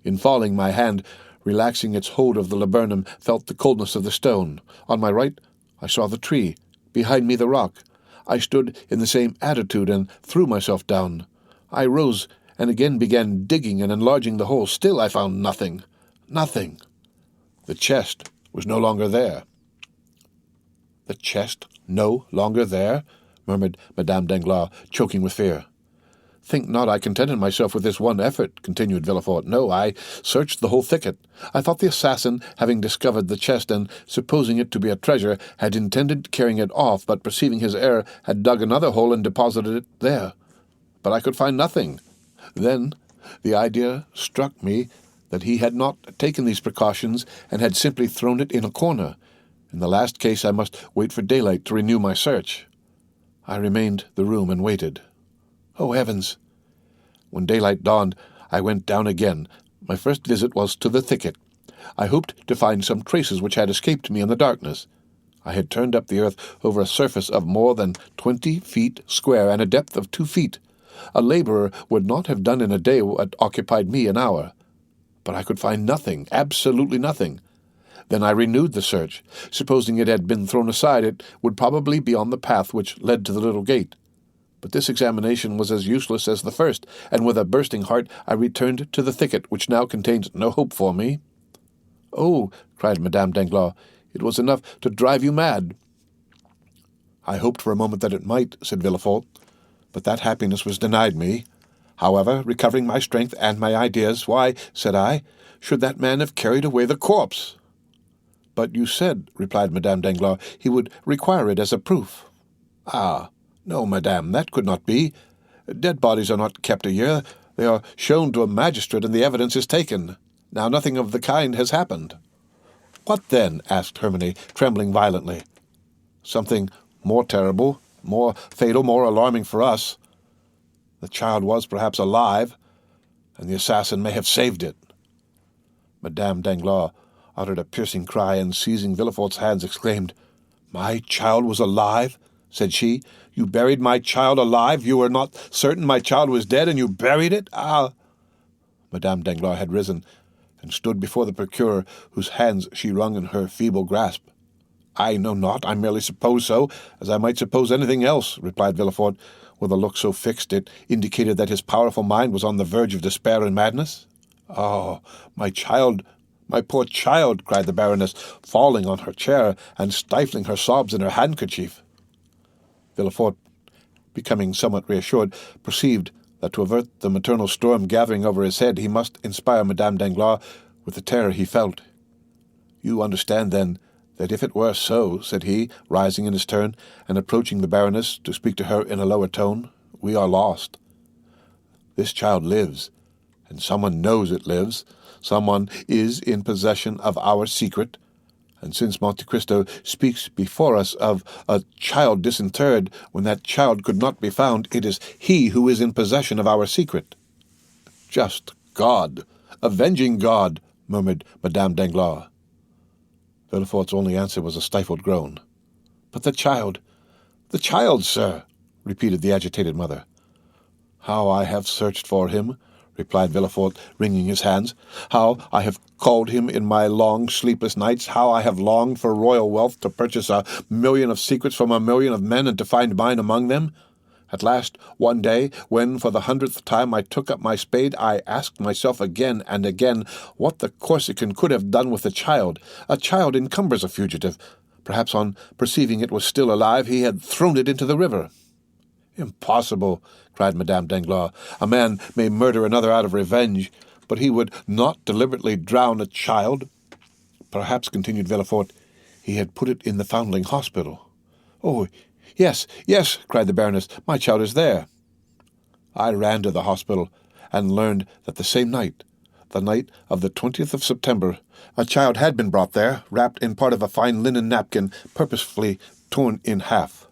In falling, my hand, relaxing its hold of the laburnum, felt the coldness of the stone. On my right, I saw the tree. Behind me, the rock. I stood in the same attitude and threw myself down. I rose and again began digging and enlarging the hole. Still I found nothing. Nothing. The chest was no longer there. The chest no longer there? Murmured Madame Danglars, choking with fear. Think not I contented myself with this one effort, continued Villefort. No, I searched the whole thicket. I thought the assassin, having discovered the chest and supposing it to be a treasure, had intended carrying it off, but perceiving his error, had dug another hole and deposited it there. But I could find nothing. Then the idea struck me that he had not taken these precautions and had simply thrown it in a corner. In the last case I must wait for daylight to renew my search. I remained the room and waited. Oh, heavens! When daylight dawned, I went down again. My first visit was to the thicket. I hoped to find some traces which had escaped me in the darkness. I had turned up the earth over a surface of more than 20 feet square and a depth of 2 feet. A laborer would not have done in a day what occupied me an hour. But I could find nothing, absolutely nothing. Then I renewed the search. Supposing it had been thrown aside, it would probably be on the path which led to the little gate. But this examination was as useless as the first, and with a bursting heart I returned to the thicket, which now contained no hope for me. "Oh," cried Madame Danglars, "it was enough to drive you mad." "I hoped for a moment that it might," said Villefort, "but that happiness was denied me. However, recovering my strength and my ideas, why, said I, should that man have carried away the corpse?" "But you said," replied Madame Danglars, "he would require it as a proof." "Ah, no, madame, that could not be. Dead bodies are not kept a year. They are shown to a magistrate, and the evidence is taken. Now nothing of the kind has happened." "What then?" asked Hermione, trembling violently. "Something more terrible, more fatal, more alarming for us. The child was perhaps alive, and the assassin may have saved it." Madame Danglars uttered a piercing cry, and seizing Villefort's hands, exclaimed, "My child was alive?" said she. "You buried my child alive? You were not certain my child was dead, and you buried it? Ah!" Madame Danglars had risen, and stood before the procureur, whose hands she wrung in her feeble grasp. "I know not, I merely suppose so, as I might suppose anything else," replied Villefort, with a look so fixed it indicated that his powerful mind was on the verge of despair and madness. "Oh, my child, my poor child!" cried the Baroness, falling on her chair and stifling her sobs in her handkerchief. Villefort, becoming somewhat reassured, perceived that to avert the maternal storm gathering over his head, he must inspire Madame Danglars with the terror he felt. "You understand, then, that if it were so," said he, rising in his turn, and approaching the Baroness to speak to her in a lower tone, "we are lost. This child lives, and someone knows it lives. Someone is in possession of our secret, and since Monte Cristo speaks before us of a child disinterred when that child could not be found, it is he who is in possession of our secret." "Just God! Avenging God!" murmured Madame Danglars. Villefort's only answer was a stifled groan. "But the child, sir!" repeated the agitated mother. "How I have searched for him!" replied Villefort, wringing his hands. "How I have called him in my long, sleepless nights! How I have longed for royal wealth, to purchase 1,000,000 of secrets from 1,000,000 of men, and to find mine among them! At last, one day, when for the 100th time I took up my spade, I asked myself again and again what the Corsican could have done with the child. A child encumbers a fugitive. Perhaps on perceiving it was still alive, he had thrown it into the river." "Impossible!" cried Madame Danglars. "A man may murder another out of revenge, but he would not deliberately drown a child." "Perhaps," continued Villefort, "he had put it in the foundling hospital." "Oh, yes, yes," cried the Baroness, "my child is there." I ran to the hospital, and learned that the same night, the night of the 20th of September, a child had been brought there, wrapped in part of a fine linen napkin, purposely torn in half.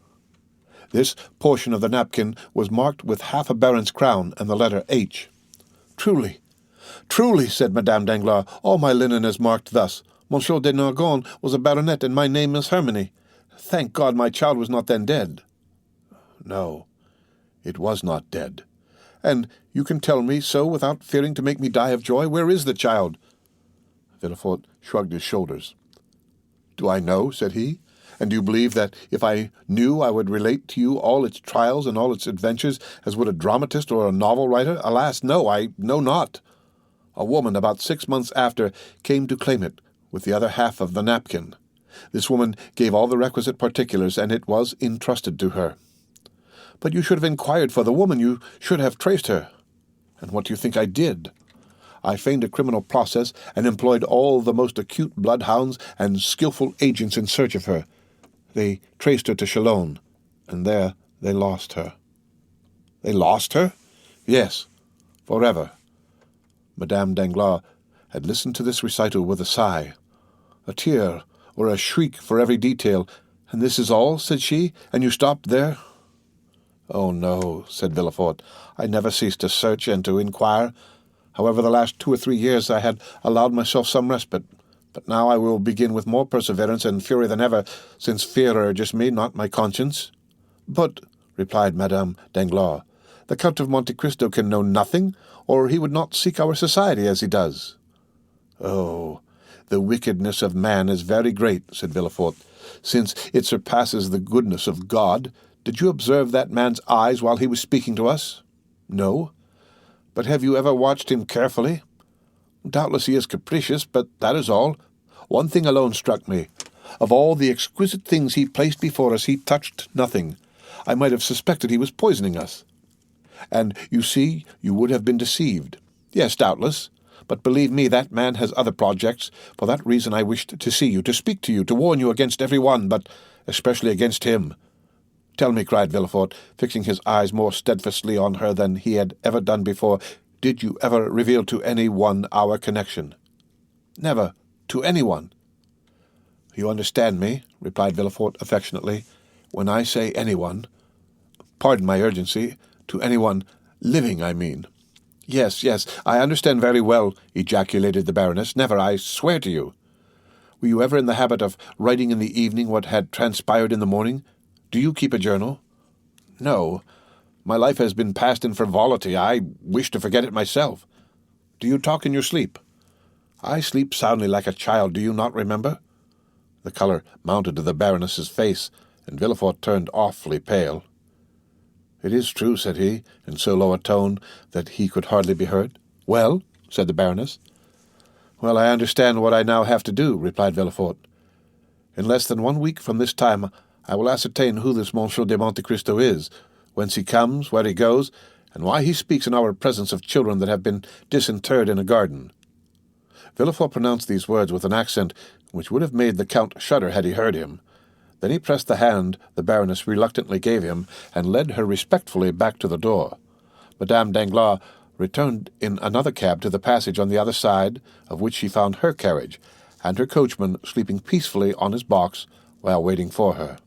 This portion of the napkin was marked with half a baron's crown and the letter H. "Truly, truly," said Madame Danglars, "all my linen is marked thus. Monsieur de Nargonne was a baronet, and my name is Hermione. Thank God my child was not then dead." "No, it was not dead. And you can tell me so without fearing to make me die of joy? Where is the child?" Villefort shrugged his shoulders. "Do I know?" said he. "And do you believe that if I knew I would relate to you all its trials and all its adventures, as would a dramatist or a novel writer? Alas, no, I know not. A woman, about 6 months after, came to claim it, with the other half of the napkin. This woman gave all the requisite particulars, and it was entrusted to her." "But you should have inquired for the woman. You should have traced her." "And what do you think I did? I feigned a criminal process, and employed all the most acute bloodhounds and skilful agents in search of her. They traced her to Chalon, and there they lost her." "They lost her?" "Yes, forever." Madame Danglars had listened to this recital with a sigh. A tear or a shriek for every detail. "And this is all," said she, "and you stopped there?" "Oh, no," said Villefort. "I never ceased to search and to inquire. However, the last 2 or 3 years I had allowed myself some respite. But now I will begin with more perseverance and fury than ever, since fear urges me, not my conscience." "But," replied Madame Danglars, "the Count of Monte Cristo can know nothing, or he would not seek our society as he does." "Oh, the wickedness of man is very great," said Villefort, "since it surpasses the goodness of God. Did you observe that man's eyes while he was speaking to us?" "No." "But have you ever watched him carefully?" "Doubtless he is capricious, but that is all. One thing alone struck me. Of all the exquisite things he placed before us, he touched nothing. I might have suspected he was poisoning us." "And you see, you would have been deceived." "Yes, doubtless. But believe me, that man has other projects. For that reason I wished to see you, to speak to you, to warn you against every one, but especially against him." "Tell me," cried Villefort, fixing his eyes more steadfastly on her than he had ever done before, "did you ever reveal to any one our connection?" "Never. To any one." "You understand me," replied Villefort affectionately, "when I say any one. Pardon my urgency. To any one living, I mean." Yes, I understand very well," ejaculated the Baroness. "Never, I swear to you." "Were you ever in the habit of writing in the evening what had transpired in the morning? Do you keep a journal?" "No. My life has been passed in frivolity. I wish to forget it myself." "Do you talk in your sleep?" "I sleep soundly like a child. Do you not remember?" The colour mounted to the Baroness's face, and Villefort turned awfully pale. "It is true," said he, in so low a tone that he could hardly be heard. "Well?" said the Baroness. "Well, I understand what I now have to do," replied Villefort. "In less than 1 week from this time I will ascertain who this Monsieur de Monte Cristo is, whence he comes, where he goes, and why he speaks in our presence of children that have been disinterred in a garden." Villefort pronounced these words with an accent which would have made the Count shudder had he heard him. Then he pressed the hand the Baroness reluctantly gave him, and led her respectfully back to the door. Madame Danglars returned in another cab to the passage on the other side, of which she found her carriage, and her coachman sleeping peacefully on his box while waiting for her.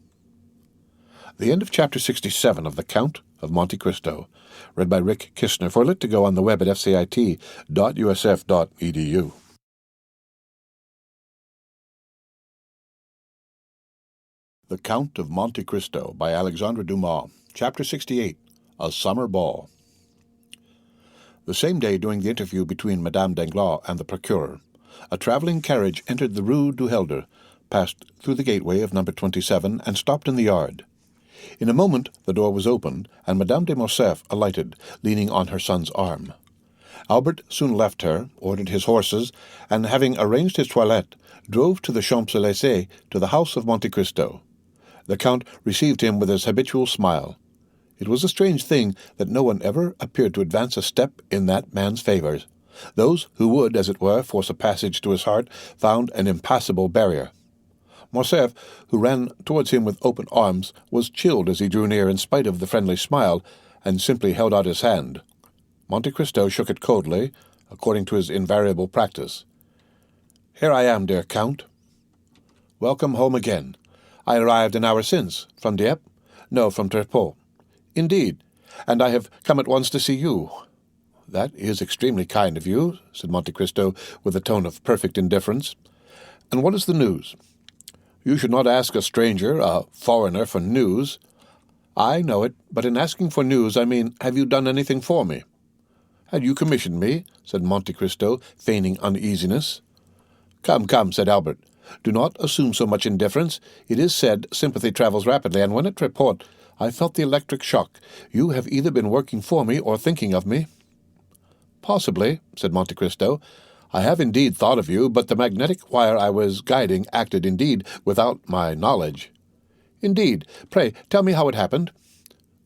The end of Chapter 67 of The Count of Monte Cristo, read by Rick Kistner, for Lit to Go on the web at fcit.usf.edu. The Count of Monte Cristo by Alexandre Dumas, Chapter 68, A Summer Ball. The same day during the interview between Madame Danglars and the procureur, a travelling carriage entered the Rue du Helder, passed through the gateway of number 27, and stopped in the yard. In a moment the door was opened, and Madame de Morcerf alighted, leaning on her son's arm. Albert soon left her, ordered his horses, and having arranged his toilette, drove to the Champs-Élysées to the house of Monte Cristo. The Count received him with his habitual smile. It was a strange thing that no one ever appeared to advance a step in that man's favours. Those who would, as it were, force a passage to his heart found an impassable barrier. Morcerf, who ran towards him with open arms, was chilled as he drew near in spite of the friendly smile, and simply held out his hand. Monte Cristo shook it coldly, according to his invariable practice. "Here I am, dear Count." "Welcome home again. I arrived an hour since. From Dieppe? No, from Trepot." "Indeed. And I have come at once to see you." "That is extremely kind of you," said Monte Cristo with a tone of perfect indifference. "And what is the news?" "You should not ask a stranger, a foreigner, for news." "I know it, but in asking for news, I mean, have you done anything for me?" "Had you commissioned me?" said Monte Cristo, feigning uneasiness. Come," said Albert. "Do not assume so much indifference. It is said sympathy travels rapidly, and when at Trepot I felt the electric shock. You have either been working for me or thinking of me." "Possibly," said Monte Cristo. "I have indeed thought of you, but the magnetic wire I was guiding acted indeed without my knowledge." "Indeed. Pray, tell me how it happened."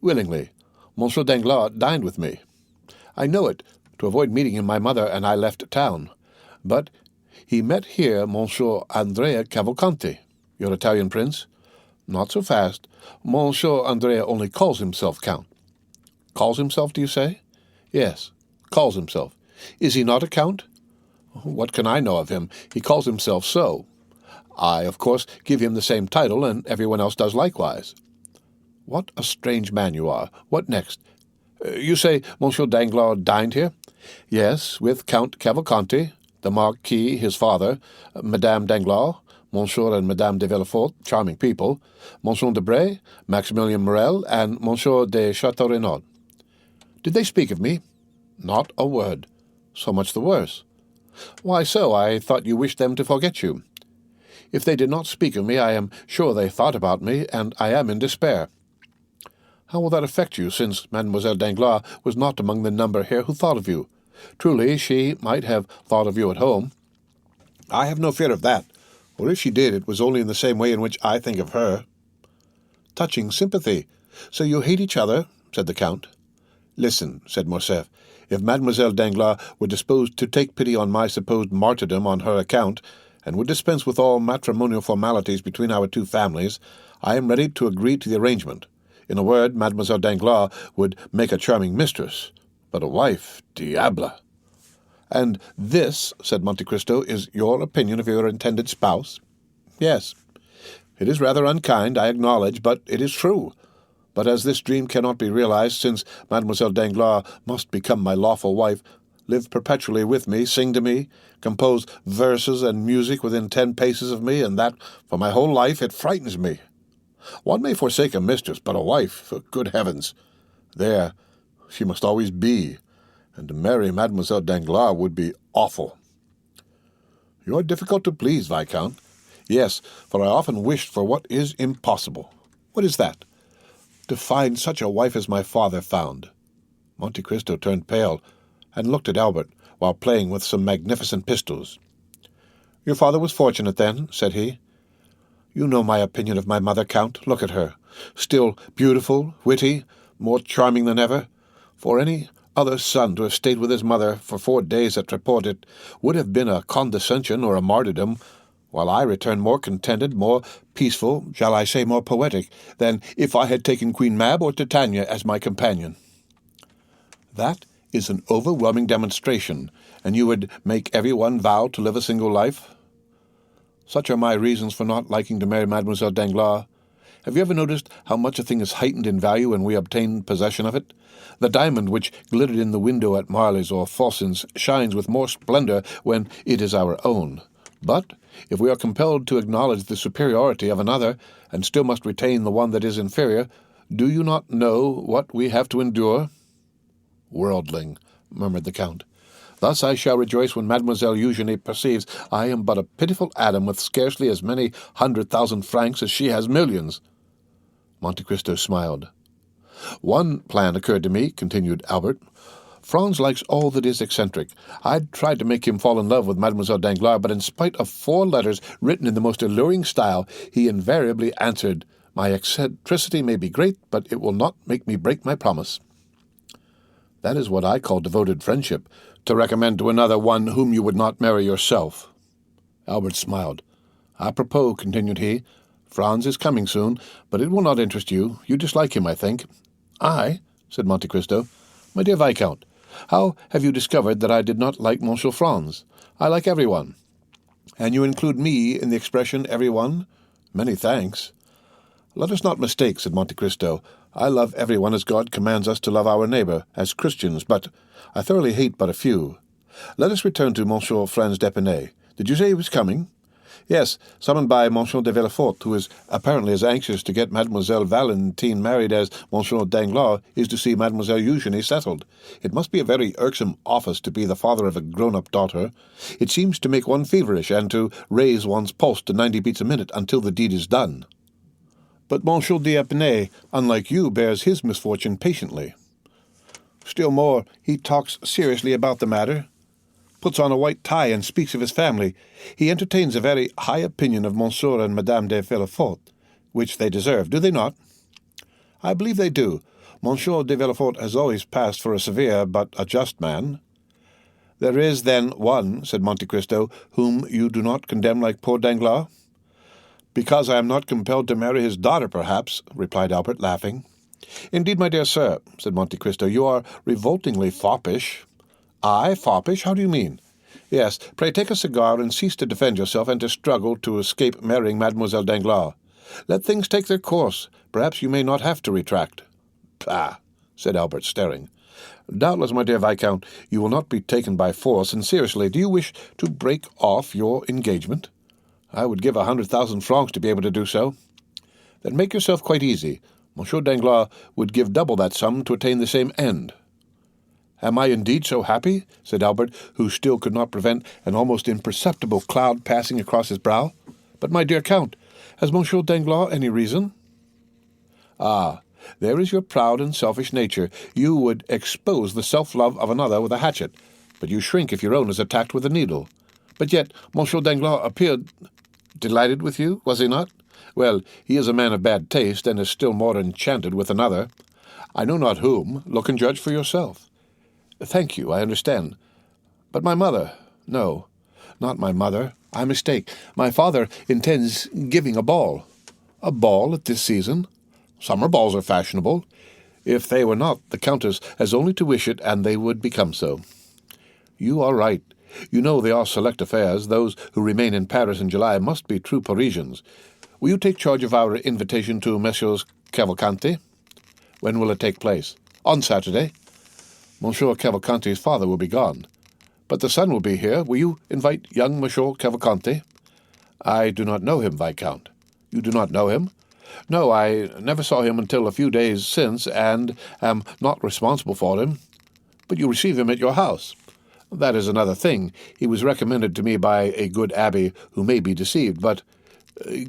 "Willingly. Monsieur Danglars dined with me." "I know it. To avoid meeting him, my mother and I left town. But he met here Monsieur Andrea Cavalcanti." "Your Italian prince?" "Not so fast. Monsieur Andrea only calls himself Count." "Calls himself, do you say?" "Yes, calls himself. Is he not a count?" "What can I know of him? He calls himself so." I, of course, give him the same title, and everyone else does likewise. What a strange man you are. What next? You say Monsieur Danglars dined here? Yes, with Count Cavalcanti, the Marquis, his father, Madame Danglars, Monsieur and Madame de Villefort, charming people, Monsieur Debray, Maximilien Morel, and Monsieur de Château-Renaud. Did they speak of me? Not a word. So much the worse. Why so? I thought you wished them to forget you. If they did not speak of me, I am sure they thought about me, and I am in despair. How will that affect you, since Mademoiselle Danglars was not among the number here who thought of you? Truly, she might have thought of you at home. I have no fear of that, or if she did, it was only in the same way in which I think of her. Touching sympathy. So you hate each other? Said the Count. Listen, said Morcerf. If Mademoiselle Danglars were disposed to take pity on my supposed martyrdom on her account, and would dispense with all matrimonial formalities between our two families, I am ready to agree to the arrangement. In a word, Mademoiselle Danglars would make a charming mistress, but a wife, diable! And this, said Monte Cristo, is your opinion of your intended spouse? Yes. It is rather unkind, I acknowledge, but it is true. But as this dream cannot be realized, since Mademoiselle Danglars must become my lawful wife, live perpetually with me, sing to me, compose verses and music within 10 paces of me, and that for my whole life, it frightens me. One may forsake a mistress, but a wife, good heavens! There, she must always be, and to marry Mademoiselle Danglars would be awful. You are difficult to please, Viscount. Yes, for I often wished for what is impossible. What is that? To find such a wife as my father found. Monte Cristo turned pale, and looked at Albert, while playing with some magnificent pistols. Your father was fortunate, then, said he. You know my opinion of my mother, Count. Look at her. Still beautiful, witty, more charming than ever. For any other son to have stayed with his mother for 4 days at Treport, it would have been a condescension or a martyrdom, while I return more contented, more peaceful, shall I say more poetic, than if I had taken Queen Mab or Titania as my companion. That is an overwhelming demonstration, and you would make every one vow to live a single life? Such are my reasons for not liking to marry Mademoiselle Danglars. Have you ever noticed how much a thing is heightened in value when we obtain possession of it? The diamond which glittered in the window at Marley's or Fawson's shines with more splendor when it is our own. But if we are compelled to acknowledge the superiority of another, and still must retain the one that is inferior, do you not know what we have to endure? Worldling, murmured the Count. Thus I shall rejoice when Mademoiselle Eugenie perceives I am but a pitiful atom with scarcely as many 100,000 francs as she has millions. Monte Cristo smiled. One plan occurred to me, continued Albert. Franz likes all that is eccentric. I'd tried to make him fall in love with Mademoiselle Danglars, but in spite of 4 letters written in the most alluring style, he invariably answered, My eccentricity may be great, but it will not make me break my promise. That is what I call devoted friendship, to recommend to another one whom you would not marry yourself. Albert smiled. Apropos, continued he, Franz is coming soon, but it will not interest you. You dislike him, I think. I? Said Monte Cristo. My dear Viscount, how have you discovered that I did not like Monsieur Franz? I like everyone. And you include me in the expression everyone? Many thanks. Let us not mistake, said Monte Cristo. I love everyone as God commands us to love our neighbor, as Christians, but I thoroughly hate but a few. Let us return to Monsieur Franz d'Épinay. Did you say he was coming? Yes, summoned by Monsieur de Villefort, who is apparently as anxious to get Mademoiselle Valentine married as Monsieur Danglars is to see Mademoiselle Eugenie settled. It must be a very irksome office to be the father of a grown-up daughter. It seems to make one feverish and to raise one's pulse to 90 beats a minute until the deed is done. But Monsieur d'Épinay, unlike you, bears his misfortune patiently. Still more, he talks seriously about the matter, puts on a white tie and speaks of his family. He entertains a very high opinion of Monsieur and Madame de Villefort, which they deserve, do they not? I believe they do. Monsieur de Villefort has always passed for a severe but a just man. There is, then, one, said Monte Cristo, whom you do not condemn like poor Danglars? Because I am not compelled to marry his daughter, perhaps, replied Albert, laughing. Indeed, my dear sir, said Monte Cristo, you are revoltingly foppish. I, foppish? How do you mean? Yes, pray take a cigar and cease to defend yourself and to struggle to escape marrying Mademoiselle Danglars. Let things take their course. Perhaps you may not have to retract." "Pah!" said Albert, staring. "Doubtless, my dear Viscount, you will not be taken by force, and seriously, do you wish to break off your engagement? I would give 100,000 francs to be able to do so." "Then make yourself quite easy. Monsieur Danglars would give double that sum to attain the same end." "Am I indeed so happy?" said Albert, who still could not prevent an almost imperceptible cloud passing across his brow. "But, my dear Count, has Monsieur Danglars any reason?" "Ah, there is your proud and selfish nature. You would expose the self-love of another with a hatchet, but you shrink if your own is attacked with a needle. But yet Monsieur Danglars appeared delighted with you, was he not? Well, he is a man of bad taste, and is still more enchanted with another. I know not whom. Look and judge for yourself." "Thank you, I understand. But my mother—" "No, not my mother. I mistake. My father intends giving a ball." "A ball at this season? Summer balls are fashionable. If they were not, the Countess has only to wish it, and they would become so." "You are right. You know they are select affairs. Those who remain in Paris in July must be true Parisians. Will you take charge of our invitation to Messieurs Cavalcanti?" "When will it take place?" "On Saturday. Monsieur Cavalcanti's father will be gone. But the son will be here. Will you invite young Monsieur Cavalcanti?" "I do not know him, Viscount." "You do not know him?" "No, I never saw him until a few days since, and am not responsible for him." "But you receive him at your house." "That is another thing. He was recommended to me by a good abbé who may be deceived, but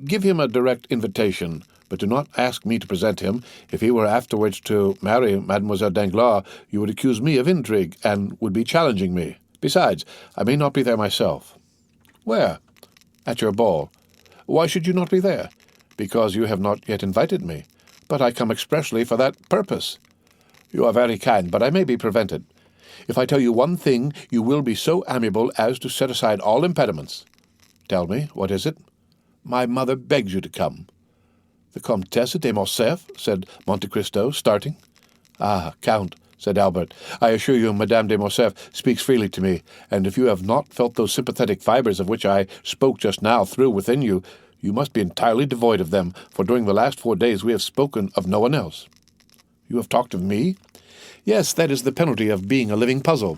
give him a direct invitation, but do not ask me to present him. If he were afterwards to marry Mademoiselle Danglars, you would accuse me of intrigue, and would be challenging me. Besides, I may not be there myself." "Where?" "At your ball." "Why should you not be there?" "Because you have not yet invited me." "But I come expressly for that purpose." "You are very kind, but I may be prevented. If I tell you one thing, you will be so amiable as to set aside all impediments." "Tell me, what is it?" "My mother begs you to come." "The Comtesse de Morcerf?" said Monte Cristo, starting. "Ah, Count," said Albert, "I assure you Madame de Morcerf speaks freely to me, and if you have not felt those sympathetic fibres of which I spoke just now through within you, you must be entirely devoid of them, for during the last 4 days we have spoken of no one else." "You have talked of me?" "Yes, that is the penalty of being a living puzzle."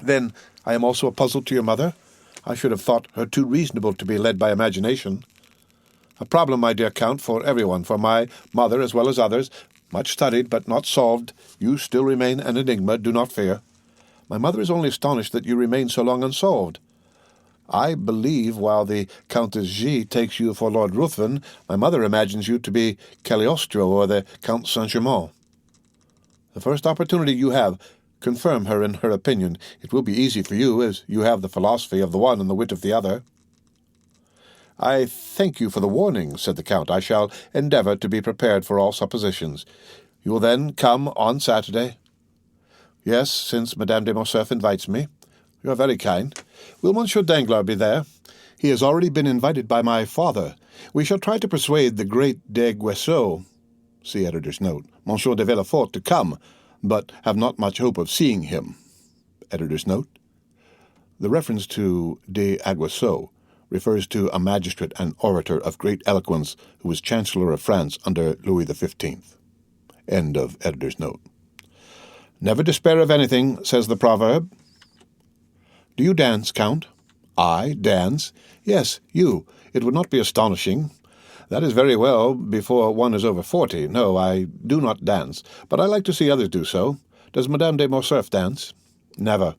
"Then I am also a puzzle to your mother? I should have thought her too reasonable to be led by imagination." "A problem, my dear Count, for everyone, for my mother as well as others, much studied but not solved. You still remain an enigma, do not fear." "My mother is only astonished that you remain so long unsolved." "I believe, while the Countess G. takes you for Lord Ruthven, my mother imagines you to be Cagliostro or the Count Saint-Germain." "The first opportunity you have, confirm her in her opinion. It will be easy for you, as you have the philosophy of the one and the wit of the other." "I thank you for the warning," said the Count. "I shall endeavour to be prepared for all suppositions. You will then come on Saturday?" "Yes, since Madame de Morcerf invites me." "You are very kind. Will Monsieur Danglars be there?" "He has already been invited by my father. We shall try to persuade the great d'Aguesseau," see editor's note, "Monsieur de Villefort to come, but have not much hope of seeing him." Editor's note. The reference to d'Aguesseau refers to a magistrate and orator of great eloquence who was Chancellor of France under Louis XV. End of editor's note. "Never despair of anything," says the proverb. "Do you dance, Count?" "I dance?" "Yes, you. It would not be astonishing." "That is very well before one is over 40. No, I do not dance, but I like to see others do so. Does Madame de Morcerf dance?" "Never."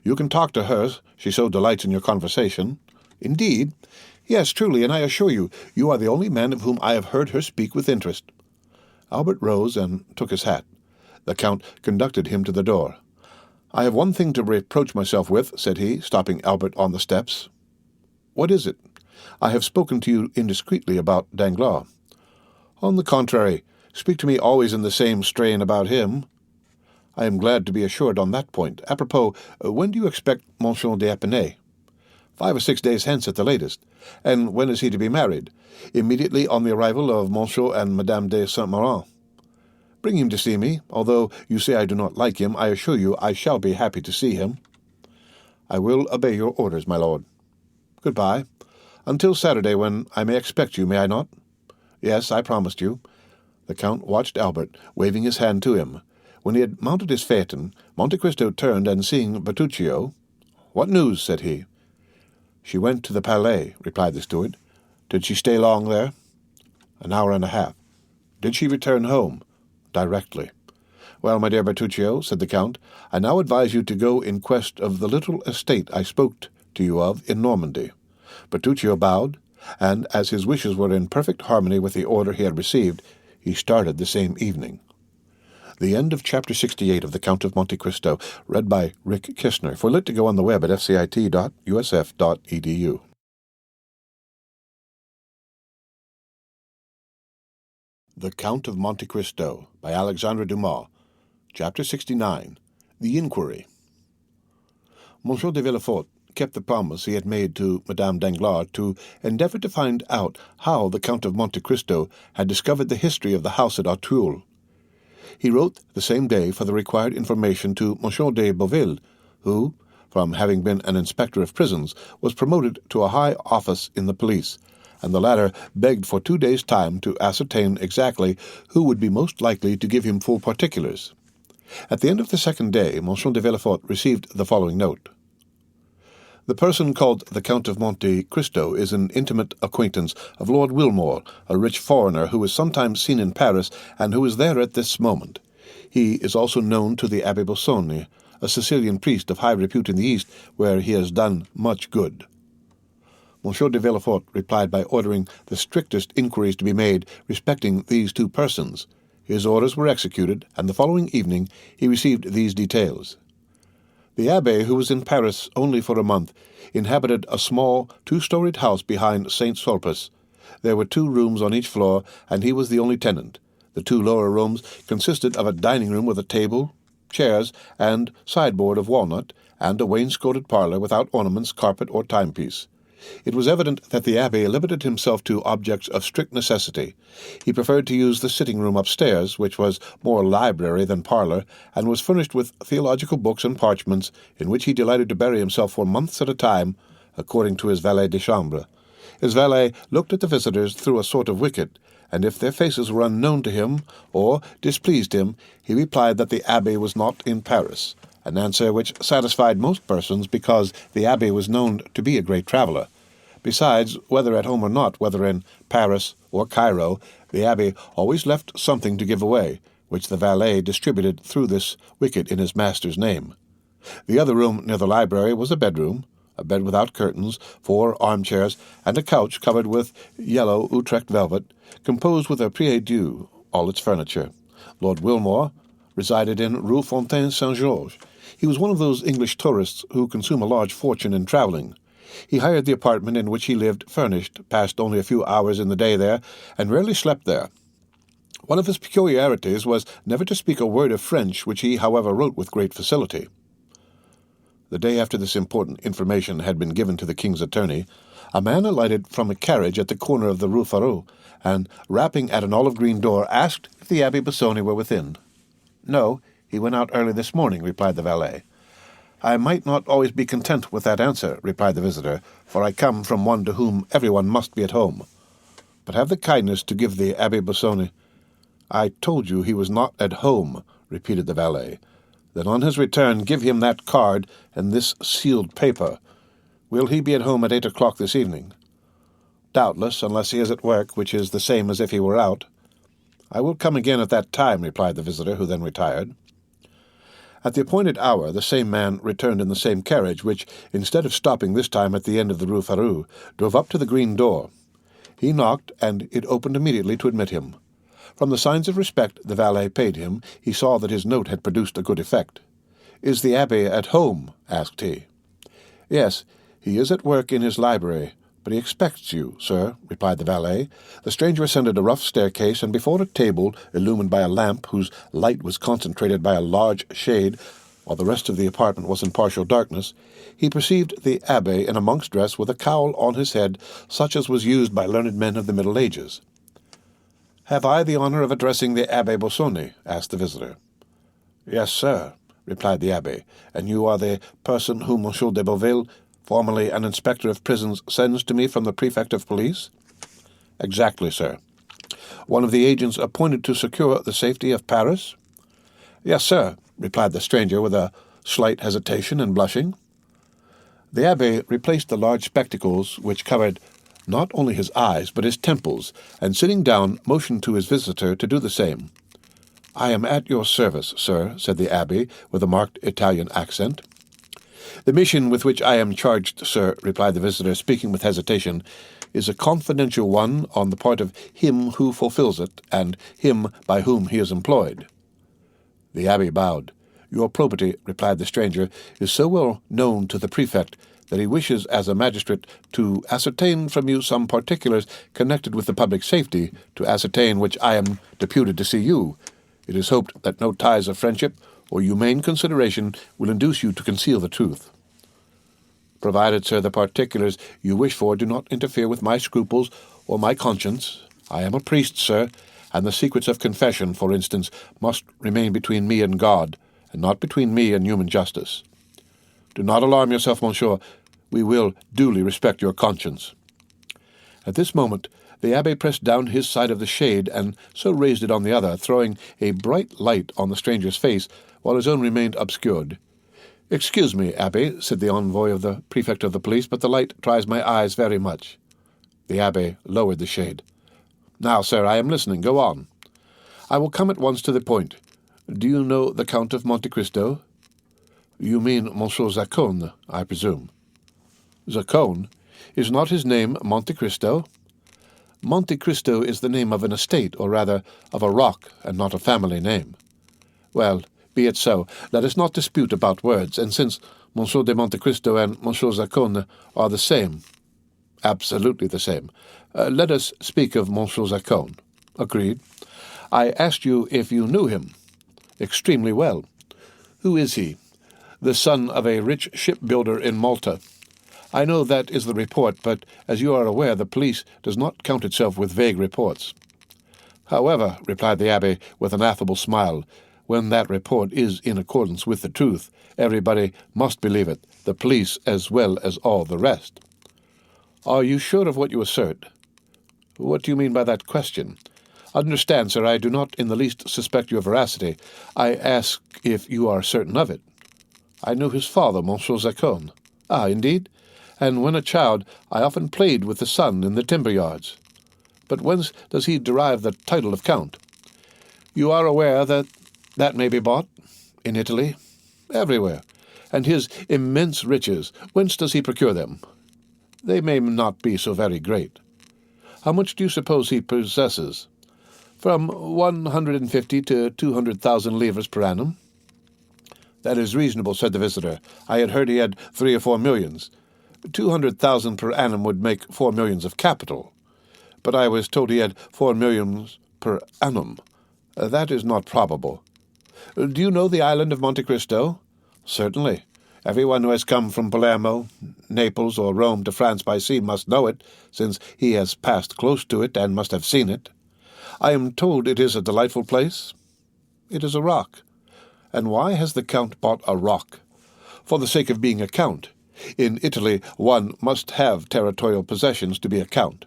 "You can talk to her. She so delights in your conversation." "Indeed?" "Yes, truly, and I assure you, you are the only man of whom I have heard her speak with interest." Albert rose and took his hat. The Count conducted him to the door. "I have one thing to reproach myself with," said he, stopping Albert on the steps. "What is it?" "I have spoken to you indiscreetly about Danglars." "On the contrary, speak to me always in the same strain about him." "I am glad to be assured on that point. Apropos, when do you expect Monsieur d'Épinay?" 5 or 6 days hence at the latest." "And when is he to be married?" "Immediately on the arrival of Monsieur and Madame de Saint-Méran." "Bring him to see me. Although you say I do not like him, I assure you I shall be happy to see him." "I will obey your orders, my lord." "Good-bye. Until Saturday, when I may expect you, may I not?" "Yes, I promised you." The Count watched Albert, waving his hand to him. When he had mounted his phaeton, Monte Cristo turned, and seeing Bertuccio, "What news?" said he. "She went to the Palais," replied the steward. "Did she stay long there?" "An hour and a half." "Did she return home?" "Directly." "Well, my dear Bertuccio," said the Count, "I now advise you to go in quest of the little estate I spoke to you of in Normandy." Bertuccio bowed, and as his wishes were in perfect harmony with the order he had received, he started the same evening. The end of Chapter 68 of The Count of Monte Cristo, read by Rick Kistner, for Lit to go on the web at fcit.usf.edu. The Count of Monte Cristo, by Alexandre Dumas, Chapter 69, The Inquiry. Monsieur de Villefort kept the promise he had made to Madame Danglars to endeavor to find out how the Count of Monte Cristo had discovered the history of the house at Auteuil. He wrote the same day for the required information to Monsieur de Beauville, who, from having been an inspector of prisons, was promoted to a high office in the police, and the latter begged for 2 days' time to ascertain exactly who would be most likely to give him full particulars. At the end of the second day, Monsieur de Villefort received the following note. "The person called the Count of Monte Cristo is an intimate acquaintance of Lord Wilmore, a rich foreigner who is sometimes seen in Paris and who is there at this moment. He is also known to the Abbé Busoni, a Sicilian priest of high repute in the East, where he has done much good." Monsieur de Villefort replied by ordering the strictest inquiries to be made respecting these two persons. His orders were executed, and the following evening he received these details. The abbé, who was in Paris only for a month, inhabited a small 2-storied house behind St. Sulpice. There were 2 rooms on each floor, and he was the only tenant. The 2 lower rooms consisted of a dining room with a table, chairs, and sideboard of walnut, and a wainscoted parlor without ornaments, carpet, or timepiece. It was evident that the abbé limited himself to objects of strict necessity. He preferred to use the sitting-room upstairs, which was more library than parlor, and was furnished with theological books and parchments, in which he delighted to bury himself for months at a time, according to his valet de chambre. His valet looked at the visitors through a sort of wicket, and if their faces were unknown to him, or displeased him, he replied that the abbé was not in Paris, an answer which satisfied most persons, because the abbé was known to be a great traveller. Besides, whether at home or not, whether in Paris or Cairo, the abbé always left something to give away, which the valet distributed through this wicket in his master's name. The other room near the library was a bedroom, a bed without curtains, 4 armchairs, and a couch covered with yellow Utrecht velvet, composed with a prie-dieu, all its furniture. Lord Wilmore resided in Rue Fontaine Saint-Georges. He was one of those English tourists who consume a large fortune in travelling. He hired the apartment in which he lived furnished, passed only a few hours in the day there, and rarely slept there. One of his peculiarities was never to speak a word of French, which he, however, wrote with great facility. The day after this important information had been given to the king's attorney, a man alighted from a carriage at the corner of the Rue Férou, and, rapping at an olive-green door, asked if the Abbé Busoni were within. "No, he went out early this morning," replied the valet. "I might not always be content with that answer," replied the visitor, "for I come from one to whom everyone must be at home. But have the kindness to give the Abbé Busoni—" "I told you he was not at home," repeated the valet. "Then on his return give him that card and this sealed paper. Will he be at home at 8 o'clock this evening?" "Doubtless, unless he is at work, which is the same as if he were out." "I will come again at that time," replied the visitor, who then retired. At the appointed hour, the same man returned in the same carriage, which, instead of stopping this time at the end of the Rue Férou, drove up to the green door. He knocked, and it opened immediately to admit him. From the signs of respect the valet paid him, he saw that his note had produced a good effect. "Is the abbé at home?" asked he. "Yes, he is at work in his library, but he expects you, sir," replied the valet. The stranger ascended a rough staircase, and before a table, illumined by a lamp whose light was concentrated by a large shade, while the rest of the apartment was in partial darkness, he perceived the abbé in a monk's dress with a cowl on his head, such as was used by learned men of the Middle Ages. "Have I the honor of addressing the Abbé Busoni?" asked the visitor. "Yes, sir," replied the abbé. "And you are the person whom Monsieur de Beauville, formerly an inspector of prisons, sends to me from the prefect of police?" "Exactly, sir." "One of the agents appointed to secure the safety of Paris?" "Yes, sir," replied the stranger with a slight hesitation and blushing. The abbé replaced the large spectacles which covered not only his eyes but his temples, and sitting down motioned to his visitor to do the same. "I am at your service, sir," said the abbé with a marked Italian accent. "The mission with which I am charged, sir," replied the visitor, speaking with hesitation, "is a confidential one on the part of him who fulfills it, and him by whom he is employed." The abbé bowed. "Your probity," replied the stranger, "is so well known to the prefect that he wishes as a magistrate to ascertain from you some particulars connected with the public safety, to ascertain which I am deputed to see you. It is hoped that no ties of friendship or humane consideration will induce you to conceal the truth." "Provided, sir, the particulars you wish for do not interfere with my scruples or my conscience. I am a priest, sir, and the secrets of confession, for instance, must remain between me and God, and not between me and human justice." "Do not alarm yourself, monsieur. We will duly respect your conscience." At this moment the abbé pressed down his side of the shade, and so raised it on the other, throwing a bright light on the stranger's face, while his own remained obscured. "Excuse me, abbé," said the envoy of the prefect of the police, "but the light tries my eyes very much." The abbé lowered the shade. "Now, sir, I am listening. Go on." "I will come at once to the point. Do you know the Count of Monte Cristo?" "You mean Monsieur Zacone, I presume." "Zacone? Is not his name Monte Cristo?" "Monte Cristo is the name of an estate, or rather of a rock, and not a family name." "Well, be it so. Let us not dispute about words, and since Monsieur de Monte Cristo and Monsieur Zacone are the same—" "Absolutely the same. Let us speak of Monsieur Zacone." "Agreed." "I asked you if you knew him." "Extremely well." "Who is he?" "The son of a rich shipbuilder in Malta." "I know that is the report, but as you are aware, the police does not count itself with vague reports." "However," replied the abbé with an affable smile, "when that report is in accordance with the truth, everybody must believe it, the police as well as all the rest." "Are you sure of what you assert?" "What do you mean by that question?" "Understand, sir, I do not in the least suspect your veracity. I ask if you are certain of it." "I knew his father, Monsieur Zacone." "Ah, indeed? And when a child, I often played with the son in the timber yards." "But whence does he derive the title of Count?" "You are aware that that may be bought?" "In Italy?" "Everywhere." "And his immense riches, whence does he procure them?" "They may not be so very great." "How much do you suppose he possesses?" "From 150 to 200,000 livres per annum." "That is reasonable," said the visitor. "I had heard he had 3 or 4 millions. 200,000 per annum would make 4 millions of capital. But I was told he had 4 millions per annum. That is not probable." "Do you know the island of Monte Cristo?" "Certainly. Everyone who has come from Palermo, Naples, or Rome to France by sea must know it, since he has passed close to it and must have seen it." "I am told it is a delightful place." "It is a rock." "And why has the Count bought a rock?" "For the sake of being a Count. In Italy one must have territorial possessions to be a Count."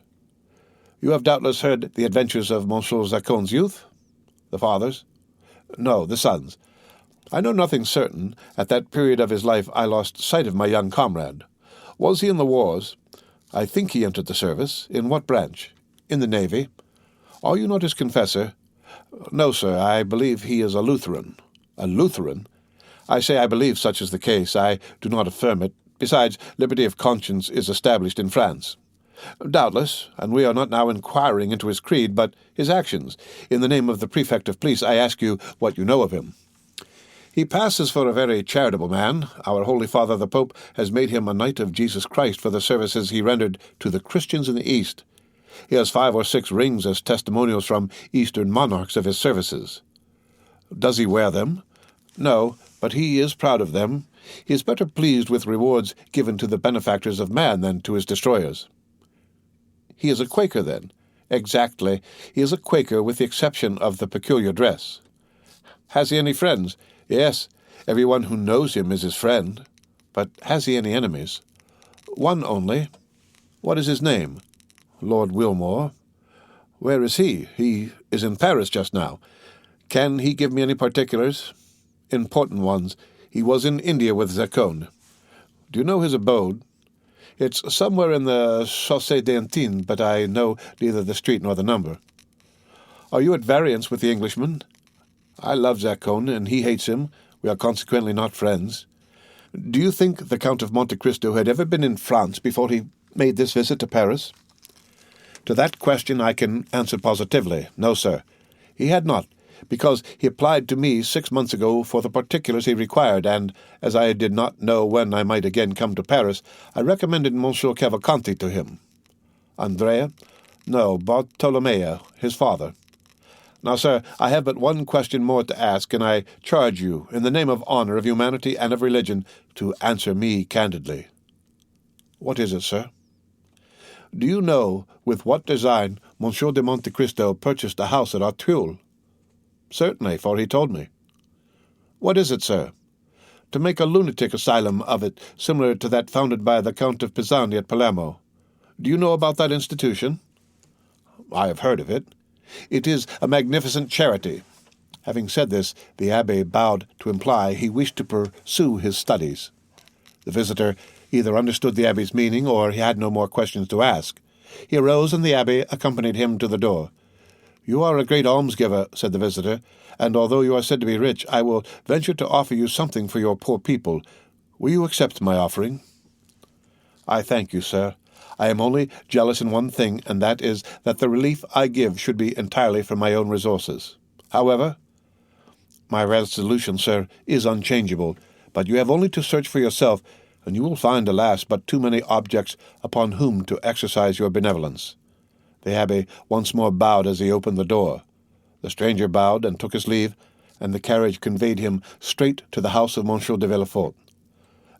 "You have doubtless heard the adventures of Monsieur Zacone's youth?" "The father's?" "No, the son's." "I know nothing certain. At that period of his life I lost sight of my young comrade." "Was he in the wars?" "I think he entered the service." "In what branch?" "In the navy." "Are you not his confessor?" "No, sir. I believe he is a Lutheran." "A Lutheran?" "I say I believe such is the case. I do not affirm it. Besides, liberty of conscience is established in France." "Doubtless, and we are not now inquiring into his creed, but his actions. In the name of the prefect of police, I ask you what you know of him." "He passes for a very charitable man. Our Holy Father the Pope has made him a Knight of Jesus Christ for the services he rendered to the Christians in the East. He has 5 or 6 rings as testimonials from Eastern monarchs of his services." "Does he wear them?" "No, but he is proud of them. He is better pleased with rewards given to the benefactors of man than to his destroyers." "He is a Quaker, then?" "Exactly. He is a Quaker, with the exception of the peculiar dress." "Has he any friends?" "Yes. Everyone who knows him is his friend. But has he any enemies? One only. What is his name? Lord Wilmore. Where is he? He is in Paris just now. Can he give me any particulars? Important ones. He was in India with Zaccone. Do you know his abode? It's somewhere in the Chaussée d'Antin, but I know neither the street nor the number. Are you at variance with the Englishman? I love Zaccone, and he hates him. We are consequently not friends. Do you think the Count of Monte Cristo had ever been in France before he made this visit to Paris? To that question I can answer positively. No, sir. He had not, because he applied to me 6 months ago for the particulars he required, and, as I did not know when I might again come to Paris, I recommended Monsieur Cavalcanti to him. Andrea? No, Bartolomeo, his father. Now, sir, I have but one question more to ask, and I charge you, in the name of honor, of humanity, and of religion, to answer me candidly. What is it, sir? Do you know with what design Monsieur de Monte Cristo purchased a house at Auteuil? Certainly, for he told me. What is it, sir? To make a lunatic asylum of it, similar to that founded by the Count of Pisani at Palermo. Do you know about that institution? I have heard of it. It is a magnificent charity. Having said this, the abbé bowed to imply he wished to pursue his studies. The visitor either understood the abbé's meaning, or he had no more questions to ask. He arose, and the abbé accompanied him to the door. You are a great almsgiver, said the visitor, and although you are said to be rich, I will venture to offer you something for your poor people. Will you accept my offering? I thank you, sir. I am only jealous in one thing, and that is that the relief I give should be entirely from my own resources. However, my resolution, sir, is unchangeable, but you have only to search for yourself, and you will find, alas, but too many objects upon whom to exercise your benevolence. The abbé once more bowed as he opened the door. The stranger bowed and took his leave, and the carriage conveyed him straight to the house of Monsieur de Villefort.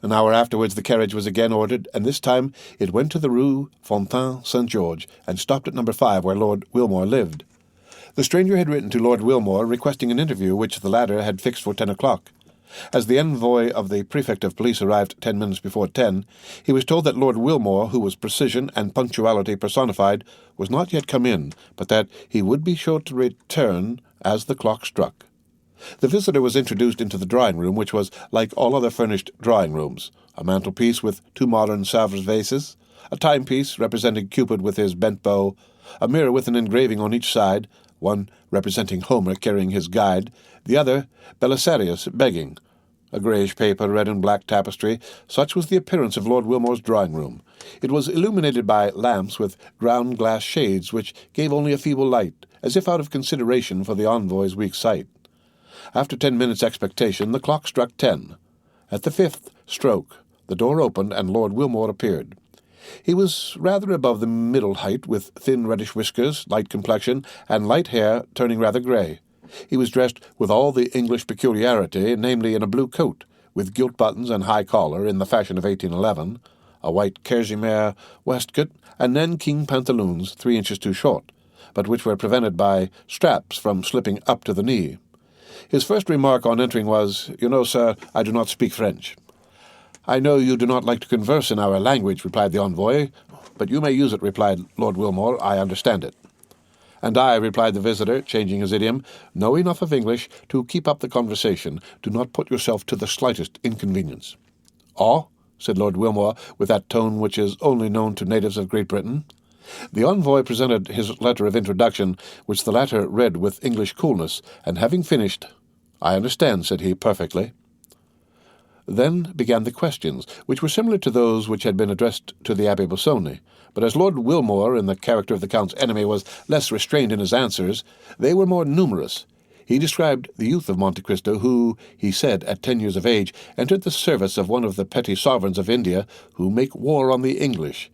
An hour afterwards the carriage was again ordered, and this time it went to the Rue Fontaine Saint-Georges, and stopped at number 5, where Lord Wilmore lived. The stranger had written to Lord Wilmore requesting an interview, which the latter had fixed for 10 o'clock. As the envoy of the prefect of police arrived 10 minutes before 10, he was told that Lord Wilmore, who was precision and punctuality personified, was not yet come in, but that he would be sure to return as the clock struck. The visitor was introduced into the drawing-room, which was like all other furnished drawing-rooms, a mantelpiece with 2 modern Sèvres vases, a timepiece representing Cupid with his bent bow, a mirror with an engraving on each side, one representing Homer carrying his guide, the other Belisarius begging, a greyish paper, red and black tapestry. Such was the appearance of Lord Wilmore's drawing-room. It was illuminated by lamps with ground-glass shades, which gave only a feeble light, as if out of consideration for the envoy's weak sight. After 10 minutes' expectation, the clock struck 10. At the 5th stroke, the door opened, and Lord Wilmore appeared. He was rather above the middle height, with thin reddish whiskers, light complexion, and light hair turning rather grey. He was dressed with all the English peculiarity, namely in a blue coat, with gilt buttons and high collar, in the fashion of 1811, a white kerseymere waistcoat, and nankeen pantaloons 3 inches too short, but which were prevented by straps from slipping up to the knee. His first remark on entering was, "You know, sir, I do not speak French." "I know you do not like to converse in our language," replied the envoy, "but you may use it," replied Lord Wilmore. "I understand it." "And I," replied the visitor, changing his idiom, "know enough of English to keep up the conversation. Do not put yourself to the slightest inconvenience." "Oh?" said Lord Wilmore, with that tone which is only known to natives of Great Britain. The envoy presented his letter of introduction, which the latter read with English coolness, and having finished, "I understand," said he, "perfectly." Then began the questions, which were similar to those which had been addressed to the Abbé Busoni, but as Lord Wilmore, in the character of the Count's enemy, was less restrained in his answers, they were more numerous. He described the youth of Monte Cristo, who, he said, at 10 years of age, entered the service of one of the petty sovereigns of India, who make war on the English.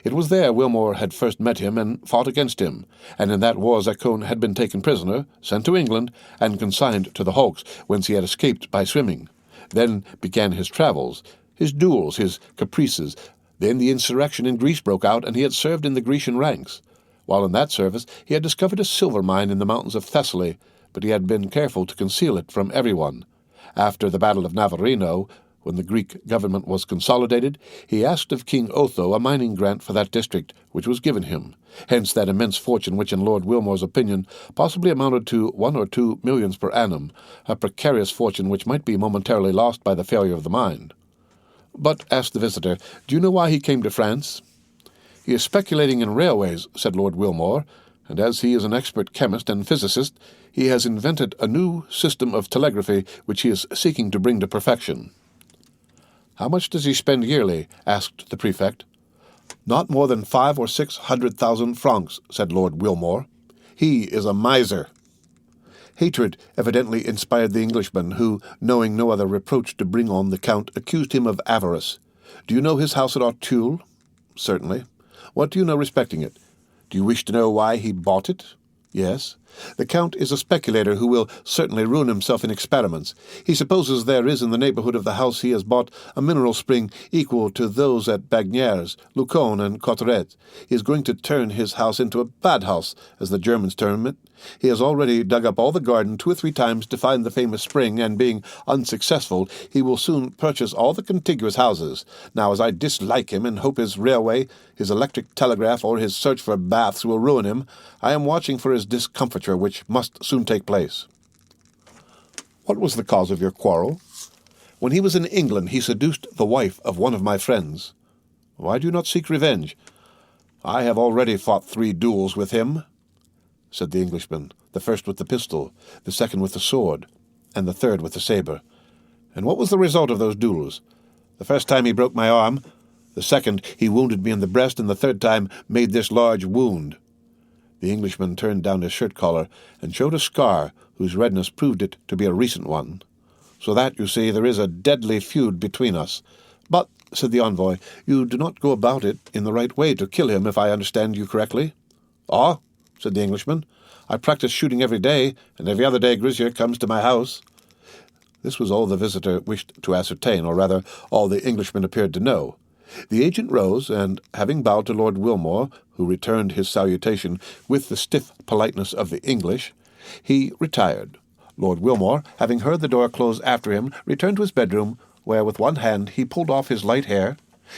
It was there Wilmore had first met him and fought against him, and in that war Zaccone had been taken prisoner, sent to England, and consigned to the hulks, whence he had escaped by swimming. Then began his travels, his duels, his caprices. Then the insurrection in Greece broke out, and he had served in the Grecian ranks. While in that service he had discovered a silver mine in the mountains of Thessaly, but he had been careful to conceal it from everyone. After the Battle of Navarino, when the Greek government was consolidated, he asked of King Auteuil a mining grant for that district, which was given him. Hence that immense fortune which, in Lord Wilmore's opinion, possibly amounted to 1 or 2 millions per annum, a precarious fortune which might be momentarily lost by the failure of the mine. "But," asked the visitor, "do you know why he came to France?" "He is speculating in railways," said Lord Wilmore, "and as he is an expert chemist and physicist, he has invented a new system of telegraphy which he is seeking to bring to perfection." "How much does he spend yearly?" asked the prefect. "Not more than 500,000 or 600,000 francs," said Lord Wilmore. "He is a miser." Hatred evidently inspired the Englishman, who, knowing no other reproach to bring on the Count, accused him of avarice. "Do you know his house at Auteuil?" "Certainly." "What do you know respecting it?" "Do you wish to know why he bought it?" "Yes." "The Count is a speculator who will certainly ruin himself in experiments. He supposes there is in the neighbourhood of the house he has bought a mineral spring equal to those at Bagneres, Lucon, and Cauterets. He is going to turn his house into a bad house, as the Germans term it. He has already dug up all the garden 2 or 3 times to find the famous spring, and being unsuccessful, he will soon purchase all the contiguous houses. Now, as I dislike him and hope his railway, his electric telegraph, or his search for baths will ruin him, I am watching for his discomfiture, which must soon take place." "What was the cause of your quarrel?" "When he was in England, he seduced the wife of one of my friends." "Why do you not seek revenge?" "I have already fought 3 duels with him," said the Englishman, "the first with the pistol, the second with the sword, and the third with the sabre." "And what was the result of those duels?" "The first time he broke my arm, the second he wounded me in the breast, and the third time made this large wound." The Englishman turned down his shirt-collar and showed a scar whose redness proved it to be a recent one. "So that, you see, there is a deadly feud between us. But," said the envoy, "you do not go about it in the right way to kill him, if I understand you correctly." "Ah," said the Englishman, "I practice shooting every day, and every other day Grisier comes to my house." This was all the visitor wished to ascertain, or rather all the Englishman appeared to know. The agent rose, and, having bowed to Lord Wilmore, who returned his salutation with the stiff politeness of the English, he retired. Lord Wilmore, having heard the door close after him, returned to his bedroom, where with one hand he pulled off his light hair,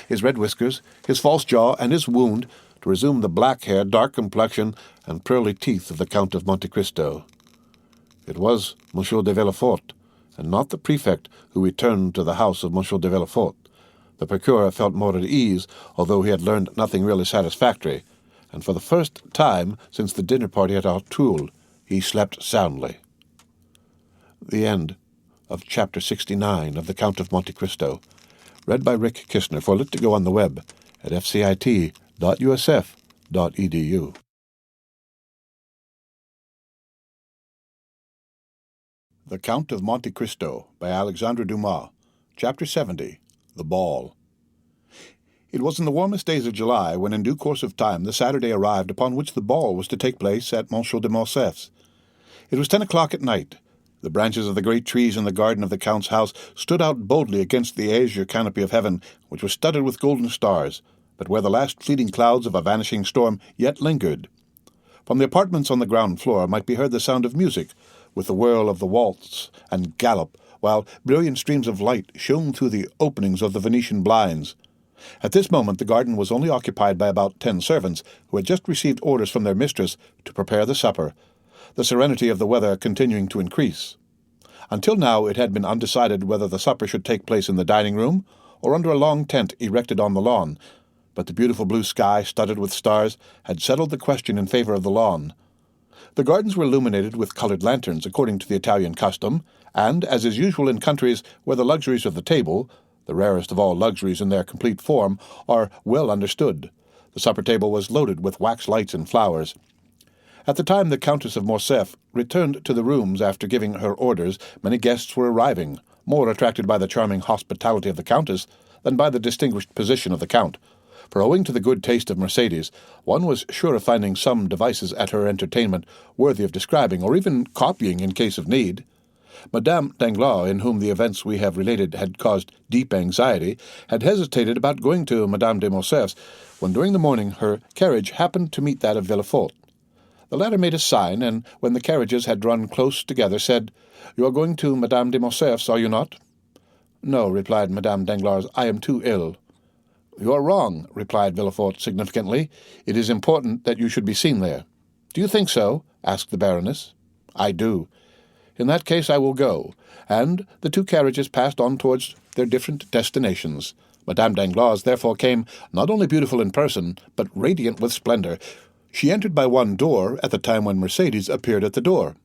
his red whiskers, his false jaw, and his wound, to resume the black hair, dark complexion, and pearly teeth of the Count of Monte Cristo. It was Monsieur de Villefort, and not the prefect, who returned to the house of Monsieur de Villefort. The procureur felt more at ease, although he had learned nothing really satisfactory, and for the first time since the dinner party at Auteuil, he slept soundly. The end of Chapter 69 of The Count of Monte Cristo, read by Rick Kistner for Lit to Go on the web at fcit.usf.edu. The Count of Monte Cristo by Alexandre Dumas, Chapter 70, The Ball. It was in the warmest days of July when, in due course of time, the Saturday arrived upon which the ball was to take place at Monsieur de Morcerf's. It was 10 o'clock at night. The branches of the great trees in the garden of the Count's house stood out boldly against the azure canopy of heaven, which was studded with golden stars, but where the last fleeting clouds of a vanishing storm yet lingered. From the apartments on the ground floor might be heard the sound of music, with the whirl of the waltz and gallop, while brilliant streams of light shone through the openings of the Venetian blinds. At this moment the garden was only occupied by about 10 servants, who had just received orders from their mistress to prepare the supper, the serenity of the weather continuing to increase. Until now it had been undecided whether the supper should take place in the dining-room or under a long tent erected on the lawn, but the beautiful blue sky, studded with stars, had settled the question in favor of the lawn. The gardens were illuminated with colored lanterns, according to the Italian custom, and, as is usual in countries where the luxuries of the table, the rarest of all luxuries in their complete form, are well understood, the supper table was loaded with wax lights and flowers. At the time the Countess of Morcerf returned to the rooms after giving her orders, many guests were arriving, more attracted by the charming hospitality of the Countess than by the distinguished position of the Count. For owing to the good taste of Mercedes, one was sure of finding some devices at her entertainment worthy of describing, or even copying in case of need. Madame Danglars, in whom the events we have related had caused deep anxiety, had hesitated about going to Madame de Morcerf's, when during the morning her carriage happened to meet that of Villefort. The latter made a sign, and when the carriages had run close together, said, "You are going to Madame de Morcerf's, are you not?" "No," replied Madame Danglars, "I am too ill." "You are wrong," replied Villefort significantly. "It is important that you should be seen there." "Do you think so?" asked the Baroness. "I do." "In that case I will go." And the two carriages passed on towards their different destinations. Madame Danglars therefore came not only beautiful in person, but radiant with splendor. She entered by one door at the time when Mercédès appeared at the door.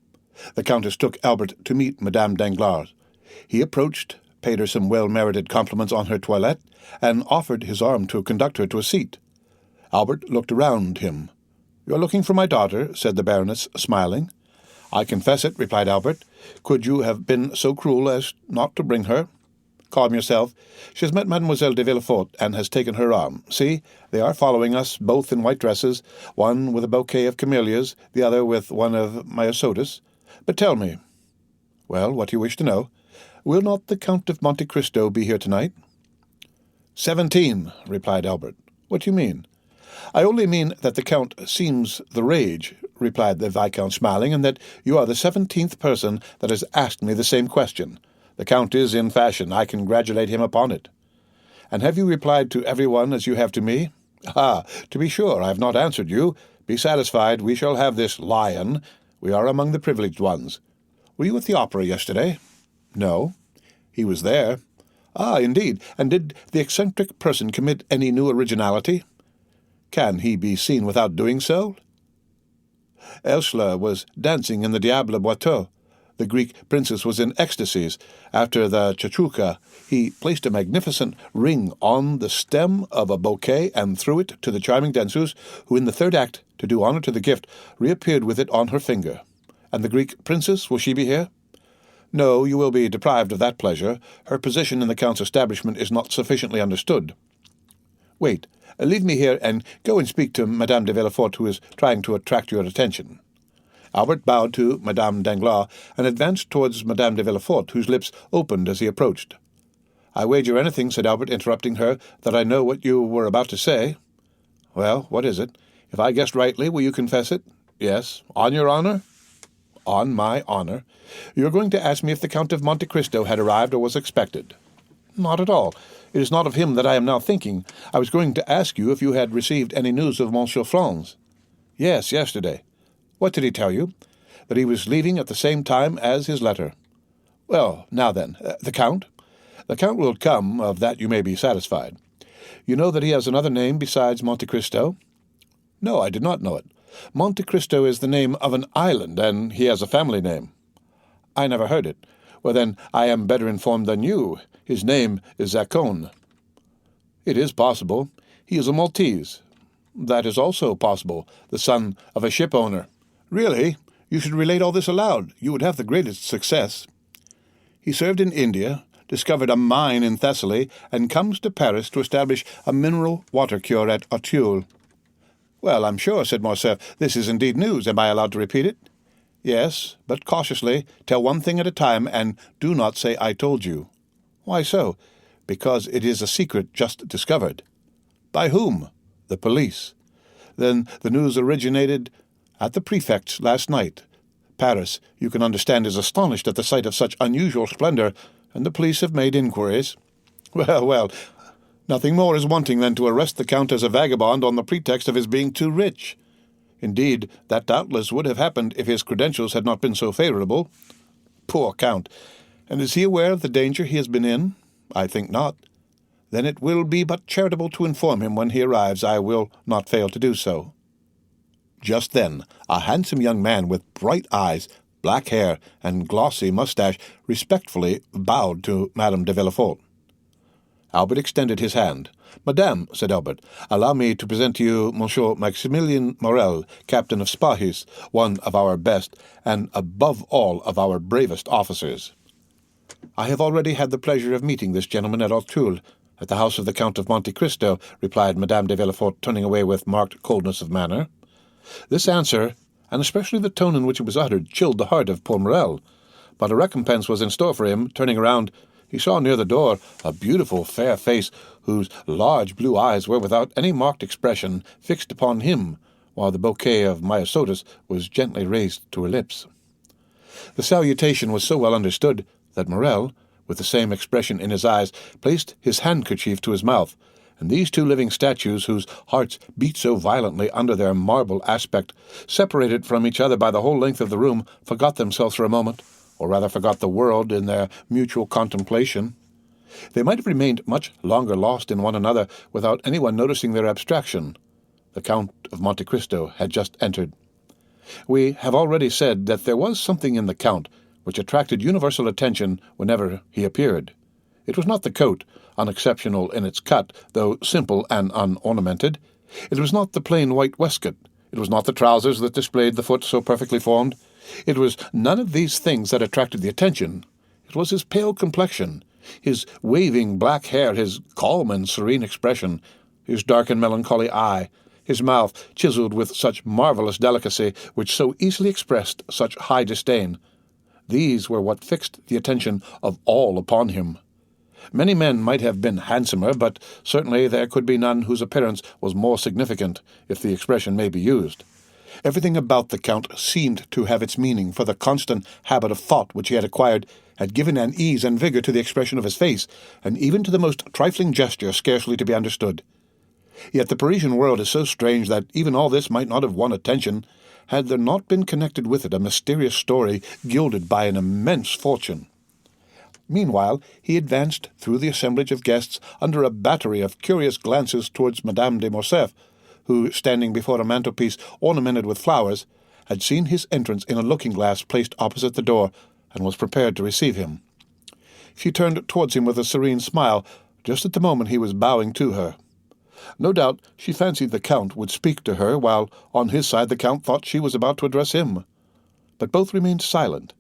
The Countess took Albert to meet Madame Danglars. He approached, paid her some well-merited compliments on her toilette, and offered his arm to conduct her to a seat. Albert looked around him. "You are looking for my daughter," said the Baroness, smiling. "I confess it," replied Albert. "Could you have been so cruel as not to bring her?" "Calm yourself. She has met Mademoiselle de Villefort, and has taken her arm. See, they are following us, both in white dresses, one with a bouquet of camellias, the other with one of myosotis. But tell me—" "Well, what do you wish to know?" "Will not the Count of Monte Cristo be here tonight?" 17, replied Albert. "What do you mean?" "I only mean that the Count seems the rage," replied the Viscount, smiling, "and that you are the 17th person that has asked me the same question. The Count is in fashion. I congratulate him upon it." "And have you replied to every one as you have to me?" "Ah, to be sure, I have not answered you. Be satisfied, we shall have this lion. We are among the privileged ones. Were you at the opera yesterday?" "No." "He was there." "Ah, indeed. And did the eccentric person commit any new originality?" "Can he be seen without doing so?" "Ursula was dancing in the Diable Boiteux. The Greek princess was in ecstasies. After the chachouka, he placed a magnificent ring on the stem of a bouquet and threw it to the charming danseuse, who in the third act, to do honor to the gift, reappeared with it on her finger. And the Greek princess, will she be here?" "No, you will be deprived of that pleasure. Her position in the Count's establishment is not sufficiently understood." "Wait, leave me here, and go and speak to Madame de Villefort, who is trying to attract your attention." Albert bowed to Madame Danglars, and advanced towards Madame de Villefort, whose lips opened as he approached. "I wager anything," said Albert, interrupting her, "that I know what you were about to say." "Well, what is it? If I guessed rightly, will you confess it?" "Yes." "On your honor?" "On my honor." "You are going to ask me if the Count of Monte Cristo had arrived or was expected." "Not at all. It is not of him that I am now thinking. I was going to ask you if you had received any news of Monsieur Franz." "Yes, yesterday." "What did he tell you?" "That he was leaving at the same time as his letter." "Well, now then, the Count?" "The Count will come, of that you may be satisfied." "You know that he has another name besides Monte Cristo?" "No, I did not know it. Monte Cristo is the name of an island, and he has a family name." "I never heard it." "Well, then, I am better informed than you. His name is Zaccone." "It is possible. He is a Maltese." "That is also possible, the son of a ship-owner." "Really? You should relate all this aloud. You would have the greatest success." "He served in India, discovered a mine in Thessaly, and comes to Paris to establish a mineral water cure at Auteuil." "Well, I'm sure," said Morcerf, "this is indeed news. Am I allowed to repeat it?" "Yes, but cautiously. Tell one thing at a time, and do not say I told you." "Why so?" "Because it is a secret just discovered." "By whom?" "The police." "Then the news originated at the prefect's last night. Paris, you can understand, is astonished at the sight of such unusual splendor, and the police have made inquiries." "Well, well, nothing more is wanting than to arrest the Count as a vagabond on the pretext of his being too rich. Indeed, that doubtless would have happened if his credentials had not been so favorable." "Poor Count! And is he aware of the danger he has been in?" "I think not." "Then it will be but charitable to inform him when he arrives. I will not fail to do so." Just then a handsome young man with bright eyes, black hair, and glossy moustache respectfully bowed to Madame de Villefort. Albert extended his hand. "Madame," said Albert, "allow me to present to you Monsieur Maximilien Morel, captain of Spahis, one of our best, and above all of our bravest officers." "I have already had the pleasure of meeting this gentleman at Auteuil, at the house of the Count of Monte Cristo," replied Madame de Villefort, turning away with marked coldness of manner. This answer, and especially the tone in which it was uttered, chilled the heart of poor Morel. But a recompense was in store for him. Turning around, he saw near the door a beautiful fair face, whose large blue eyes were, without any marked expression, fixed upon him, while the bouquet of myosotis was gently raised to her lips. The salutation was so well understood that Morel, with the same expression in his eyes, placed his handkerchief to his mouth, and these two living statues, whose hearts beat so violently under their marble aspect, separated from each other by the whole length of the room, forgot themselves for a moment, or rather forgot the world in their mutual contemplation. They might have remained much longer lost in one another without anyone noticing their abstraction. The Count of Monte Cristo had just entered. We have already said that there was something in the Count which attracted universal attention whenever he appeared. It was not the coat, unexceptional in its cut, though simple and unornamented. It was not the plain white waistcoat. It was not the trousers that displayed the foot so perfectly formed. It was none of these things that attracted the attention. It was his pale complexion, his waving black hair, his calm and serene expression, his dark and melancholy eye, his mouth chiseled with such marvelous delicacy, which so easily expressed such high disdain. These were what fixed the attention of all upon him. Many men might have been handsomer, but certainly there could be none whose appearance was more significant, if the expression may be used. Everything about the Count seemed to have its meaning, for the constant habit of thought which he had acquired had given an ease and vigor to the expression of his face, and even to the most trifling gesture scarcely to be understood. Yet the Parisian world is so strange that even all this might not have won attention, had there not been connected with it a mysterious story gilded by an immense fortune. Meanwhile, he advanced through the assemblage of guests under a battery of curious glances towards Madame de Morcerf, who, standing before a mantelpiece ornamented with flowers, had seen his entrance in a looking-glass placed opposite the door, and was prepared to receive him. She turned towards him with a serene smile, just at the moment he was bowing to her. No doubt she fancied the Count would speak to her, while on his side the Count thought she was about to address him. But both remained silent,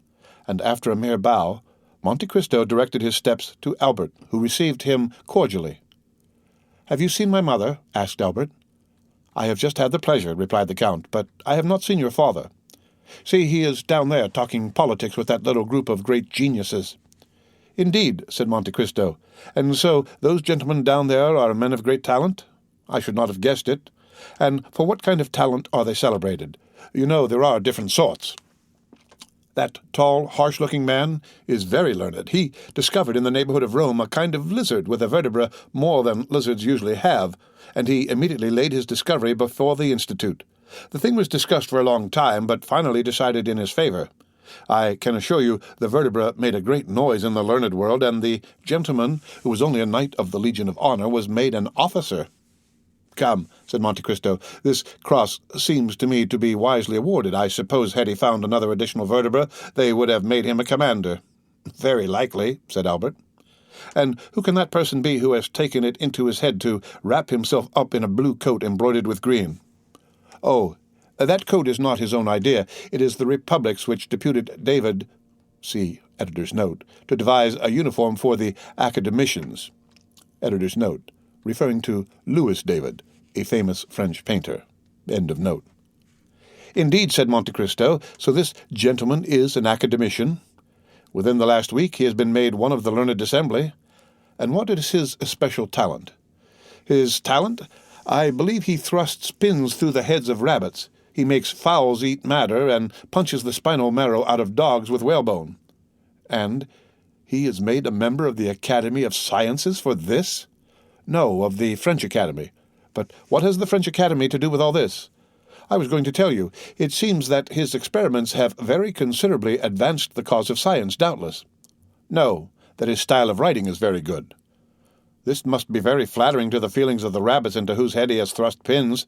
and after a mere bow, Monte Cristo directed his steps to Albert, who received him cordially. "Have you seen my mother?" asked Albert. "I have just had the pleasure," replied the Count, "but I have not seen your father. See, he is down there talking politics with that little group of great geniuses." "Indeed," said Monte Cristo, "and so those gentlemen down there are men of great talent? I should not have guessed it. And for what kind of talent are they celebrated? You know there are different sorts." "That tall, harsh-looking man is very learned. He discovered in the neighborhood of Rome a kind of lizard with a vertebra more than lizards usually have, and he immediately laid his discovery before the Institute. The thing was discussed for a long time, but finally decided in his favor. I can assure you the vertebra made a great noise in the learned world, and the gentleman, who was only a knight of the Legion of Honor, was made an officer." "Come," said Monte Cristo, "this cross seems to me to be wisely awarded. I suppose had he found another additional vertebra, they would have made him a commander." "Very likely," said Albert. "And who can that person be who has taken it into his head to wrap himself up in a blue coat embroidered with green?" "Oh, that coat is not his own idea. It is the Republic's which deputed David, see editor's note, to devise a uniform for the academicians." Editor's note, referring to Louis David, a famous French painter. End of note. "Indeed," said Monte Cristo, "so this gentleman is an academician. Within the last week he has been made one of the learned assembly. And what is his especial talent?" "His talent? I believe he thrusts pins through the heads of rabbits. He makes fowls eat madder, and punches the spinal marrow out of dogs with whalebone." "And he is made a member of the Academy of Sciences for this?" "No, of the French Academy. But what has the French Academy to do with all this?" "I was going to tell you. It seems that his experiments have very considerably advanced the cause of science, doubtless." "No, that his style of writing is very good." "This must be very flattering to the feelings of the rabbits into whose head he has thrust pins,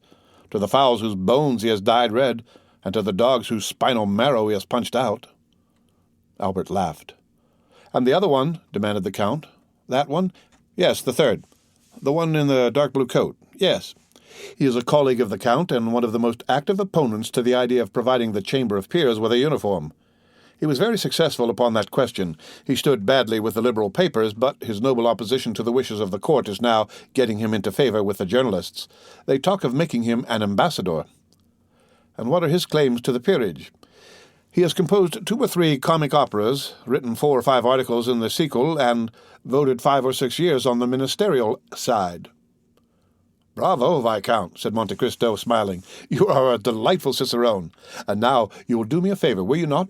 to the fowls whose bones he has dyed red, and to the dogs whose spinal marrow he has punched out." Albert laughed. "And the other one?" demanded the Count. "That one?" "Yes, the third. The one in the dark blue coat." "Yes. He is a colleague of the Count, and one of the most active opponents to the idea of providing the Chamber of Peers with a uniform. He was very successful upon that question. He stood badly with the liberal papers, but his noble opposition to the wishes of the court is now getting him into favor with the journalists. They talk of making him an ambassador." "And what are his claims to the peerage?" "He has composed 2 or 3 comic operas, written 4 or 5 articles in the Sequel, and voted 5 or 6 years on the ministerial side." "Bravo, Viscount," said Monte Cristo, smiling. "You are a delightful cicerone. And now you will do me a favor, will you not?"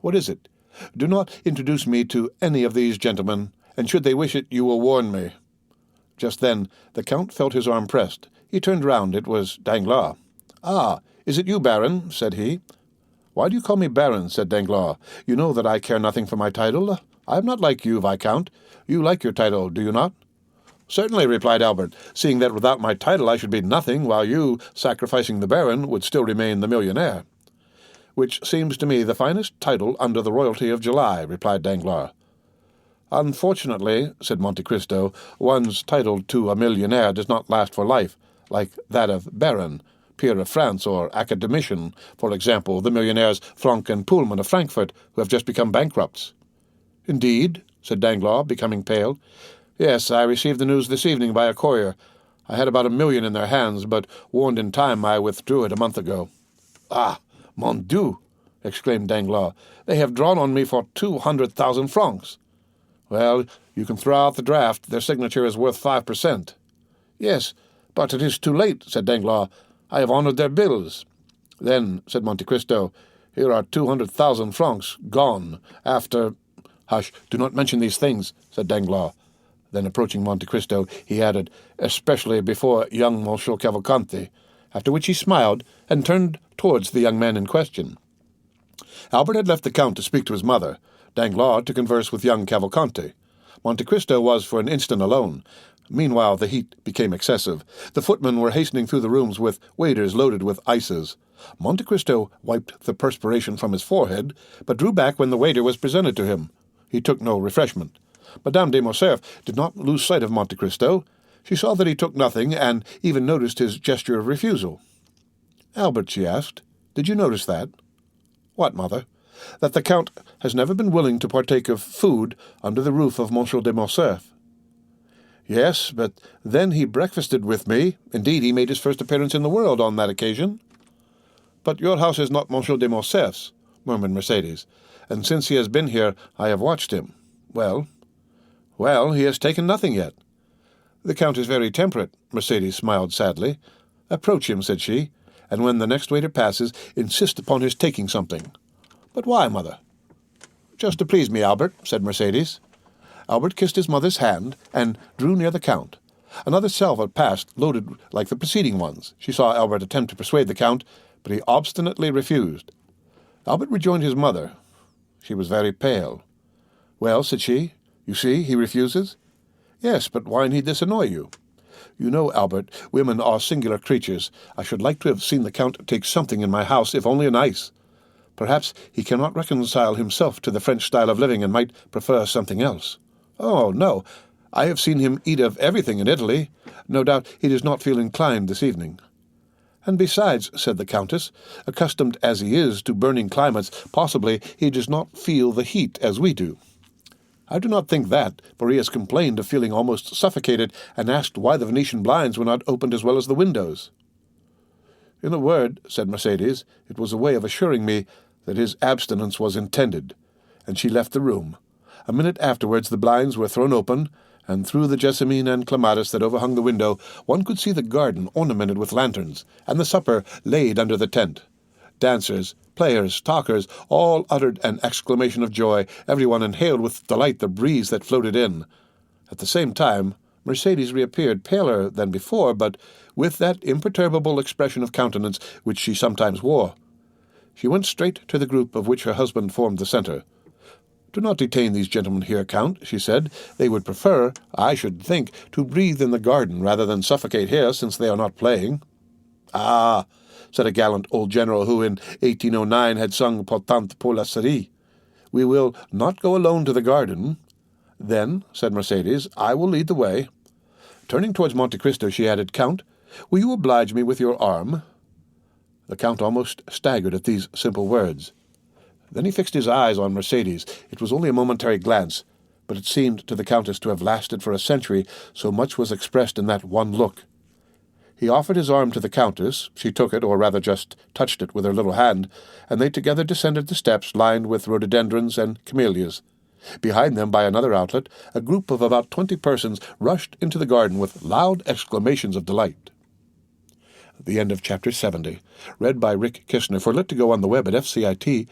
"What is it?" "Do not introduce me to any of these gentlemen, and should they wish it, you will warn me." Just then the Count felt his arm pressed. He turned round. It was Danglars. "Ah, is it you, Baron?" said he. "Why do you call me Baron?" said Danglars. "You know that I care nothing for my title. I am not like you, Viscount. You like your title, do you not?" "Certainly," replied Albert, "seeing that without my title I should be nothing, while you, sacrificing the Baron, would still remain the millionaire." "Which seems to me the finest title under the royalty of July," replied Danglars. "Unfortunately," said Monte Cristo, "one's title to a millionaire does not last for life, like that of Baron, peer of France, or academician, for example, the millionaires Franck and Pullman of Frankfurt, who have just become bankrupts." "Indeed?" said Danglars, becoming pale. "Yes, I received the news this evening by a courier. I had about 1,000,000 in their hands, but warned in time I withdrew it a month ago." "Ah, mon Dieu!" exclaimed Danglars. "They have drawn on me for 200,000 francs." "Well, you can throw out the draft. Their signature is worth 5%. "Yes, but it is too late," said Danglars. "I have honored their bills." "Then," said Monte Cristo, "here are 200,000 francs gone after—" "Hush, do not mention these things," said Danglars. Then, approaching Monte Cristo, he added, "especially before young Monsieur Cavalcanti," after which he smiled and turned towards the young man in question. Albert had left the Count to speak to his mother, Danglars to converse with young Cavalcanti. Monte Cristo was for an instant alone. Meanwhile the heat became excessive. The footmen were hastening through the rooms with waiters loaded with ices. Monte Cristo wiped the perspiration from his forehead, but drew back when the waiter was presented to him. He took no refreshment. Madame de Morcerf did not lose sight of Monte Cristo. She saw that he took nothing, and even noticed his gesture of refusal. "Albert," she asked, "did you notice that?" "What, mother?" "That the Count has never been willing to partake of food under the roof of Monsieur de Morcerf." "Yes, but then he breakfasted with me. Indeed, he made his first appearance in the world on that occasion." "But your house is not Monsieur de Morcerf's," murmured Mercédès, "and since he has been here I have watched him." "Well?" "Well, he has taken nothing yet." "The Count is very temperate." Mercédès smiled sadly. "Approach him," said she, "and when the next waiter passes, insist upon his taking something." "But why, mother?" "Just to please me, Albert," said Mercédès. Albert kissed his mother's hand and drew near the Count. Another salver passed, loaded like the preceding ones. She saw Albert attempt to persuade the Count, but he obstinately refused. Albert rejoined his mother. She was very pale. "Well," said she, "you see, he refuses." "Yes, but why need this annoy you?" "You know, Albert, women are singular creatures. I should like to have seen the Count take something in my house, if only an ice. Perhaps he cannot reconcile himself to the French style of living and might prefer something else." "Oh, no. I have seen him eat of everything in Italy. No doubt he does not feel inclined this evening." "And besides," said the Countess, "accustomed as he is to burning climates, possibly he does not feel the heat as we do." "I do not think that, for he has complained of feeling almost suffocated, and asked why the Venetian blinds were not opened as well as the windows." "In a word," said Mercédès, "it was a way of assuring me that his abstinence was intended," and she left the room. A minute afterwards the blinds were thrown open, and through the jessamine and clematis that overhung the window one could see the garden ornamented with lanterns, and the supper laid under the tent. Dancers, players, talkers, all uttered an exclamation of joy. Everyone inhaled with delight the breeze that floated in. At the same time Mercédès reappeared, paler than before, but with that imperturbable expression of countenance which she sometimes wore. She went straight to the group of which her husband formed the centre. "Do not detain these gentlemen here, Count," she said. "They would prefer, I should think, to breathe in the garden rather than suffocate here, since they are not playing." "Ah," said a gallant old general who in 1809 had sung Portant pour la Syrie, "we will not go alone to the garden." "Then," said Mercédès, "I will lead the way." Turning towards Monte Cristo, she added, "Count, will you oblige me with your arm?" The Count almost staggered at these simple words. Then he fixed his eyes on Mercédès. It was only a momentary glance, but it seemed to the Countess to have lasted for a century, so much was expressed in that one look. He offered his arm to the Countess. She took it, or rather just touched it with her little hand, and they together descended the steps lined with rhododendrons and camellias. Behind them, by another outlet, a group of about 20 persons rushed into the garden with loud exclamations of delight. The end of Chapter 70, read by Rick Kishner for Lit to Go on the web at fcit.usf.edu.